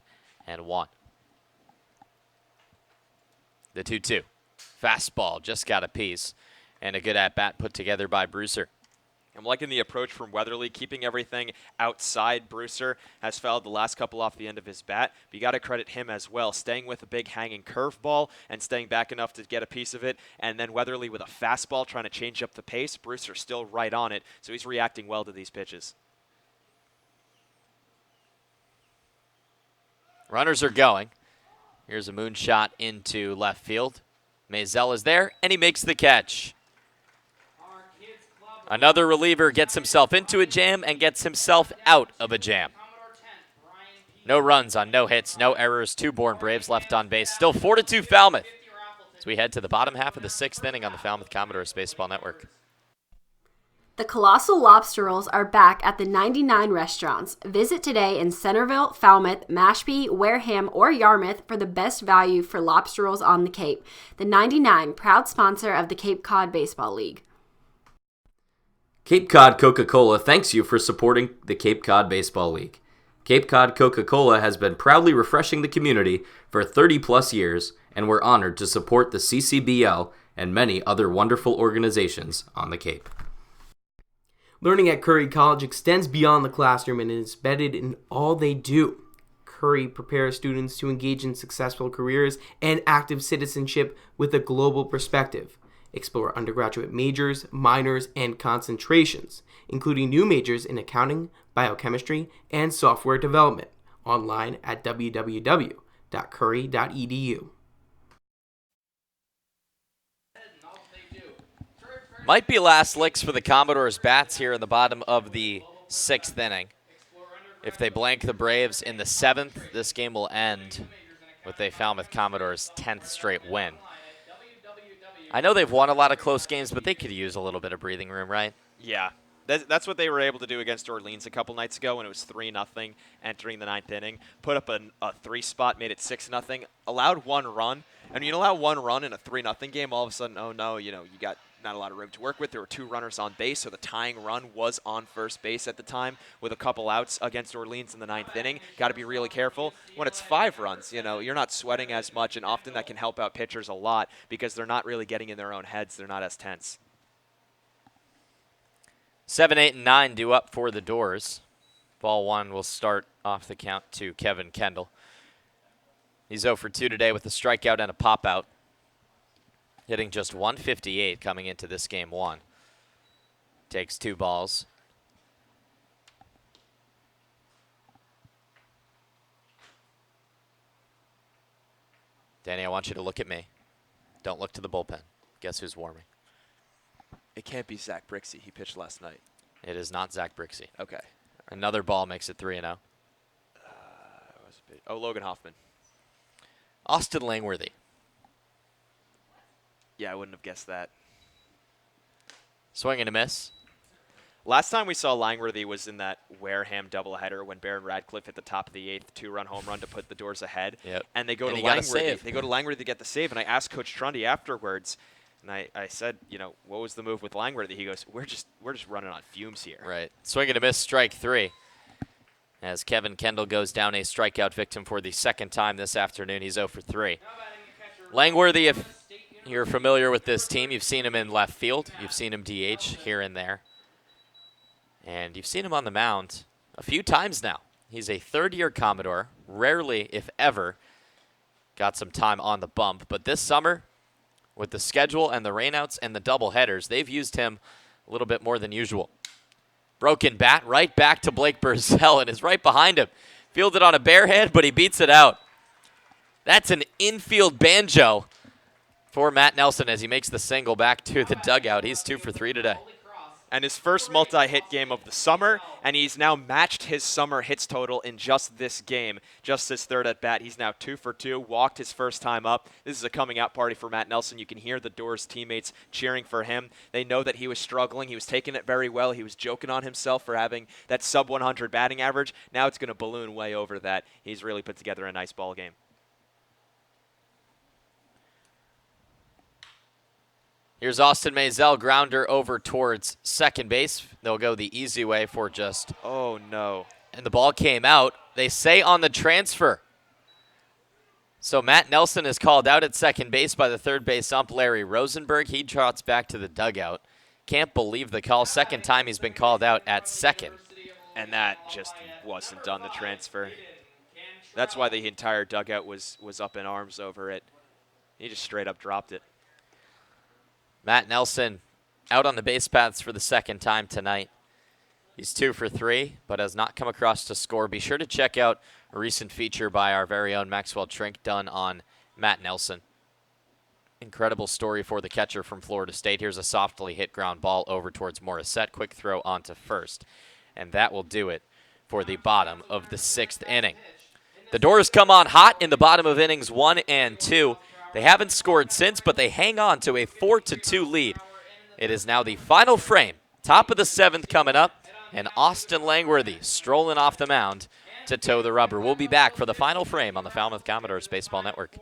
The 2-2. Fastball just got a piece, and a good at-bat put together by Brewser. I'm liking the approach from Weatherly, keeping everything outside. Brewser has fouled the last couple off the end of his bat, but you got to credit him as well, staying with a big hanging curveball and staying back enough to get a piece of it, and then Weatherly with a fastball trying to change up the pace. Brewser still right on it, so he's reacting well to these pitches. Runners are going. Here's a moonshot into left field. Maisel is there, and he makes the catch. Another reliever gets himself into a jam and gets himself out of a jam. No runs on no hits, no errors. 2 Bourne Braves left on base. Still 4-2 Falmouth as we head to the bottom half of the 6th inning on the Falmouth Commodores Baseball Network. The Colossal Lobster Rolls are back at the 99 restaurants. Visit today in Centerville, Falmouth, Mashpee, Wareham, or Yarmouth for the best value for lobster rolls on the Cape. The 99, proud sponsor of the Cape Cod Baseball League. Cape Cod Coca-Cola thanks you for supporting the Cape Cod Baseball League. Cape Cod Coca-Cola has been proudly refreshing the community for 30-plus years, and we're honored to support the CCBL and many other wonderful organizations on the Cape. Learning at Curry College extends beyond the classroom and is embedded in all they do. Curry prepares students to engage in successful careers and active citizenship with a global perspective. Explore undergraduate majors, minors, and concentrations, including new majors in accounting, biochemistry, and software development. Online at www.curry.edu. Might be last licks for the Commodores bats here in the bottom of the 6th inning. If they blank the Braves in the 7th, this game will end with a Falmouth Commodores 10th straight win. I know they've won a lot of close games, but they could use a little bit of breathing room, right? Yeah. That's what they were able to do against Orleans a couple nights ago when it was 3-0 entering the 9th inning. Put up a 3 spot, made it 6-0, allowed 1 run. And you allow 1 run in a 3-0 game, all of a sudden, oh no, you got not a lot of room to work with. There were 2 runners on base, so the tying run was on first base at the time with a couple outs against Orleans in the 9th inning. Got to be really careful. When it's 5 runs, you're not sweating as much, and often that can help out pitchers a lot because they're not really getting in their own heads. They're not as tense. 7, 8, and 9 due up for the Doors. Ball 1 will start off the count to Kevin Kendall. He's 0 for 2 today with a strikeout and a pop-out. Hitting just 158 coming into this game 1. Takes 2 balls. Danny, I want you to look at me. Don't look to the bullpen. Guess who's warming? It can't be Zach Brixey. He pitched last night. It is not Zach Brixey. Okay. Another ball makes it 3-0. Logan Hoffman. Austin Langworthy. Yeah, I wouldn't have guessed that. Swing and a miss. Last time we saw Langworthy was in that Wareham doubleheader when Baron Radcliffe hit the top of the 8th 2-run home run to put the Doors ahead. Yep. And they go And to he got a Langworthy. save. They go to Langworthy to get the save. And I asked Coach Trundy afterwards, and I said, what was the move with Langworthy? He goes, we're just running on fumes here. Right. Swing and a miss, strike 3. as Kevin Kendall goes down a strikeout victim for the second time this afternoon. He's 0 for 3. Langworthy, if you're familiar with this team, you've seen him in left field. You've seen him DH here and there. And you've seen him on the mound a few times now. He's a third-year Commodore, rarely, if ever, got some time on the bump. But this summer, with the schedule and the rainouts and the doubleheaders, they've used him a little bit more than usual. Broken bat right back to Blake Burzell and is right behind him. Fielded on a bare head, but he beats it out. That's an infield banjo for Matt Nelson as he makes the single back to the dugout. He's 2 for 3 today. And his first multi-hit game of the summer, and he's now matched his summer hits total in just this game, just his third at bat. He's now 2 for 2, walked his first time up. This is a coming out party for Matt Nelson. You can hear the Doors teammates cheering for him. They know that he was struggling. He was taking it very well. He was joking on himself for having that sub-100 batting average. Now it's going to balloon way over that. He's really put together a nice ball game. Here's Austin Maisel, grounder over towards second base. They'll go the easy way for just... Oh, no. And the ball came out. They say on the transfer. So Matt Nelson is called out at second base by the third base ump, Larry Rosenberg. He trots back to the dugout. Can't believe the call. Second time he's been called out at second. And that just wasn't on the transfer. That's why the entire dugout was up in arms over it. He just straight up dropped it. Matt Nelson out on the base paths for the second time tonight. He's 2 for 3, but has not come across to score. Be sure to check out a recent feature by our very own Maxwell Trink done on Matt Nelson. Incredible story for the catcher from Florida State. Here's a softly hit ground ball over towards Morissette. Quick throw onto first. And that will do it for the bottom of the 6th inning. The Doors come on hot in the bottom of innings 1 and 2. They haven't scored since, but they hang on to a 4-2 lead. It is now the final frame, top of the 7th coming up, and Austin Langworthy strolling off the mound to toe the rubber. We'll be back for the final frame on the Falmouth Commodores Baseball Network.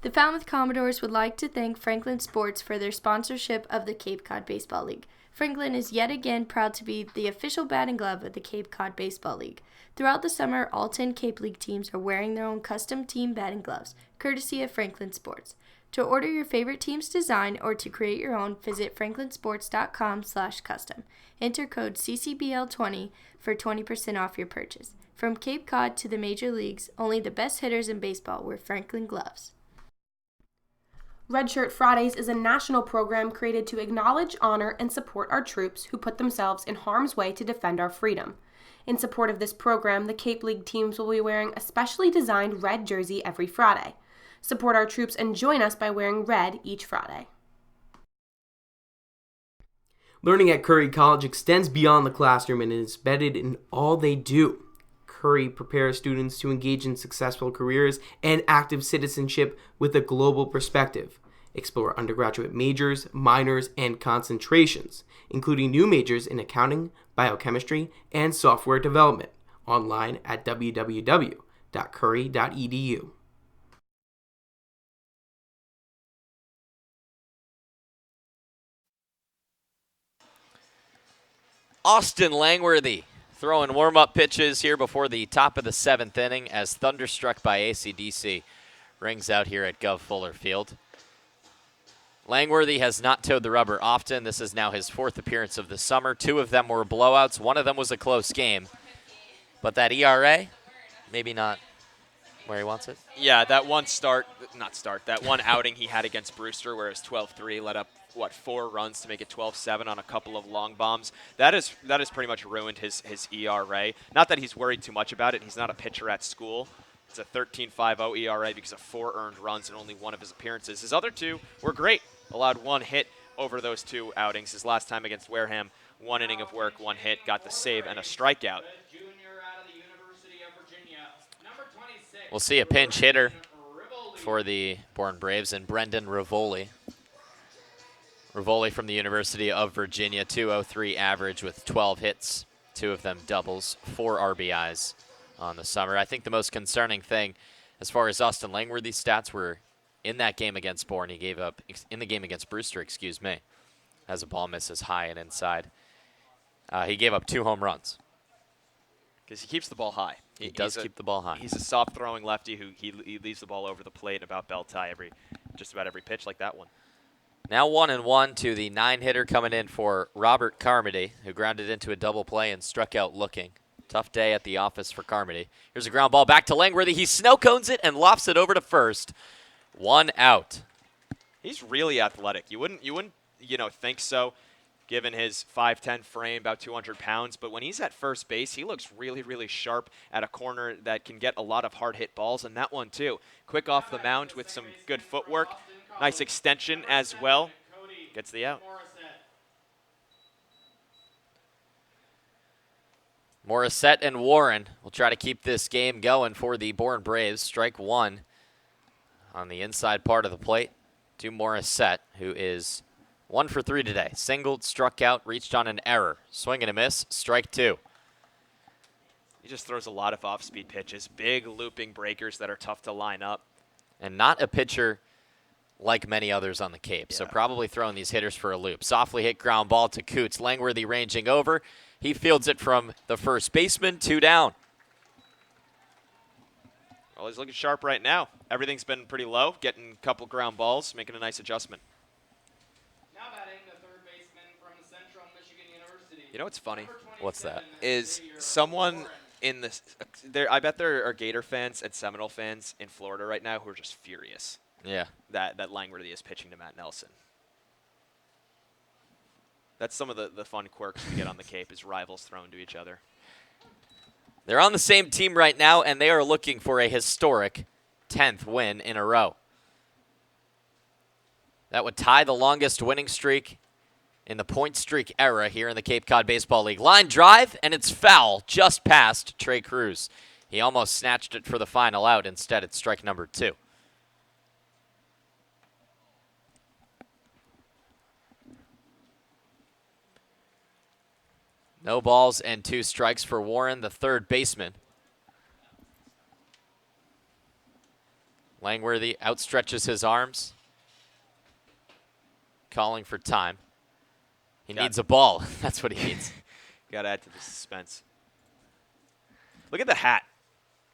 The Falmouth Commodores would like to thank Franklin Sports for their sponsorship of the Cape Cod Baseball League. Franklin is yet again proud to be the official batting glove of the Cape Cod Baseball League. Throughout the summer, all 10 Cape League teams are wearing their own custom team batting gloves, courtesy of Franklin Sports. To order your favorite team's design or to create your own, visit franklinsports.com/custom. Enter code CCBL20 for 20% off your purchase. From Cape Cod to the major leagues, only the best hitters in baseball wear Franklin gloves. Red Shirt Fridays is a national program created to acknowledge, honor, and support our troops who put themselves in harm's way to defend our freedom. In support of this program, the Cape League teams will be wearing a specially designed red jersey every Friday. Support our troops and join us by wearing red each Friday. Learning at Curry College extends beyond the classroom and is embedded in all they do. Curry prepares students to engage in successful careers and active citizenship with a global perspective. Explore undergraduate majors, minors, and concentrations, including new majors in accounting, biochemistry, and software development, online at www.curry.edu. Austin Langworthy throwing warm-up pitches here before the top of the 7th inning as Thunderstruck by AC/DC rings out here at Gov Fuller Field. Langworthy has not toed the rubber often. This is now his 4th appearance of the summer. 2 of them were blowouts. 1 of them was a close game. But that ERA, maybe not where he wants it. Yeah, that one that one outing he had against Brewster where it was 12-3, let up 4 runs to make it 12-7 on a couple of long bombs. That has pretty much ruined his ERA. Not that he's worried too much about it. He's not a pitcher at school. It's a 13.50 ERA because of 4 earned runs in only 1 of his appearances. His other 2 were great. Allowed 1 hit over those 2 outings. His last time against Wareham, 1 inning of work, 1 hit, got the save and a strikeout. We'll see a pinch hitter for the Bourne Braves and Brendan Rivoli. Rivoli from the University of Virginia, 203 average with 12 hits, 2 of them doubles, 4 RBIs on the summer. I think the most concerning thing as far as Austin Langworthy's stats were in that game against Bourne. He gave up, in the game against Brewster, as a ball misses high and inside. He gave up 2 home runs. Because he keeps the ball high. He does keep the ball high. He's a soft-throwing lefty who he leaves the ball over the plate about belt high just about every pitch like that one. Now 1-1 to the 9-hitter coming in for Robert Carmody, who grounded into a double play and struck out looking. Tough day at the office for Carmody. Here's a ground ball back to Langworthy. He snow cones it and lofts it over to first. 1 out. He's really athletic. You wouldn't think so, given his 5'10" frame, about 200 pounds. But when he's at first base, he looks really, really sharp at a corner that can get a lot of hard hit balls, and that one too. Quick off the mound with some good footwork. Nice extension as well. Gets the out. Morissette and Warren will try to keep this game going for the Bourne Braves. Strike 1 on the inside part of the plate to Morissette, who is 1 for 3 today. Singled, struck out, reached on an error. Swing and a miss, strike 2. He just throws a lot of off-speed pitches, big looping breakers that are tough to line up. And not a pitcher like many others on the Cape, so probably throwing these hitters for a loop. Softly hit ground ball to Coots. Langworthy ranging over. He fields it from the first baseman, 2 down. Well, he's looking sharp right now. Everything's been pretty low, getting a couple ground balls, making a nice adjustment. Now batting the third baseman from Central Michigan University. You know what's funny? What's that? Is someone in this I bet there are Gator fans and Seminole fans in Florida right now who are just furious. Yeah. That Langworthy is pitching to Matt Nelson. That's some of the fun quirks we get on the Cape, is rivals thrown to each other. They're on the same team right now, and they are looking for a historic 10th win in a row. That would tie the longest winning streak in the point streak era here in the Cape Cod Baseball League. Line drive, and it's foul just past Trey Cruz. He almost snatched it for the final out. Instead, it's strike number 2. No balls and 2 strikes for Warren, the third baseman. Langworthy outstretches his arms, calling for time. He needs a ball. That's what he needs. Got to add to the suspense. Look at the hat.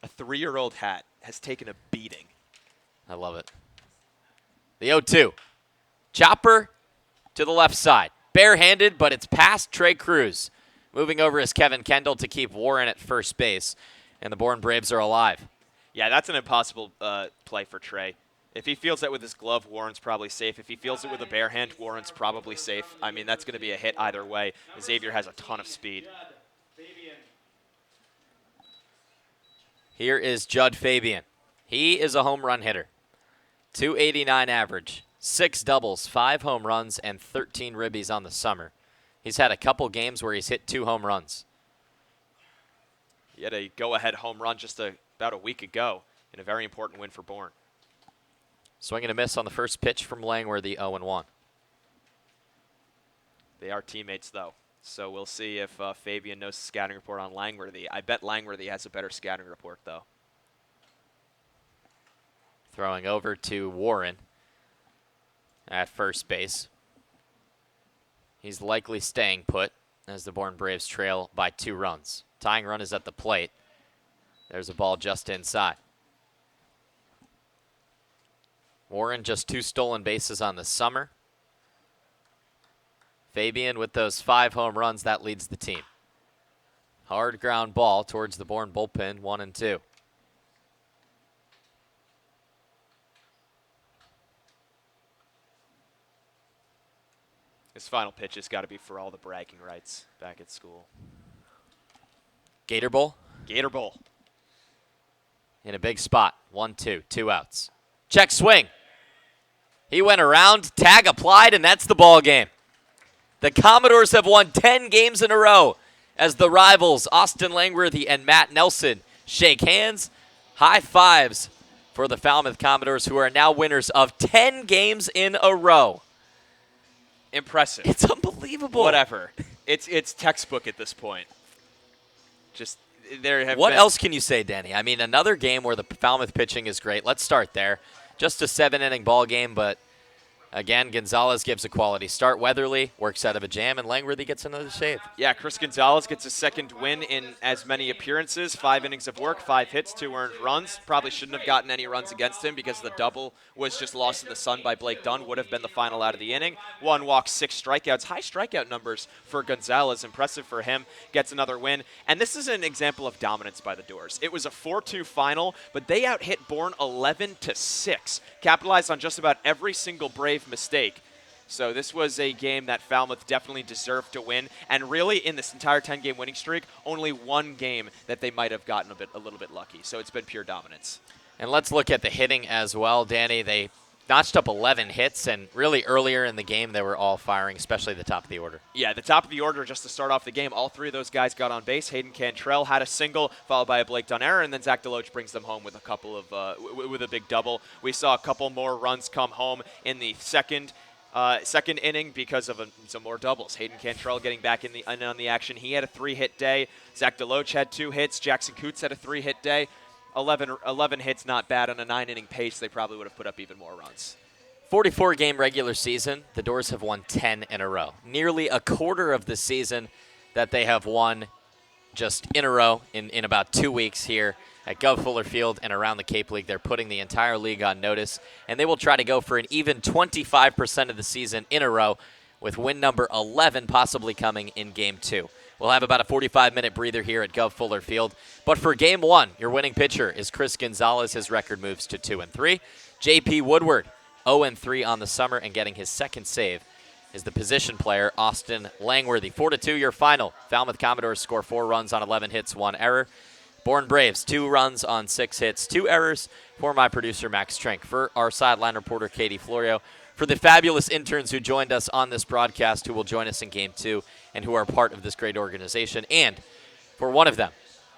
A 3-year-old hat has taken a beating. I love it. The 0-2. Chopper to the left side. Barehanded, but it's past Trey Cruz. Moving over is Kevin Kendall to keep Warren at first base, and the Bourne Braves are alive. Yeah, that's an impossible play for Trey. If he feels it with his glove, Warren's probably safe. If he feels it with a bare hand, Warren's probably safe. I mean, that's going to be a hit either way. Xavier has a ton of speed. Here is Judd Fabian. He is a home run hitter. 289 average, 6 doubles, 5 home runs, and 13 ribbies on the summer. He's had a couple games where he's hit 2 home runs. He had a go-ahead home run just about a week ago in a very important win for Bourne. Swing and a miss on the first pitch from Langworthy, 0-1. They are teammates, though, so we'll see if Fabian knows the scouting report on Langworthy. I bet Langworthy has a better scouting report, though. Throwing over to Warren at first base. He's likely staying put as the Bourne Braves trail by 2 runs. Tying run is at the plate. There's a ball just inside. Warren just 2 stolen bases on the summer. Fabian with those 5 home runs, that leads the team. Hard ground ball towards the Bourne bullpen, 1-2. His final pitch has got to be for all the bragging rights back at school. Gator Bowl? Gator Bowl. In a big spot. 1-2, 2 outs. Check swing. He went around, tag applied, and that's the ball game. The Commodores have won 10 games in a row as the rivals Austin Langworthy and Matt Nelson shake hands. High fives for the Falmouth Commodores, who are now winners of 10 games in a row. Impressive. It's unbelievable. Whatever. It's textbook at this point. Just there have What been else can you say, Danny? I mean, another game where the Falmouth pitching is great. Let's start there. Just a 7-inning ball game, but Again, Gonzalez gives a quality start. Weatherly works out of a jam, and Langworthy gets another save. Yeah, Chris Gonzalez gets a second win in as many appearances, 5 innings of work, 5 hits, 2 earned runs. Probably shouldn't have gotten any runs against him because the double was just lost in the sun by Blake Dunn, would have been the final out of the inning. 1 walk, 6 strikeouts. High strikeout numbers for Gonzalez, impressive for him. Gets another win. And this is an example of dominance by the Doors. It was a 4-2 final, but they out-hit Bourne 11-6. Capitalized on just about every single Brave mistake. So this was a game that Falmouth definitely deserved to win, and really in this entire 10-game winning streak, only one game that they might have gotten a little bit lucky. So it's been pure dominance. And let's look at the hitting as well, Danny. They notched up 11 hits, and really earlier in the game they were all firing, especially the top of the order. Yeah, the top of the order, just to start off the game, all 3 of those guys got on base. Hayden Cantrell had a single, followed by a Blake Dunn error, and then Zach DeLoach brings them home with a couple of with a big double. We saw a couple more runs come home in the second inning because of some more doubles. Hayden Cantrell getting back in on the action. He had a 3-hit day. Zach DeLoach had 2 hits. Jackson Coots had a 3-hit day. 11 hits, not bad. On a 9-inning pace, they probably would have put up even more runs. 44-game regular season, the Doors have won 10 in a row. Nearly a quarter of the season that they have won just in a row in about 2 weeks here at Gov Fuller Field and around the Cape League. They're putting the entire league on notice, and they will try to go for an even 25% of the season in a row, with win number 11 possibly coming in Game 2. We'll have about a 45-minute breather here at Gov Fuller Field. But for Game 1, your winning pitcher is Chris Gonzalez. His record moves to 2-3. J.P. Woodward, 0-3 on the summer, and getting his second save is the position player, Austin Langworthy. 4-2 your final. Falmouth Commodores score 4 runs on 11 hits, 1 error. Bourne Braves, 2 runs on 6 hits, 2 errors. For my producer, Max Trenk. For our sideline reporter, Katie Florio. For the fabulous interns who joined us on this broadcast, who will join us in Game 2, and who are part of this great organization. And for one of them,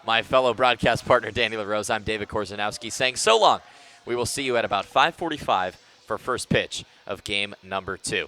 my fellow broadcast partner, Danny LaRose, I'm David Korzanowski, saying so long. We will see you at about 5:45 for first pitch of game number 2.